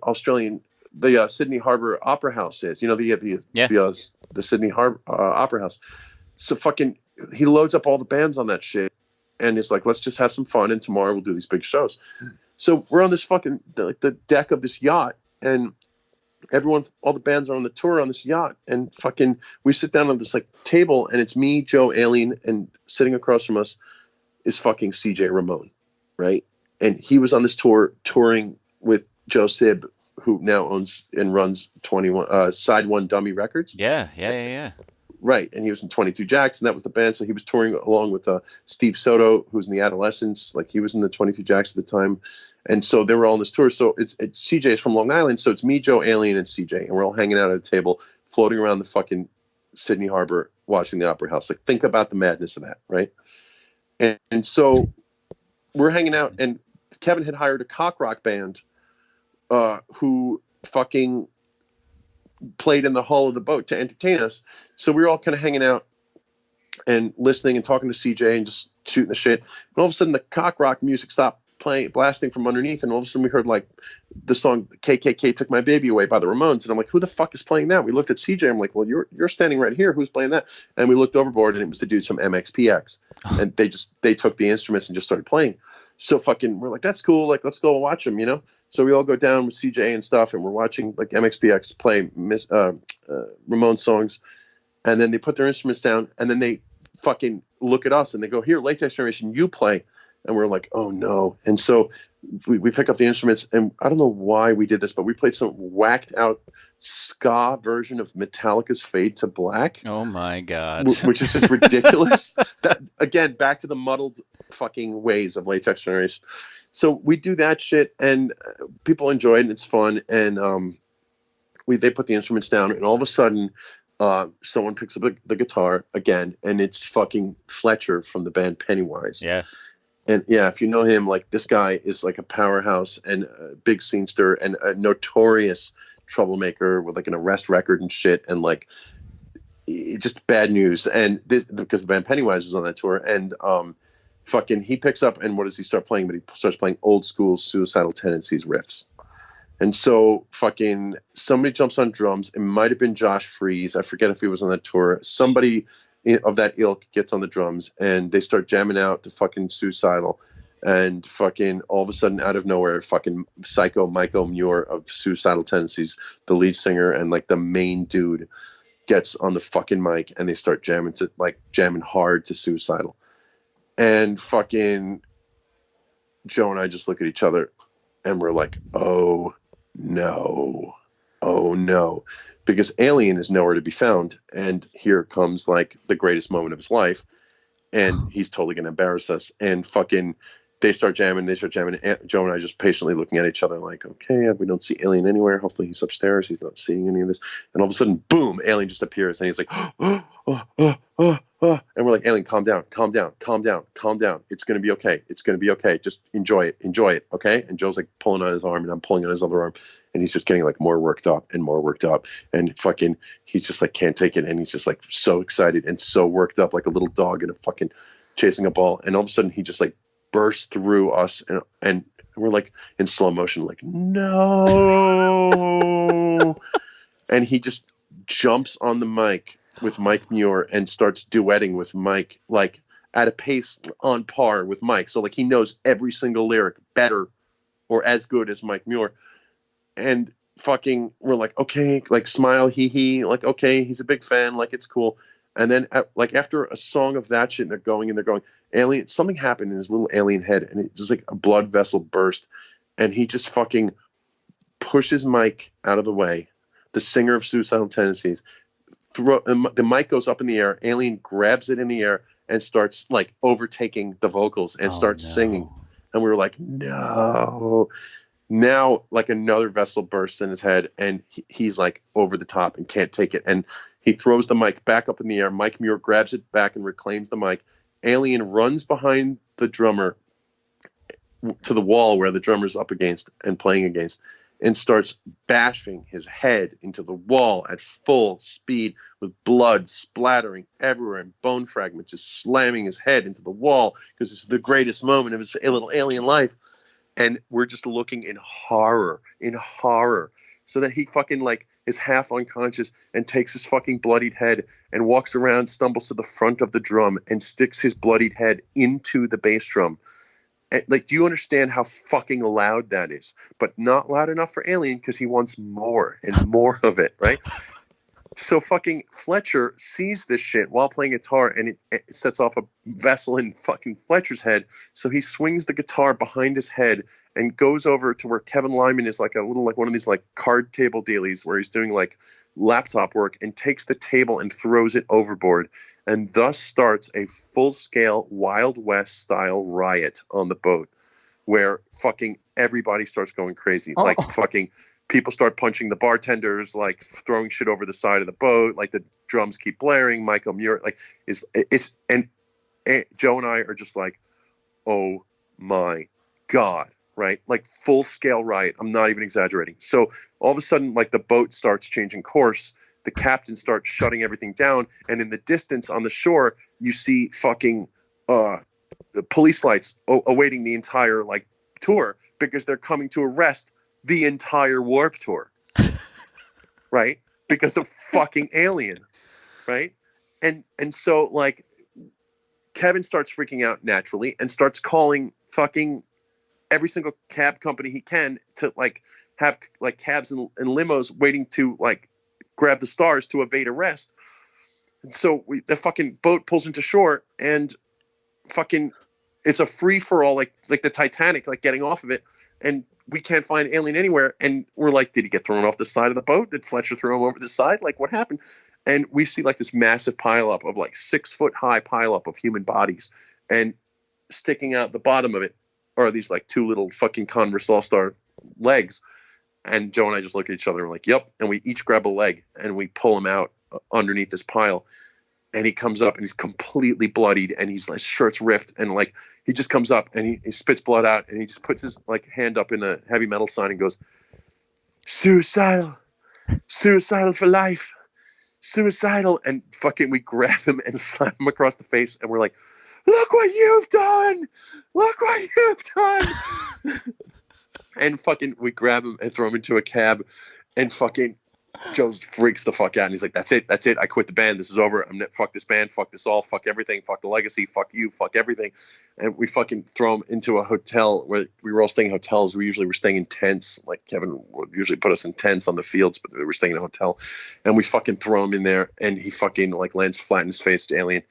Sydney Harbor Opera House is. You know, the Sydney Harbor Opera House. So fucking he loads up all the bands on that shit, and it's like, let's just have some fun, and tomorrow we'll do these big shows. So we're on this fucking the deck of this yacht, and all the bands are on the tour on this yacht, and fucking we sit down on this like table, and it's me, Joe, Alien, and sitting across from us is fucking CJ Ramone, right? And he was on this tour touring with Joe Sib, who now owns and runs 21 Side One Dummy Records. Yeah. Right, and he was in 22 Jacks, and that was the band. So he was touring along with Steve Soto, who's in the Adolescents. Like he was in the 22 Jacks at the time, and so they were all on this tour. So it's CJ is from Long Island, so it's me, Joe, Alien, and CJ, and we're all hanging out at a table, floating around the fucking Sydney Harbor, watching the Opera House. Like think about the madness of that, right? And so we're hanging out, and Kevin had hired a cock rock band, who fucking played in the hull of the boat to entertain us. So we were all kind of hanging out and listening and talking to CJ and just shooting the shit. And all of a sudden the cock rock music stopped blasting from underneath, and all of a sudden we heard like the song KKK Took My Baby Away by the Ramones, and I'm like, who the fuck is playing that? We looked at CJ, I'm like, well, you're standing right here, who's playing that? And we looked overboard, and it was the dudes from MXPX, and they took the instruments and just started playing. So fucking we're like, that's cool, like let's go watch them, you know? So we all go down with CJ and stuff, and we're watching like MXPX play Ramones songs, and then they put their instruments down, and then they fucking look at us and they go, here, Latex Generation, you play. And we're like, oh no. And so we pick up the instruments, and I don't know why we did this, but we played some whacked out ska version of Metallica's Fade to Black. Oh my God. Which is just ridiculous. That, again, back to the muddled fucking ways of Latex Generation. So we do that shit, and people enjoy it, and it's fun. And they put the instruments down, and all of a sudden someone picks up the guitar again, and it's fucking Fletcher from the band Pennywise. Yeah. And yeah, if you know him, like this guy is like a powerhouse and a big scenester and a notorious troublemaker with like an arrest record and shit, and like just bad news. And because the band Pennywise was on that tour, and fucking he picks up, and what does he start playing? But he starts playing old school Suicidal Tendencies riffs. And so fucking somebody jumps on drums. It might have been Josh Freese. I forget if he was on that tour. Somebody of that ilk gets on the drums, and they start jamming out to fucking Suicidal, and fucking all of a sudden out of nowhere, fucking Psycho Michael Muir of Suicidal Tendencies, the lead singer and like the main dude, gets on the fucking mic, and they start jamming hard to Suicidal. And fucking Joe and I just look at each other, and we're like, oh no, because Alien is nowhere to be found, and here comes like the greatest moment of his life, and he's totally gonna embarrass us. And fucking they start jamming. And Joe and I just patiently looking at each other like, okay, we don't see Alien anywhere. Hopefully he's upstairs. He's not seeing any of this. And all of a sudden, boom, Alien just appears. And he's like, oh, oh, oh, oh, oh. And we're like, Alien, calm down, calm down, calm down, calm down. It's going to be okay. It's going to be okay. Just enjoy it, okay? And Joe's like pulling on his arm, and I'm pulling on his other arm. And he's just getting like more worked up and more worked up. And fucking, he's just like, can't take it. And he's just like so excited and so worked up like a little dog in a fucking chasing a ball. And all of a sudden, he just like bursts through us, and we're like in slow motion, like, no. And he just jumps on the mic with Mike Muir and starts duetting with Mike, like at a pace on par with Mike. So like he knows every single lyric better or as good as Mike Muir. And fucking, we're like, okay, like smile, hee, like, okay, he's a big fan, like it's cool. And then like after a song of that shit, and they're going, Alien, something happened in his little alien head, and it just like a blood vessel burst, and he just fucking pushes Mike out of the way, the singer of Suicidal Tendencies. The mic goes up in the air. Alien grabs it in the air and starts like overtaking the vocals and starts singing. And we were like, no. Now, like another vessel bursts in his head, and he's like over the top and can't take it. And he throws the mic back up in the air. Mike Muir grabs it back and reclaims the mic. Alien runs behind the drummer to the wall where the drummer's up against and playing against, and starts bashing his head into the wall at full speed with blood splattering everywhere and bone fragments just slamming his head into the wall because it's the greatest moment of his little alien life. And we're just looking in horror, so that he fucking like is half unconscious and takes his fucking bloodied head and walks around, stumbles to the front of the drum and sticks his bloodied head into the bass drum. And, like, do you understand how fucking loud that is? But not loud enough for Alien because he wants more and more of it, right? So fucking Fletcher sees this shit while playing guitar, and it sets off a vessel in fucking Fletcher's head. So he swings the guitar behind his head and goes over to where Kevin Lyman is like a little, like one of these like card table dealies where he's doing like laptop work, and takes the table and throws it overboard, and thus starts a full-scale Wild West style riot on the boat where fucking everybody starts going crazy. Like fucking people start punching the bartenders, like throwing shit over the side of the boat. Like the drums keep blaring. Michael Muir, like and Joe and I are just like, oh my God, right? Like full scale riot. I'm not even exaggerating. So all of a sudden, like the boat starts changing course. The captain starts shutting everything down. And in the distance on the shore, you see fucking the police lights awaiting the entire like tour because they're coming to arrest the entire Warped Tour, right? Because of fucking Alien, right? And so like Kevin starts freaking out naturally and starts calling fucking every single cab company he can to like have like cabs and limos waiting to like grab the stars to evade arrest. And so the fucking boat pulls into shore, and fucking it's a free for all, like the Titanic, like getting off of it, and we can't find Alien anywhere. And we're like, did he get thrown off the side of the boat? Did Fletcher throw him over the side? Like, what happened? And we see like this massive pileup of like 6 foot high pileup of human bodies, and sticking out the bottom of it are these like 2 little fucking Converse All-Star legs. And Joe and I just look at each other and we're like, yep. And we each grab a leg and we pull him out underneath this pile. And he comes up and he's completely bloodied, and his shirt's ripped, and like he just comes up and he spits blood out, and he just puts his like hand up in a heavy metal sign and goes, suicidal for life, suicidal. And fucking we grab him and slap him across the face, and we're like, look what you've done, and fucking we grab him and throw him into a cab, and fucking Joe freaks the fuck out, and he's like, that's it, I quit the band, this is over, fuck this band, fuck this all, fuck everything, fuck the legacy, fuck you, fuck everything. And we fucking throw him into a hotel where we were all staying in hotels. We usually were staying in tents, like Kevin would usually put us in tents on the fields, but we were staying in a hotel, and we fucking throw him in there, and he fucking like lands flat in his face to Alien.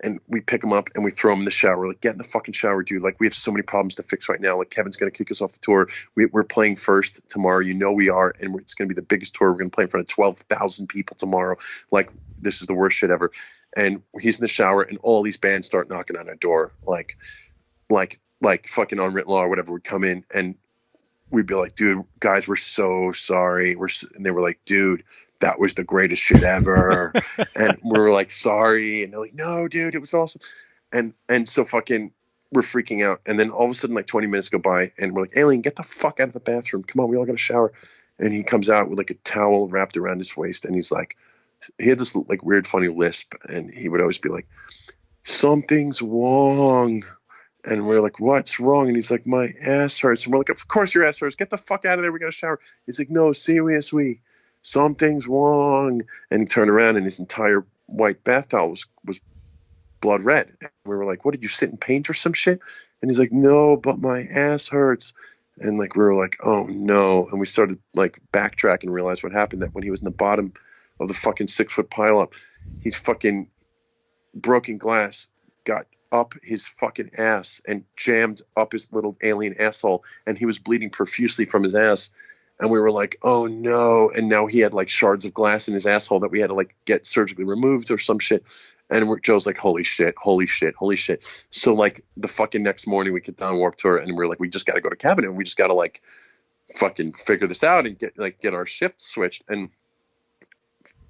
And we pick him up and we throw him in the shower. We're like, get in the fucking shower, dude. Like, we have so many problems to fix right now. Like, Kevin's going to kick us off the tour. We're playing first tomorrow. You know we are. And it's going to be the biggest tour. We're going to play in front of 12,000 people tomorrow. Like, this is the worst shit ever. And he's in the shower, and all these bands start knocking on our door. Like like fucking unwritten law or whatever would come in, and we'd be like, dude, guys, we're so sorry. And they were like, dude, that was the greatest shit ever. And we were like, sorry. And they're like, no, dude, it was awesome. And so fucking we're freaking out. And then all of a sudden, like 20 minutes go by, and we're like, Alien, get the fuck out of the bathroom. Come on, we all got to shower. And he comes out with like a towel wrapped around his waist, and he's like, he had this like weird, funny lisp, and he would always be like, something's wrong. And we're like, what's wrong? And he's like, my ass hurts. And we're like, of course your ass hurts. Get the fuck out of there. We got to shower. He's like, no, seriously, something's wrong. And he turned around, and his entire white bath towel was blood red. And we were like, what, did you sit in paint or some shit? And he's like, no, but my ass hurts. And like, we were like, oh no. And we started like backtrack and realized what happened, that when he was in the bottom of the fucking 6-foot pileup, he fucking broken glass got up his fucking ass and jammed up his little alien asshole, and he was bleeding profusely from his ass. And we were like, oh no. And now he had like shards of glass in his asshole that we had to like get surgically removed or some shit. And Joe's like, holy shit. So like the fucking next morning we get down Warped Tour, and we're like, we just got to go to Cabinet, and we just got to like fucking figure this out and get our shift switched. And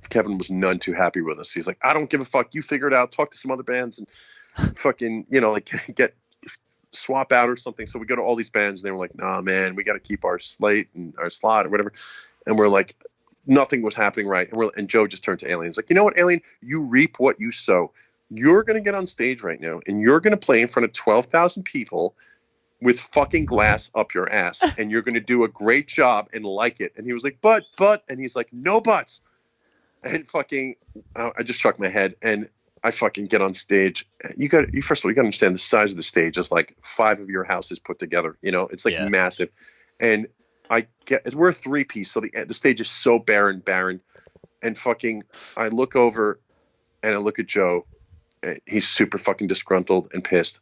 Kevin was none too happy with us. He's like, I don't give a fuck. You figure it out. Talk to some other bands and fucking, like get swap out or something. So we go to all these bands, and they were like, nah, man, we got to keep our slate and our slot or whatever. And we're like, nothing was happening right. And Joe just turned to Alien. He's like, you know what, Alien? You reap what you sow. You're going to get on stage right now, and you're going to play in front of 12,000 people with fucking glass up your ass, and you're going to do a great job and like it. And he was like, but, and he's like, no buts. And fucking, I just shook my head, and I fucking get on stage. First of all, you got to understand the size of the stage is like 5 of your houses put together. It's like massive. And we're a 3-piece, so the stage is so barren. And fucking, I look over and I look at Joe. And he's super fucking disgruntled and pissed.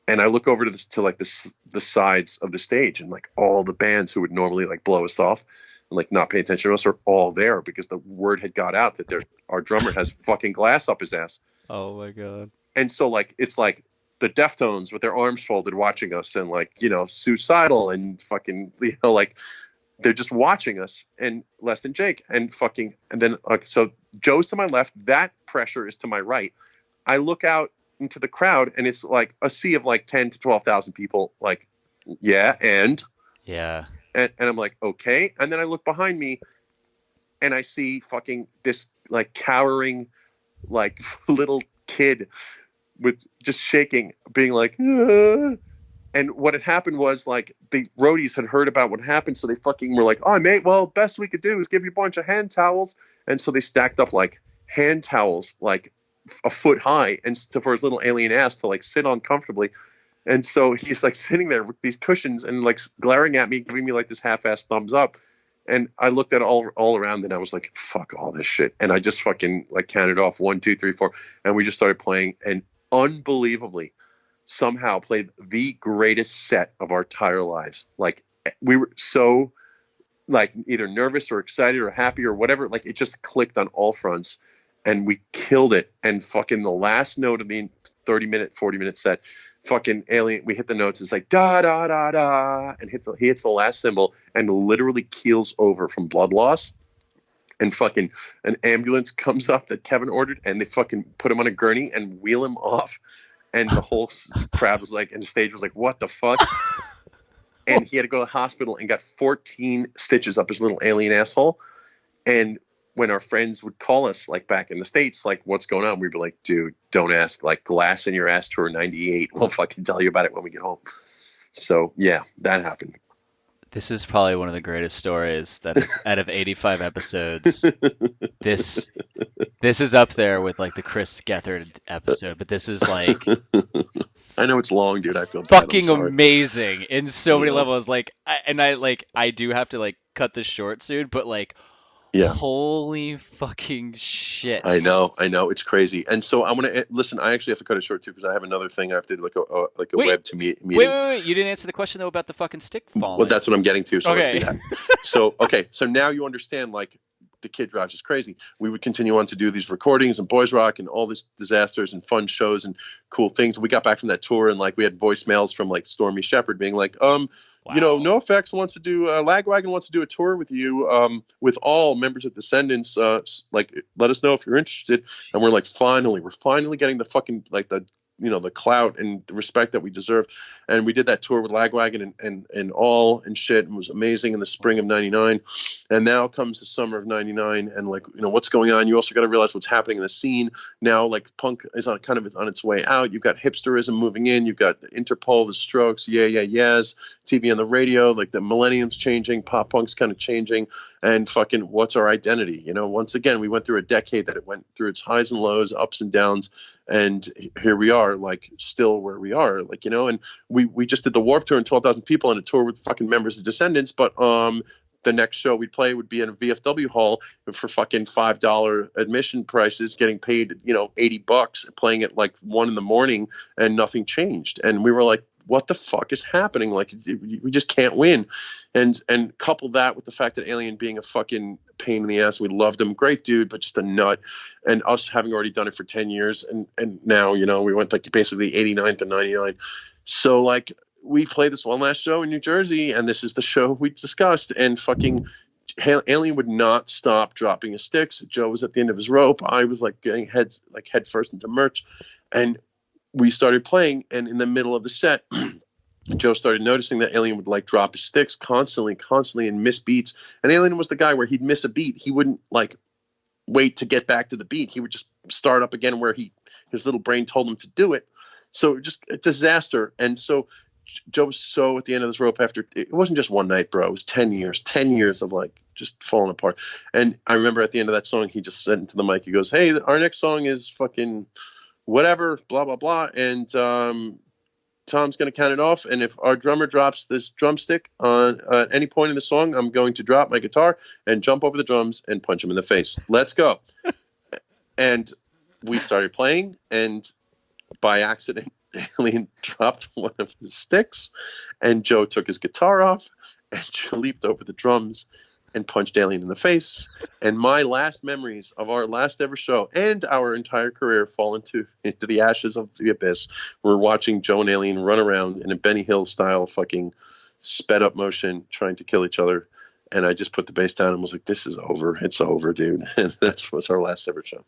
And I look over to the sides of the stage, and like all the bands who would normally like blow us off and like not pay attention to us are all there, because the word had got out that our drummer has fucking glass up his ass. Oh my God. And so like, it's like the Deftones with their arms folded watching us, and like, Suicidal and fucking, like they're just watching us, and Less Than Jake and fucking, and then so Joe's to my left, that pressure is to my right. I look out into the crowd, and it's like a sea of like 10 to 12,000 people. Like, yeah. And I'm like, okay. And then I look behind me, and I see fucking this like cowering, like little kid with just shaking, being like, ah. And what had happened was like the roadies had heard about what happened. So they fucking were like, oh mate, well, best we could do is give you a bunch of hand towels. And so they stacked up like hand towels, like a foot high, and for his little alien ass to like sit on comfortably. And so he's like sitting there with these cushions and like glaring at me, giving me like this half-assed thumbs up. And I looked at all around, and I was like, fuck all this shit. And I just fucking like counted off 1, 2, 3, 4. And we just started playing, and unbelievably somehow played the greatest set of our entire lives. Like, we were so like either nervous or excited or happy or whatever. Like, it just clicked on all fronts, and we killed it. And fucking the last note of the 40-minute set, fucking Alien, we hit the notes. It's like da da da da, and he hits the last cymbal and literally keels over from blood loss. And fucking an ambulance comes up that Kevin ordered, and they fucking put him on a gurney and wheel him off. And the whole crowd was like, and the stage was like, what the fuck? And he had to go to the hospital and got 14 stitches up his little alien asshole. And when our friends would call us, like back in the States, like, what's going on? We'd be like, dude, don't ask. Like, Glass in Your Ass Tour 98. We'll fucking tell you about it when we get home. So, yeah, that happened. This is probably one of the greatest stories that out of 85 episodes. This is up there with like the Chris Gethard episode, but this is like I know it's long, dude. I feel fucking amazing in so many levels. Like, I do have to like cut this short soon, but like, yeah, holy fucking shit. I know, it's crazy. And so I'm gonna listen. I actually have to cut it short too, because I have another thing I have to do, like a web to meeting. Wait! You didn't answer the question though about the fucking stick falling. Well, that's what I'm getting to. So okay. Let's do that. So now you understand. Like, the kid drives us crazy. We would continue on to do these recordings and Boys Rock and all these disasters and fun shows and cool things. We got back from that tour and like we had voicemails from like Stormy Shepherd being like, you know, NoFX wants to do Lagwagon wants to do a tour with you, with all members of Descendants. Like, let us know if you're interested. And we're like, we're finally getting the fucking like the clout and the respect that we deserve. And we did that tour with Lagwagon and all and shit, and was amazing in the spring of 99. And now comes the summer of 99, and like, you know, what's going on? You also got to realize what's happening in the scene now. Like punk is on its way out. You've got hipsterism moving in. You've got the Interpol, the Strokes, yes, TV on the radio. Like the millennium's changing, pop punk's kind of changing, and fucking what's our identity? You know, once again, we went through a decade that it went through its highs and lows, ups and downs, and here we are, like still where we are, like, you know. And we just did the Warped Tour and 12,000 people on a tour with fucking members of Descendants, but the next show we'd play would be in a VFW hall for fucking $5 admission prices, getting paid, you know, $80, playing at like 1 a.m, and nothing changed. And we were like, what the fuck is happening? Like, we just can't win. And couple that with the fact that Alien being a fucking pain in the ass. We loved him, great dude, but just a nut. And us having already done it for 10 years, and now, you know, we went like basically 89 to 99. So like, we played this one last show in New Jersey, and this is the show we discussed, and fucking Alien would not stop dropping his sticks. Joe was at the end of his rope. I was like getting head first into merch, and we started playing. And in the middle of the set, Joe started noticing that Alien would like drop his sticks constantly and miss beats. And Alien was the guy where he'd miss a beat, he wouldn't like wait to get back to the beat. He would just start up again where his little brain told him to do it. So just a disaster. And so Joe was so at the end of this rope after, it wasn't just one night, bro. It was 10 years of like just falling apart. And I remember at the end of that song, he just said into the mic, he goes, hey, our next song is fucking whatever, blah, blah, blah. And Tom's going to count it off. And if our drummer drops this drumstick at any point in the song, I'm going to drop my guitar and jump over the drums and punch him in the face. Let's go. And we started playing, and by accident, Alien dropped one of his sticks, and Joe took his guitar off and leaped over the drums and punched Alien in the face. And my last memories of our last ever show and our entire career fall into the ashes of the abyss. We're watching Joe and Alien run around in a Benny Hill style fucking sped up motion trying to kill each other. And I just put the bass down and was like, this is over. It's over, dude. And that was our last ever show.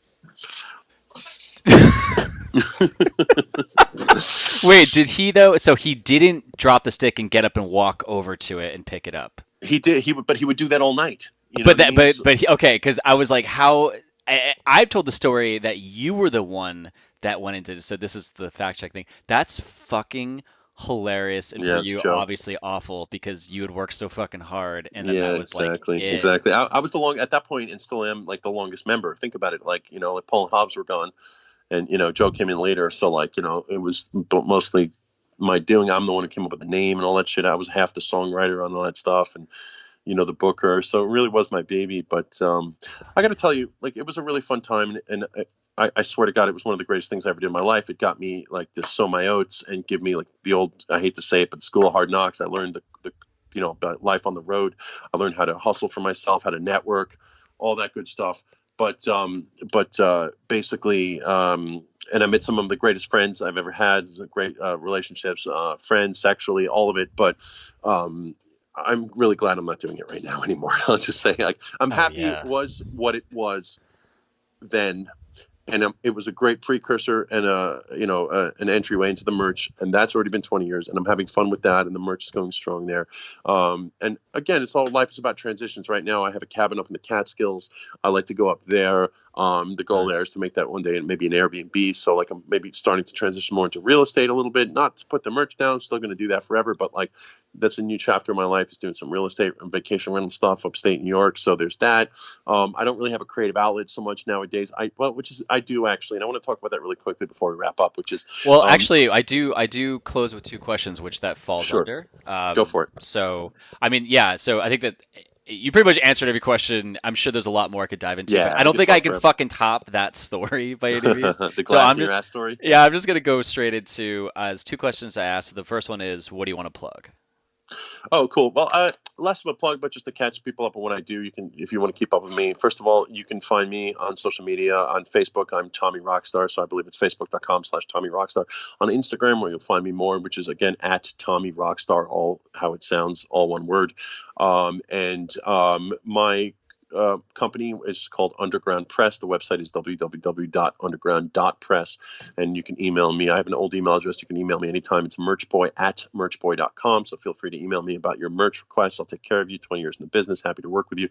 Wait, did he though? So he didn't drop the stick and get up and walk over to it and pick it up. He did. But he would do that all night. You know okay, because I was like, how? I've told the story that you were the one that went into. So this is the fact check thing. That's fucking hilarious, and for you, obviously awful, because you had worked so fucking hard. And then that was exactly. I was at that point, and still am, like the longest member. Think about it. Like, you know, like Paul and Hobbs were gone. And, you know, Joe came in later. So, like, you know, it was mostly my doing. I'm the one who came up with the name and all that shit. I was half the songwriter on all that stuff and, you know, the booker. So it really was my baby. But I got to tell you, like, it was a really fun time. And I swear to God, it was one of the greatest things I ever did in my life. It got me, like, to sow my oats and give me, like, the old, I hate to say it, but School of Hard Knocks. I learned the you know, about life on the road. I learned how to hustle for myself, how to network, all that good stuff. But basically, and I met some of the greatest friends I've ever had, great relationships, friends, sexually, all of it. But I'm really glad I'm not doing it right now anymore. I'll just say, like, I'm happy it was what it was then. And it was a great precursor and an entryway into the merch, and that's already been 20 years, and I'm having fun with that, and the merch is going strong there. And again, it's all life is about transitions. Right now, I have a cabin up in the Catskills. I like to go up there. The goal there is to make that one day maybe an Airbnb. So like I'm maybe starting to transition more into real estate a little bit, not to put the merch down. Still going to do that forever, but like that's a new chapter in my life, is doing some real estate and vacation rental stuff upstate New York. So there's that. I don't really have a creative outlet so much nowadays. I do actually, and I want to talk about that really quickly before we wrap up, which is actually I do close with two questions, which that falls under. Go for it. So I mean, yeah. So I think that you pretty much answered every question. I'm sure there's a lot more I could dive into. Yeah, but I don't think I can fucking top that story by any means. The glass in your ass story? Yeah, I'm just going to go straight into there's two questions I asked. The first one is, what do you want to plug? Oh, cool. Well, less of a plug, but just to catch people up on what I do. You can, if you want to keep up with me, first of all, you can find me on social media. On Facebook, I'm Tommy Rockstar, so I believe it's facebook.com/Tommy Rockstar. On Instagram, where you'll find me more, which is again at Tommy Rockstar, all how it sounds, all one word. My company is called Underground Press. The website is www.underground.press, and you can email me. I have an old email address. You can email me anytime. It's merchboy@merchboy.com. So feel free to email me about your merch requests. I'll take care of you. 20 years in the business. Happy to work with you.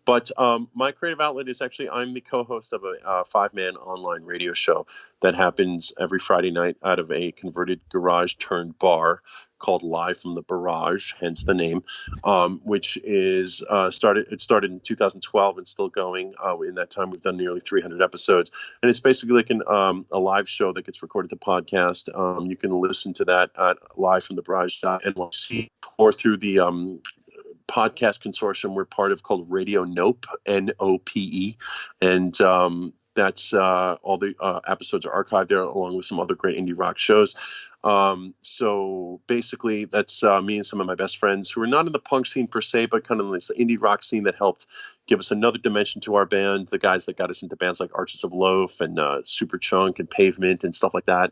But my creative outlet is actually, I'm the co-host of a 5-man online radio show that happens every Friday night out of a converted garage turned bar called Live from the Barrage, hence the name, which is started in 2012 and still going. In that time, we've done nearly 300 episodes, and it's basically like a live show that gets recorded to podcast. You can listen to that at liveFromTheBarrage.nyc or through the podcast consortium we're part of called Radio Nope, NOPE, and that's all the episodes are archived there, along with some other great indie rock shows. So basically, that's me and some of my best friends who are not in the punk scene per se, but kind of in this indie rock scene that helped give us another dimension to our band. The guys that got us into bands like Arches of Loaf and Superchunk and Pavement and stuff like that.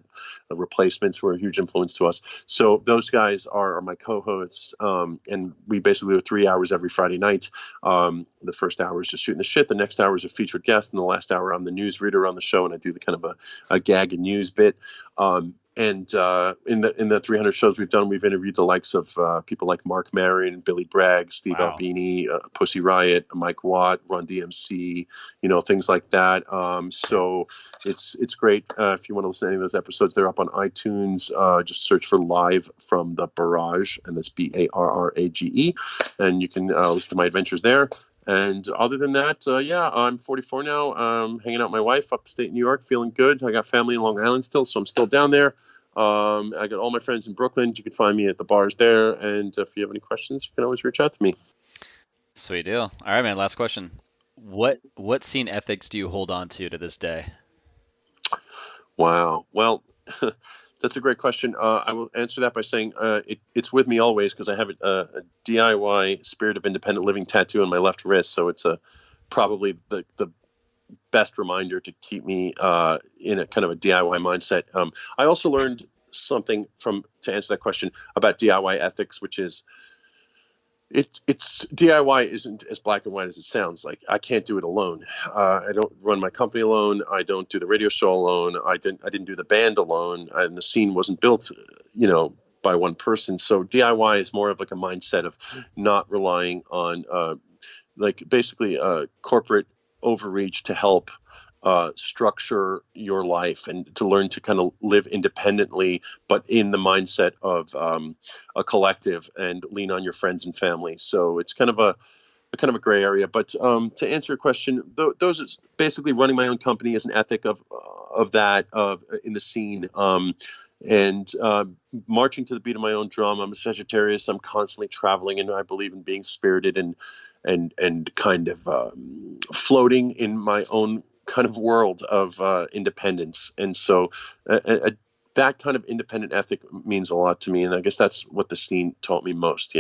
The Replacements were a huge influence to us. So those guys are my co-hosts, and we basically do 3 hours every Friday night. The first hour is just shooting the shit. The next hour is a featured guest, and the last hour I'm the newsreader on the show, and I do the kind of a gag and news bit. And in the 300 shows we've done, we've interviewed the likes of people like Mark Maron, Billy Bragg, Steve Albini, Pussy Riot, Mike Watt, Run DMC, things like that. So it's great. If you want to listen to any of those episodes, they're up on iTunes. Just search for Live from the Barrage, and that's BARRAGE, and you can listen to my adventures there. And other than that, I'm 44 now, hanging out with my wife upstate New York, feeling good. I got family in Long Island still, so I'm still down there. I got all my friends in Brooklyn. You can find me at the bars there. And if you have any questions, you can always reach out to me. Sweet deal. All right, man, last question. What scene ethics do you hold on to this day? Wow. Well, that's a great question. I will answer that by saying it's with me always, because I have a DIY Spirit of Independent Living tattoo on my left wrist. So it's probably the best reminder to keep me in a kind of a DIY mindset. I also learned something to answer that question about DIY ethics, which is it's DIY isn't as black and white as it sounds. Like, I can't do it alone. I don't run my company alone. I don't do the radio show alone. I didn't do the band alone, and the scene wasn't built, by one person. So DIY is more of like a mindset of not relying on basically corporate overreach to help structure your life, and to learn to kind of live independently, but in the mindset of a collective, and lean on your friends and family. So it's kind of a gray area. But to answer your question, those is basically running my own company as an ethic of that in the scene. And marching to the beat of my own drum. I'm a Sagittarius. I'm constantly traveling, and I believe in being spirited and kind of floating in my own kind of world of independence. And so that kind of independent ethic means a lot to me. And I guess that's what the scene taught me most,